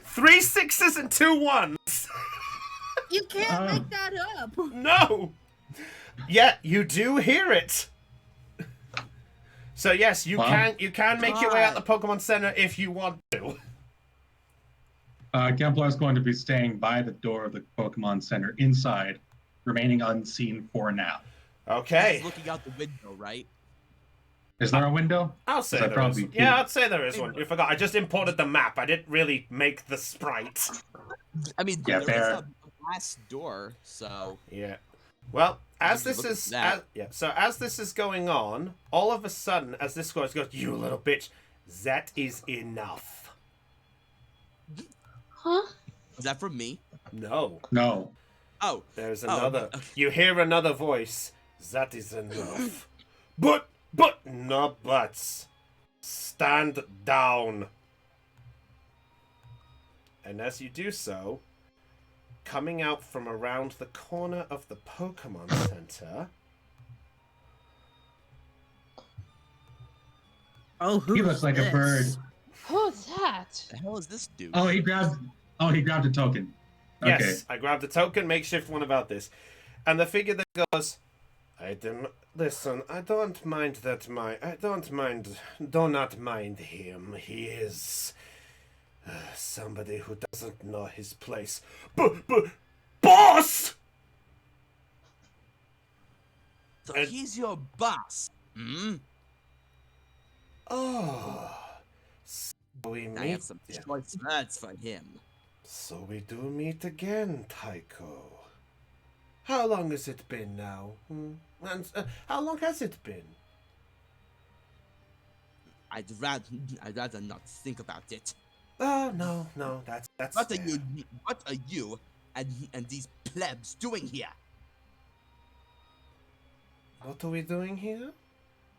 3 6s and 2 1s. You can't make that up. No. Yeah, you do hear it. So yes, you can make your way out the Pokemon Center if you want to. Kemplar is going to be staying by the door of the Pokemon Center inside, remaining unseen for now. Okay. He's looking out the window, right? Is there a window? I'll say there is. Yeah, I'd say there is one. You forgot. I just imported the map. I didn't really make the sprite. I mean, Yeah, there fair. was a glass door, so Yeah. Well, as Maybe this look is at that. so as this is going on, all of a sudden, as this goes, "You little bitch, that is enough." Huh? was that from me? No. No. Oh, There's oh, another. okay. You hear another voice. That is enough. but no buts. Stand down. And as you do so, coming out from around the corner of the Pokemon Center. Oh, He looks like a bird. Who's that? The hell is this dude? Oh, he grabbed a token. Yes, Okay. I grabbed a token, makeshift one about this. And the figure that goes, listen, I don't mind do not mind him. He is somebody who doesn't know his place. Boss! So he's your boss. Hmm? Oh. So we I have meet. some choice words for him. So we do meet again, Tycho. How long has it been now? And how long has it been? I'd rather not think about it. Oh no, that's What fair. are you and these plebs doing here? What are we doing here?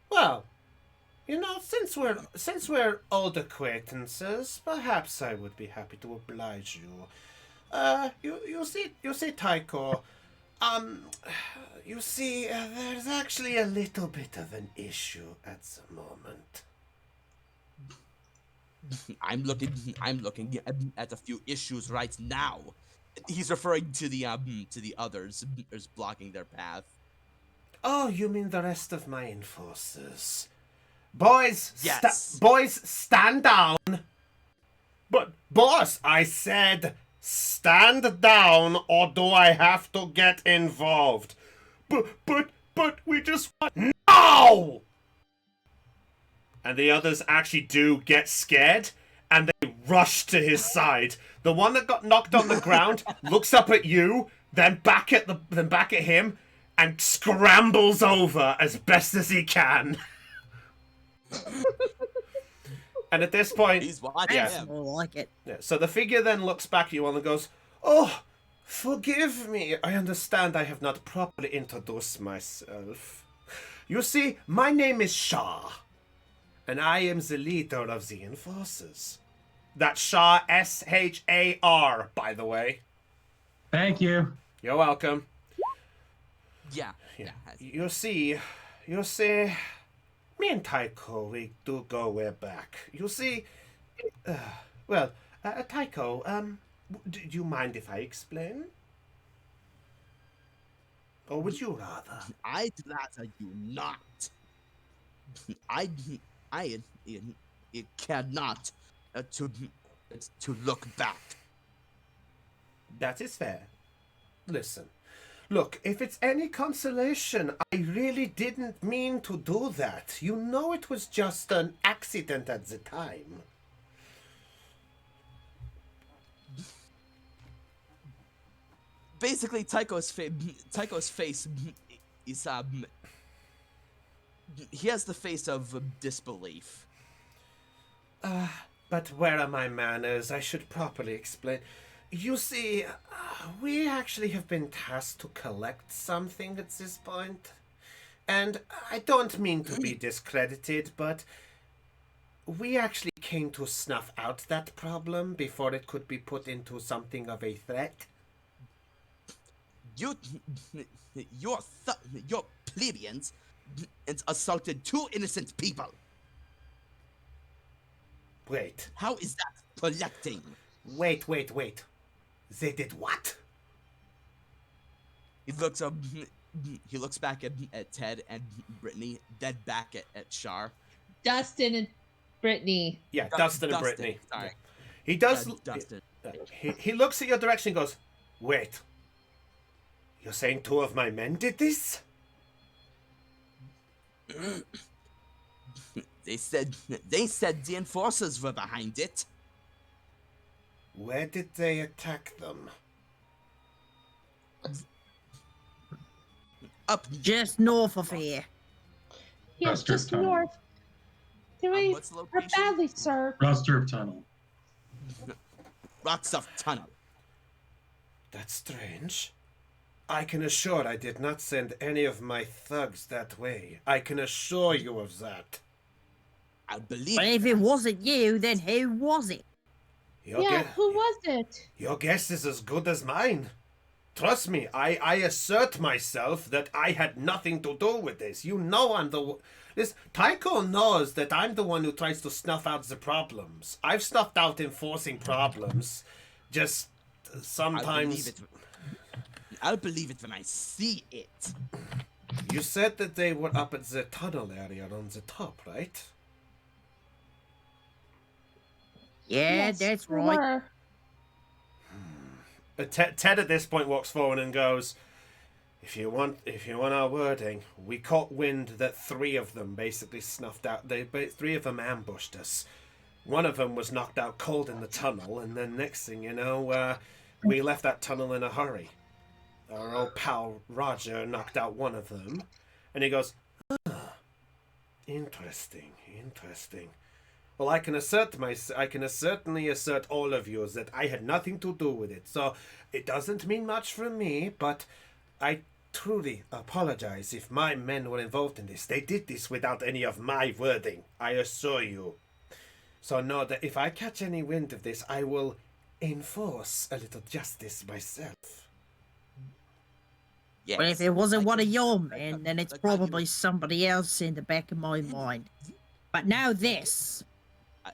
Well, you know, since we're old acquaintances, perhaps I would be happy to oblige you. You see, Tycho. You see, there's actually a little bit of an issue at the moment. I'm looking at a few issues right now. He's referring to the others blocking their path. Oh, you mean the rest of my enforcers? Boys, Yes. boys, stand down. But boss, I said stand down, or do I have to get involved? But we just want no. And the others actually do get scared, and they rush to his side. The one that got knocked on the ground looks up at you, then back at him, and scrambles over as best as he can. And at this point, He's watching him. More like it. yeah, so the figure then looks back at you and goes, "Oh, forgive me. I understand I have not properly introduced myself. You see, my name is Shah, and I am the leader of the enforcers. That's Shah, S-H-A-R, by the way. Thank you. You're welcome. Yeah. You see, me and Tycho, we do go way back. You see, Tycho, do you mind if I explain? Or would you rather? I'd rather you not. I cannot to look back. That is fair. Listen, look, if it's any consolation, I really didn't mean to do that. You know it was just an accident at the time. Basically, Tycho's face is he has the face of disbelief. But where are my manners? I should properly explain. You see, we actually have been tasked to collect something at this point. And I don't mean to be discredited, but we actually came to snuff out that problem before it could be put into something of a threat. Your plebeians assaulted two innocent people. Wait. How is that collecting? Wait. They did what? He looks back at Ted and Brittany, then back at Shar. Dustin and Brittany. Yeah, Dustin and Brittany. Sorry. Yeah. He does. Dustin. He looks at your direction and goes, "Wait. You're saying two of my men did this?" They said the enforcers were behind it. Where did they attack them? Up just north of here. Yes, just north. What's the We're location? badly served. Roster Tunnel. Rockstuff Tunnel. That's strange. I can assure I did not send any of my thugs that way. I can assure you of that. I believe. But if it wasn't you, then who was it? Who was it? Your guess is as good as mine. Trust me, I assert myself that I had nothing to do with this. You know I'm this Tycho knows that I'm the one who tries to snuff out the problems. I've snuffed out enforcing problems. Just sometimes... I'll believe it when I see it. You said that they were up at the tunnel area on the top, right? Yeah, Yes, that's we right. were. Ted at this point walks forward and goes, if you want our wording, we caught wind that 3 of them basically snuffed out. 3 of them ambushed us. One of them was knocked out cold in the tunnel, and then next thing you know, we left that tunnel in a hurry. Our old pal Roger knocked out one of them, and he goes, interesting. Well, I can certainly assert all of you that I had nothing to do with it. So it doesn't mean much from me, but I truly apologize if my men were involved in this. They did this without any of my wording, I assure you. So know that if I catch any wind of this, I will enforce a little justice myself. Yes. Well, if it wasn't one of your men, then it's probably somebody else in the back of my mind. But now this.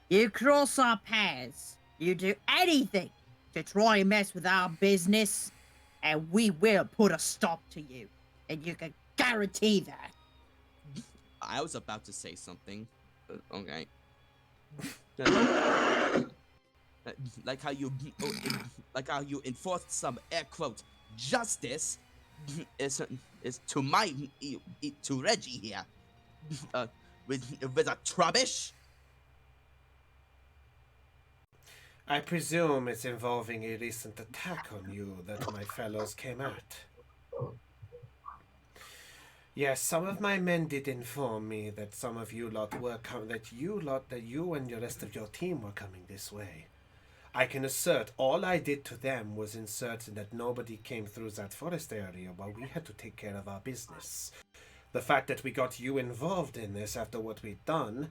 You cross our paths. You do anything to try and mess with our business, and we will put a stop to you. And you can guarantee that. I was about to say something. Okay. like how you enforced some air quote justice is to Reggie here. With a trubbish. I presume it's involving a recent attack on you that my fellows came at. Yes, some of my men did inform me that some of you lot were that you and the rest of your team were coming this way. I can assert all I did to them was insert that nobody came through that forest area while we had to take care of our business. The fact that we got you involved in this after what we'd done,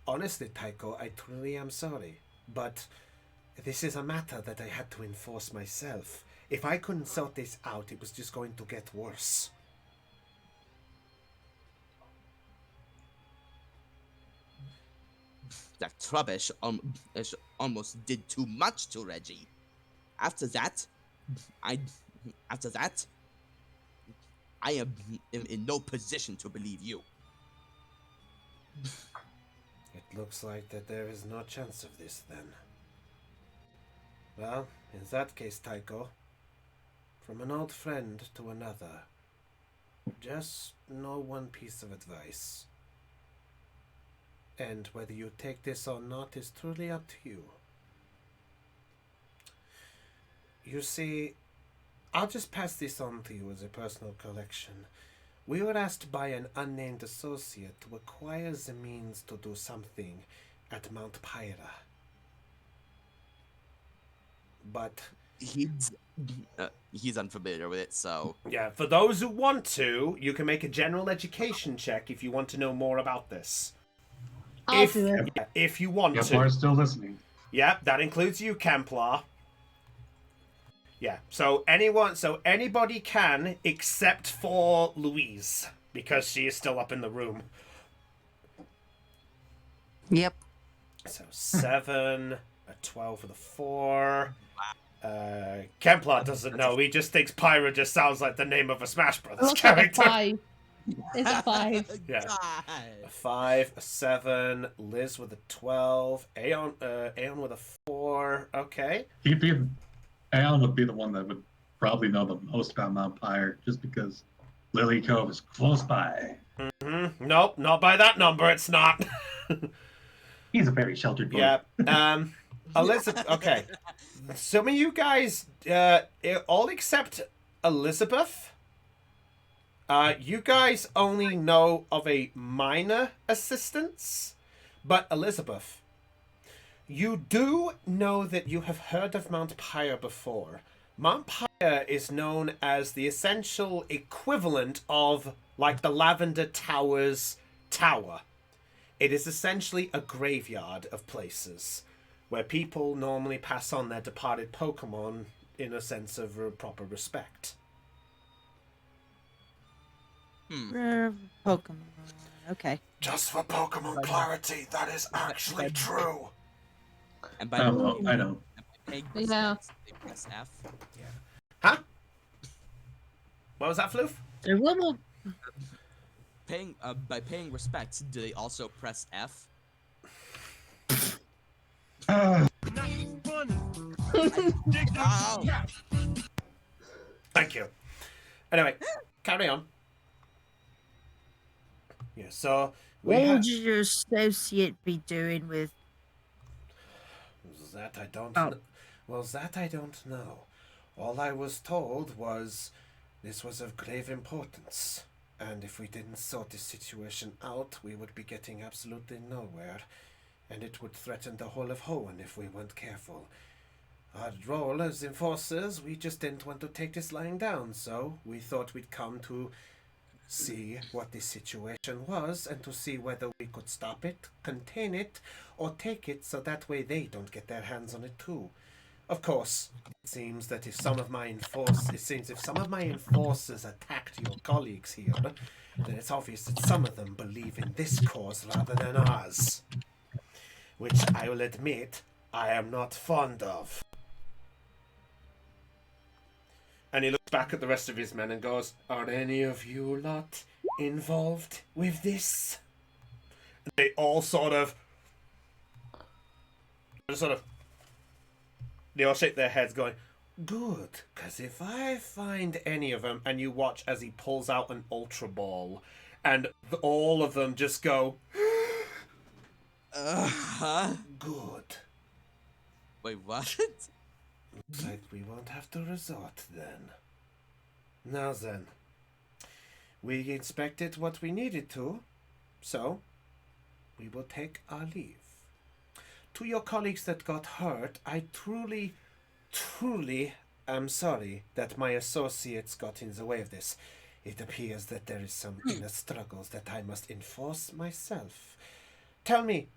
honestly, Taiko, I truly am sorry. But this is a matter that I had to enforce myself. If I couldn't sort this out, it was just going to get worse. That trubbish almost did too much to Reggie. After that, I am in no position to believe you. It looks like that there is no chance of this then. Well, in that case, Taiko, from an old friend to another, just know one piece of advice. And whether you take this or not is truly up to you. You see, I'll just pass this on to you as a personal collection. We were asked by an unnamed associate to acquire the means to do something at Mount Pyra. But he's unfamiliar with it, so... Yeah, for those who want to, you can make a general education check if you want to know more about this. I'll do it. Yeah, if you want to. Kemplar's still listening. Yeah, that includes you, Kemplar. Yeah, so anybody can except for Louise, because she is still up in the room. Yep. So 7, a 12 with a 4. Kemplar doesn't know. He just thinks Pyra just sounds like the name of a Smash Brothers Looks like a character. 5. It's a 5. Yeah. A 5, a 7, Liz with a 12, Aeon with a 4. Okay. Aeon would be the one that would probably know the most about Mount Pyre, just because Lily Cove is close by. Mm-hmm. Nope, not by that number. It's not. He's a very sheltered boy. Yeah. Elizabeth. Okay. Some of you guys, all except Elizabeth. You guys only know of a minor assistance, but Elizabeth, you do know that you have heard of Mount Pyre before. Mount Pyre is known as the essential equivalent of, like, the Lavender Tower's tower. It is essentially a graveyard of places where people normally pass on their departed Pokemon in a sense of proper respect. Pokemon. Okay. Just for Pokemon clarity, that is actually true. And by I know. paying Yeah. respects, they press F. Huh? What was that, Floof? There will By paying respects, do they also press F? Ow! Thank you. Anyway, carry on. Yeah, so we What have... would your associate be doing with? That I don't Oh. know. Well, that I don't know. All I was told was this was of grave importance, and if we didn't sort this situation out, we would be getting absolutely nowhere, and it would threaten the whole of Hoenn if we weren't careful. Our role as enforcers, we just didn't want to take this lying down, so we thought we'd come to see what the situation was and to see whether we could stop it, contain it, or take it so that way they don't get their hands on it too. Of course, it seems if some of my enforcers attacked your colleagues here, then it's obvious that some of them believe in this cause rather than ours, which I will admit I am not fond of. And he looks back at the rest of his men and goes, "Are any of you lot involved with this?" And they all they all shake their heads going, "Good, because if I find any of them," and you watch as he pulls out an Ultra Ball, and all of them just go, "Good." Wait, what? Looks like we won't have to resort then. Now then, we inspected what we needed to, so we will take our leave. To your colleagues that got hurt, I truly, truly am sorry that my associates got in the way of this. It appears that there is some inner struggles that I must enforce myself. Tell me,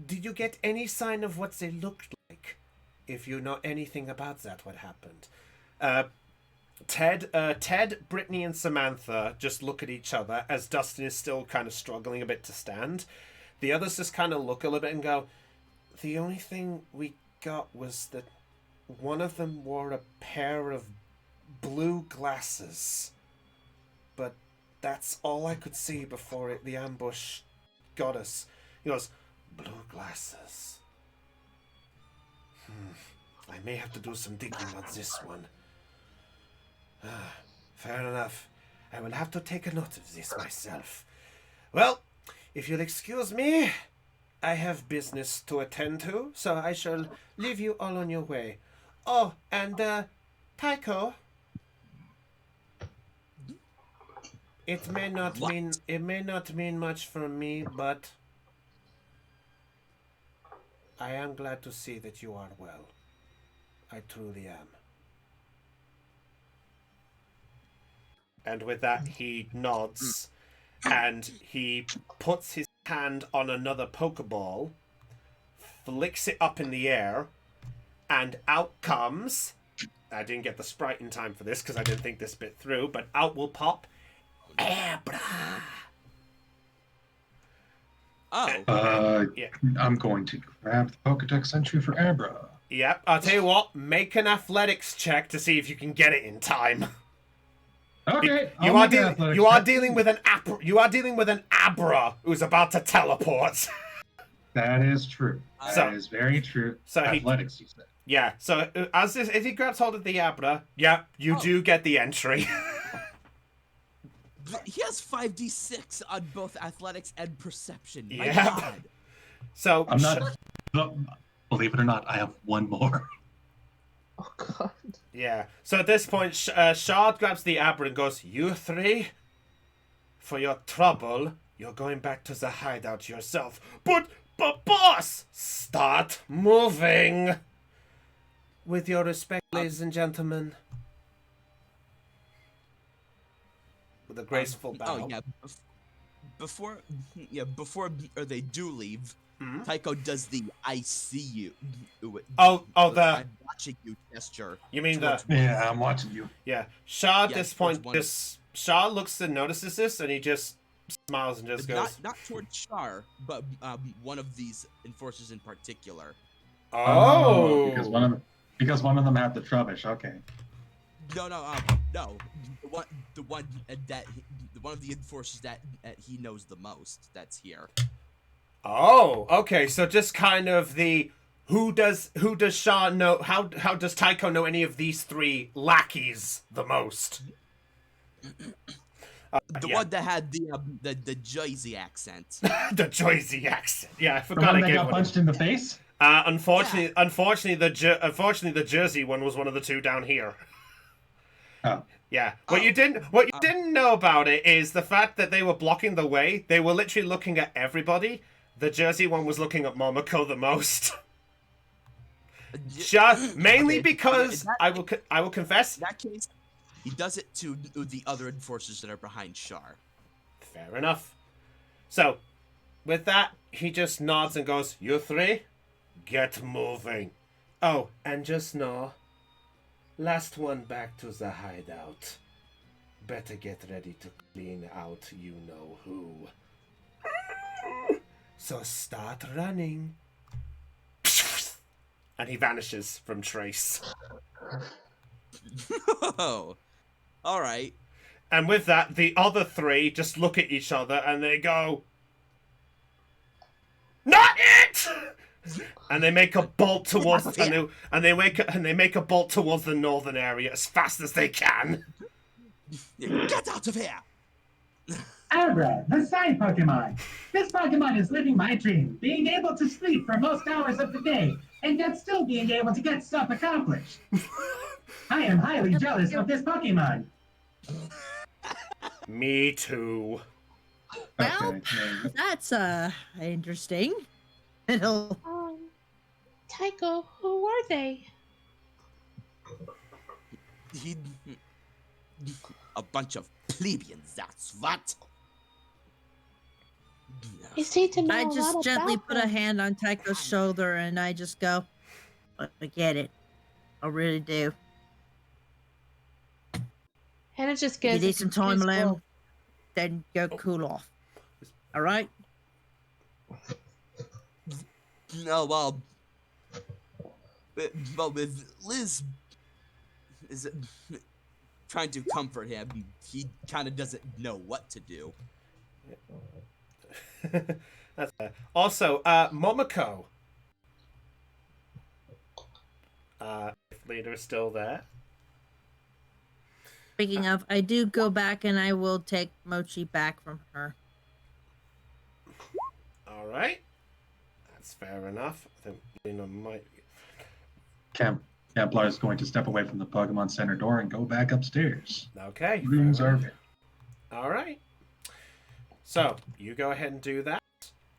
did you get any sign of what they looked like? If you know anything about that, what happened? Ted, Brittany, and Samantha just look at each other as Dustin is still kind of struggling a bit to stand. The others just kind of look a little bit and go, "The only thing we got was that one of them wore a pair of blue glasses. But that's all I could see before the ambush got us." He goes, "Blue glasses. I may have to do some digging on this one. Fair enough. I will have to take a note of this myself. Well, if you'll excuse me, I have business to attend to, so I shall leave you all on your way. Oh, and Tycho, it may not mean much for me, but I am glad to see that you are well. I truly am." And with that, he nods, and he puts his hand on another Pokeball, flicks it up in the air, and out comes... I didn't get the sprite in time for this because I didn't think this bit through, but out will pop Abra. Oh. Yeah. I'm going to grab the Pokedex entry for Abra. Yep, I'll tell you what, make an athletics check to see if you can get it in time. Okay. You are dealing with an Abra who's about to teleport. That is true. That is very true. So Athletics, you said. Yeah, so as he grabs hold of the Abra, yeah, you do get the entry. He has 5d6 on both athletics and perception. My Yeah. God. So I'm not. Believe it or not, I have one more. Oh god. Yeah. So at this point, Shard grabs the Abra and goes, "You three, for your trouble, you're going back to the hideout yourself. But boss, start moving. With your respect, ladies and gentlemen." With a graceful bow. Oh yeah. Before they do leave, Tycho does the "I see you." I'm watching you gesture. You mean Yeah, I'm watching you. Yeah. Shard, Yeah, this point, towards Shard looks and notices this, and he just smiles and just goes, Not towards Char, but one of these enforcers in particular. "Oh." Because one of them. Because one of them had the Trubbish. Okay. No. The one of the enforcers that he knows the most. That's here. Oh, okay. So just kind of the who does Shaw know? How does Tycho know any of these three lackeys the most? The one that had the Jersey accent. The Jersey accent. Yeah, I The forgot. one I that gave got one. punched in the face. Unfortunately, the Jersey one was one of the two down here. Oh. Yeah. What you didn't know about it is the fact that they were blocking the way. They were literally looking at everybody. The Jersey one was looking at Momoko the most. Mainly because I will confess. In that case, he does it to the other enforcers that are behind Shar. Fair enough. So, with that, he just nods and goes, "You three, get moving. Oh, and just know, last one back to the hideout. Better get ready to clean out you know who. So start running." And he vanishes from trace. Oh, all right. And with that, the other three just look at each other and they go, "Not it!" And they make a bolt towards and they make a bolt towards the northern area as fast as they can. Get out of here! Abra, the side Pokemon. This Pokemon is living my dream, being able to sleep for most hours of the day, and yet still being able to get stuff accomplished. I am highly jealous of this Pokemon. Me too. Well, that's interesting. It'll. Tycho, who are they? A bunch of plebeians, that's what. You seem to know I a just lot gently about put a them. hand on Tycho's shoulder and I just go, I get it. I really do. Hannah just If you gives need a some time confused alone, look. then go cool off. All right? No, well, with Liz is trying to comfort him, he kind of doesn't know what to do. That's fair. Also, Momoko. If Leader is still there. Speaking of, I do go back and I will take Mochi back from her. All right. That's fair enough. I think Lena might. Templar is going to step away from the Pokemon Center door and go back upstairs. Okay. Rooms are. All right. So you go ahead and do that.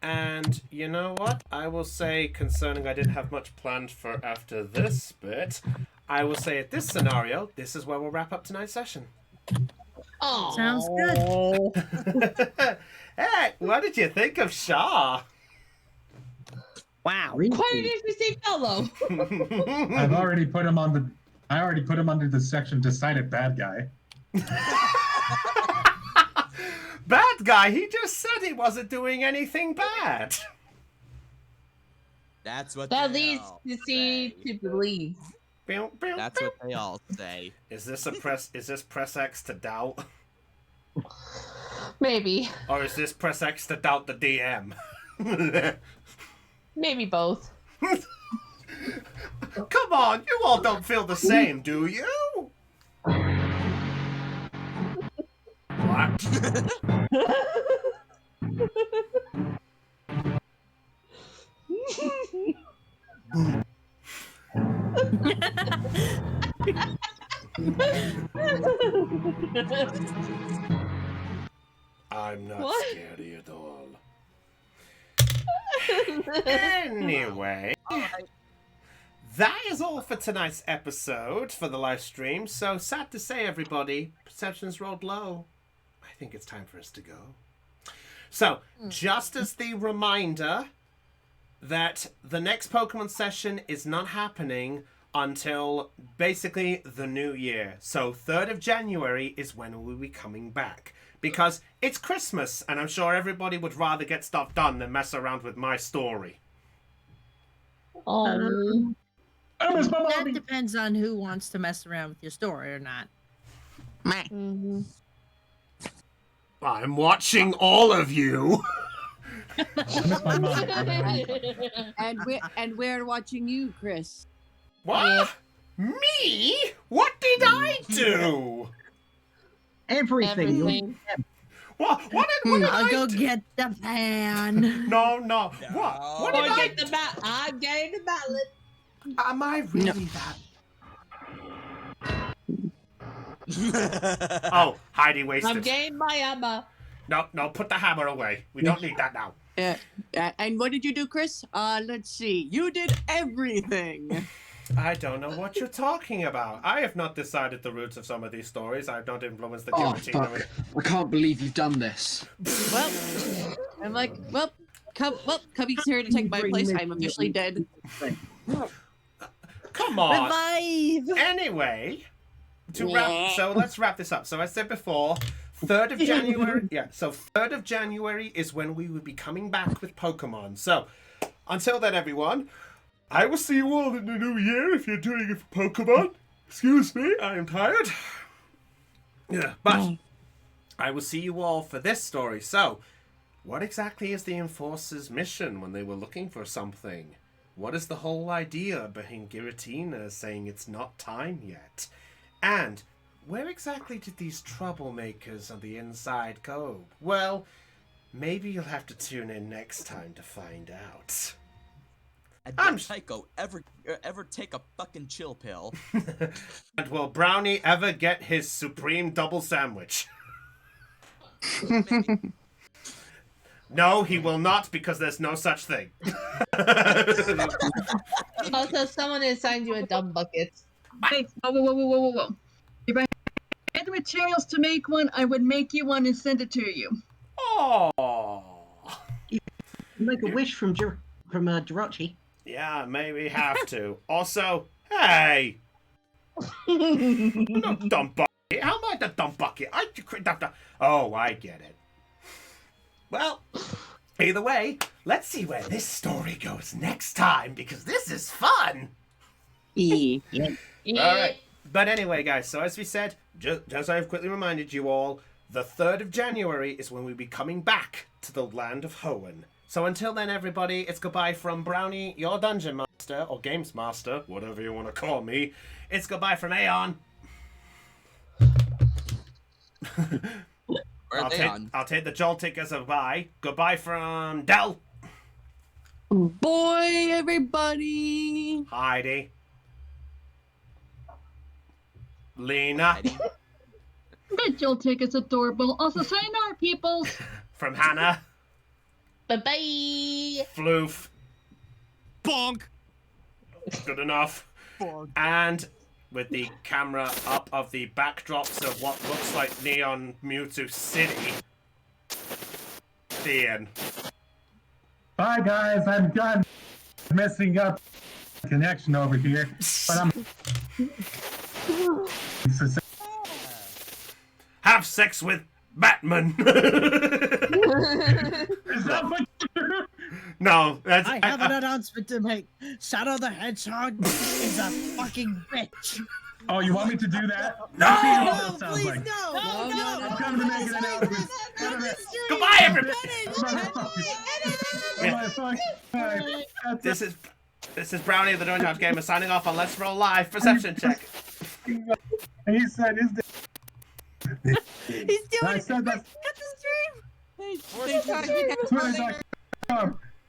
And you know what? I will say, concerning I didn't have much planned for after this bit, I will say at this scenario, this is where we'll wrap up tonight's session. Oh, sounds good. Hey, what did you think of Shaw? Wow. Quite an interesting fellow. I've already put him on the. I already put him under the section decided bad guy. Bad guy? He just said he wasn't doing anything bad. That's what That they leads all to see say. to believe. That's what they all say. Is this press X to doubt? Maybe. Or is this press X to doubt the DM? Maybe both. Come on, you all don't feel the same, do you? What? I'm not What? scary at all. Anyway, that is all for tonight's episode for the live stream. So sad to say, everybody, perceptions rolled low. I think it's time for us to go. So, just as the reminder that the next Pokemon session is not happening until basically the new year. So 3rd of January is when we'll be coming back. Because it's Christmas, and I'm sure everybody would rather get stuff done than mess around with my story. Oh. That depends on who wants to mess around with your story or not. Mm-hmm. I'm watching all of you. and we're watching you, Chris. What? Me? What did I do? Everything. What did I'll I go do? get the pan. No. What did I do? I'm getting the ballot. Am I really that? Oh, Heidi wasted. I'm getting my hammer. No, put the hammer away. We don't need that now. And what did you do, Chris? Let's see. You did everything. I don't know what you're talking about. I have not decided the roots of some of these stories. I have not influenced the Oh, Giratina. fuck. I can't believe you've done this. Well, I'm like, Cubby's here to take my place. I'm officially dead. Come on. Revive. Anyway, so let's wrap this up. So I said before, 3rd of January. Yeah, so 3rd of January is when we will be coming back with Pokemon. So until then, everyone, I will see you all in the new year if you're doing it for Pokemon. Excuse me, I am tired. Yeah, but I will see you all for this story. So, what exactly is the Enforcer's mission when they were looking for something? What is the whole idea behind Giratina saying it's not time yet? And where exactly did these troublemakers on the inside go? Well, maybe you'll have to tune in next time to find out. And did Tycho ever take a fucking chill pill? And will Brownie ever get his supreme double sandwich? No, he will not, because there's no such thing. Also, someone assigned you a dumb bucket. Wait, whoa. If I had the materials to make one, I would make you one and send it to you. Oh. Make a wish from Jirachi. Yeah, maybe have to. Also, hey! No dumb bucket. How am I the dumb bucket? Oh, I get it. Well, either way, let's see where this story goes next time, because this is fun! Alright. But anyway, guys, so as we said, just as I've quickly reminded you all, the 3rd of January is when we'll be coming back to the land of Hoenn. So until then, everybody, it's goodbye from Brownie, your Dungeon Master, or Games Master, whatever you want to call me. It's goodbye from Aeon. I'll take the Joltik as a bye. Goodbye from Del. Boy, everybody. Heidi. Lena. That Joltik is adorable. Also, sayonara, peoples. From Hannah. Bye-bye. Floof. Bonk. Good enough. Bonk. And with the camera up of the backdrops of what looks like Neon Mewtwo City, Ian. Bye, guys. I'm done messing up connection over here. But I'm... Have sex with Batman. No, that's... I have an announcement to make. Shadow the Hedgehog is a fucking bitch. Oh, you want me to do that? No, please, like. no. I'm coming to make an announcement. Goodbye, everybody. This is Brownie of the Don't Touch Gamer signing off on Let's Roll Live. Perception check. He said his... He's doing it. Said that. Cut the stream.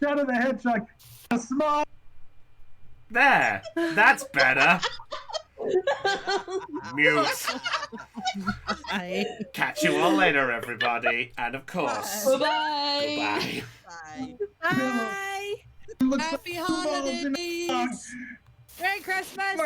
Shadow the Hedgehog, a small... There. That's better. Mute. Bye. Catch you all later, everybody. And of course, Bye-bye. goodbye. Bye. Happy holidays. Merry Christmas.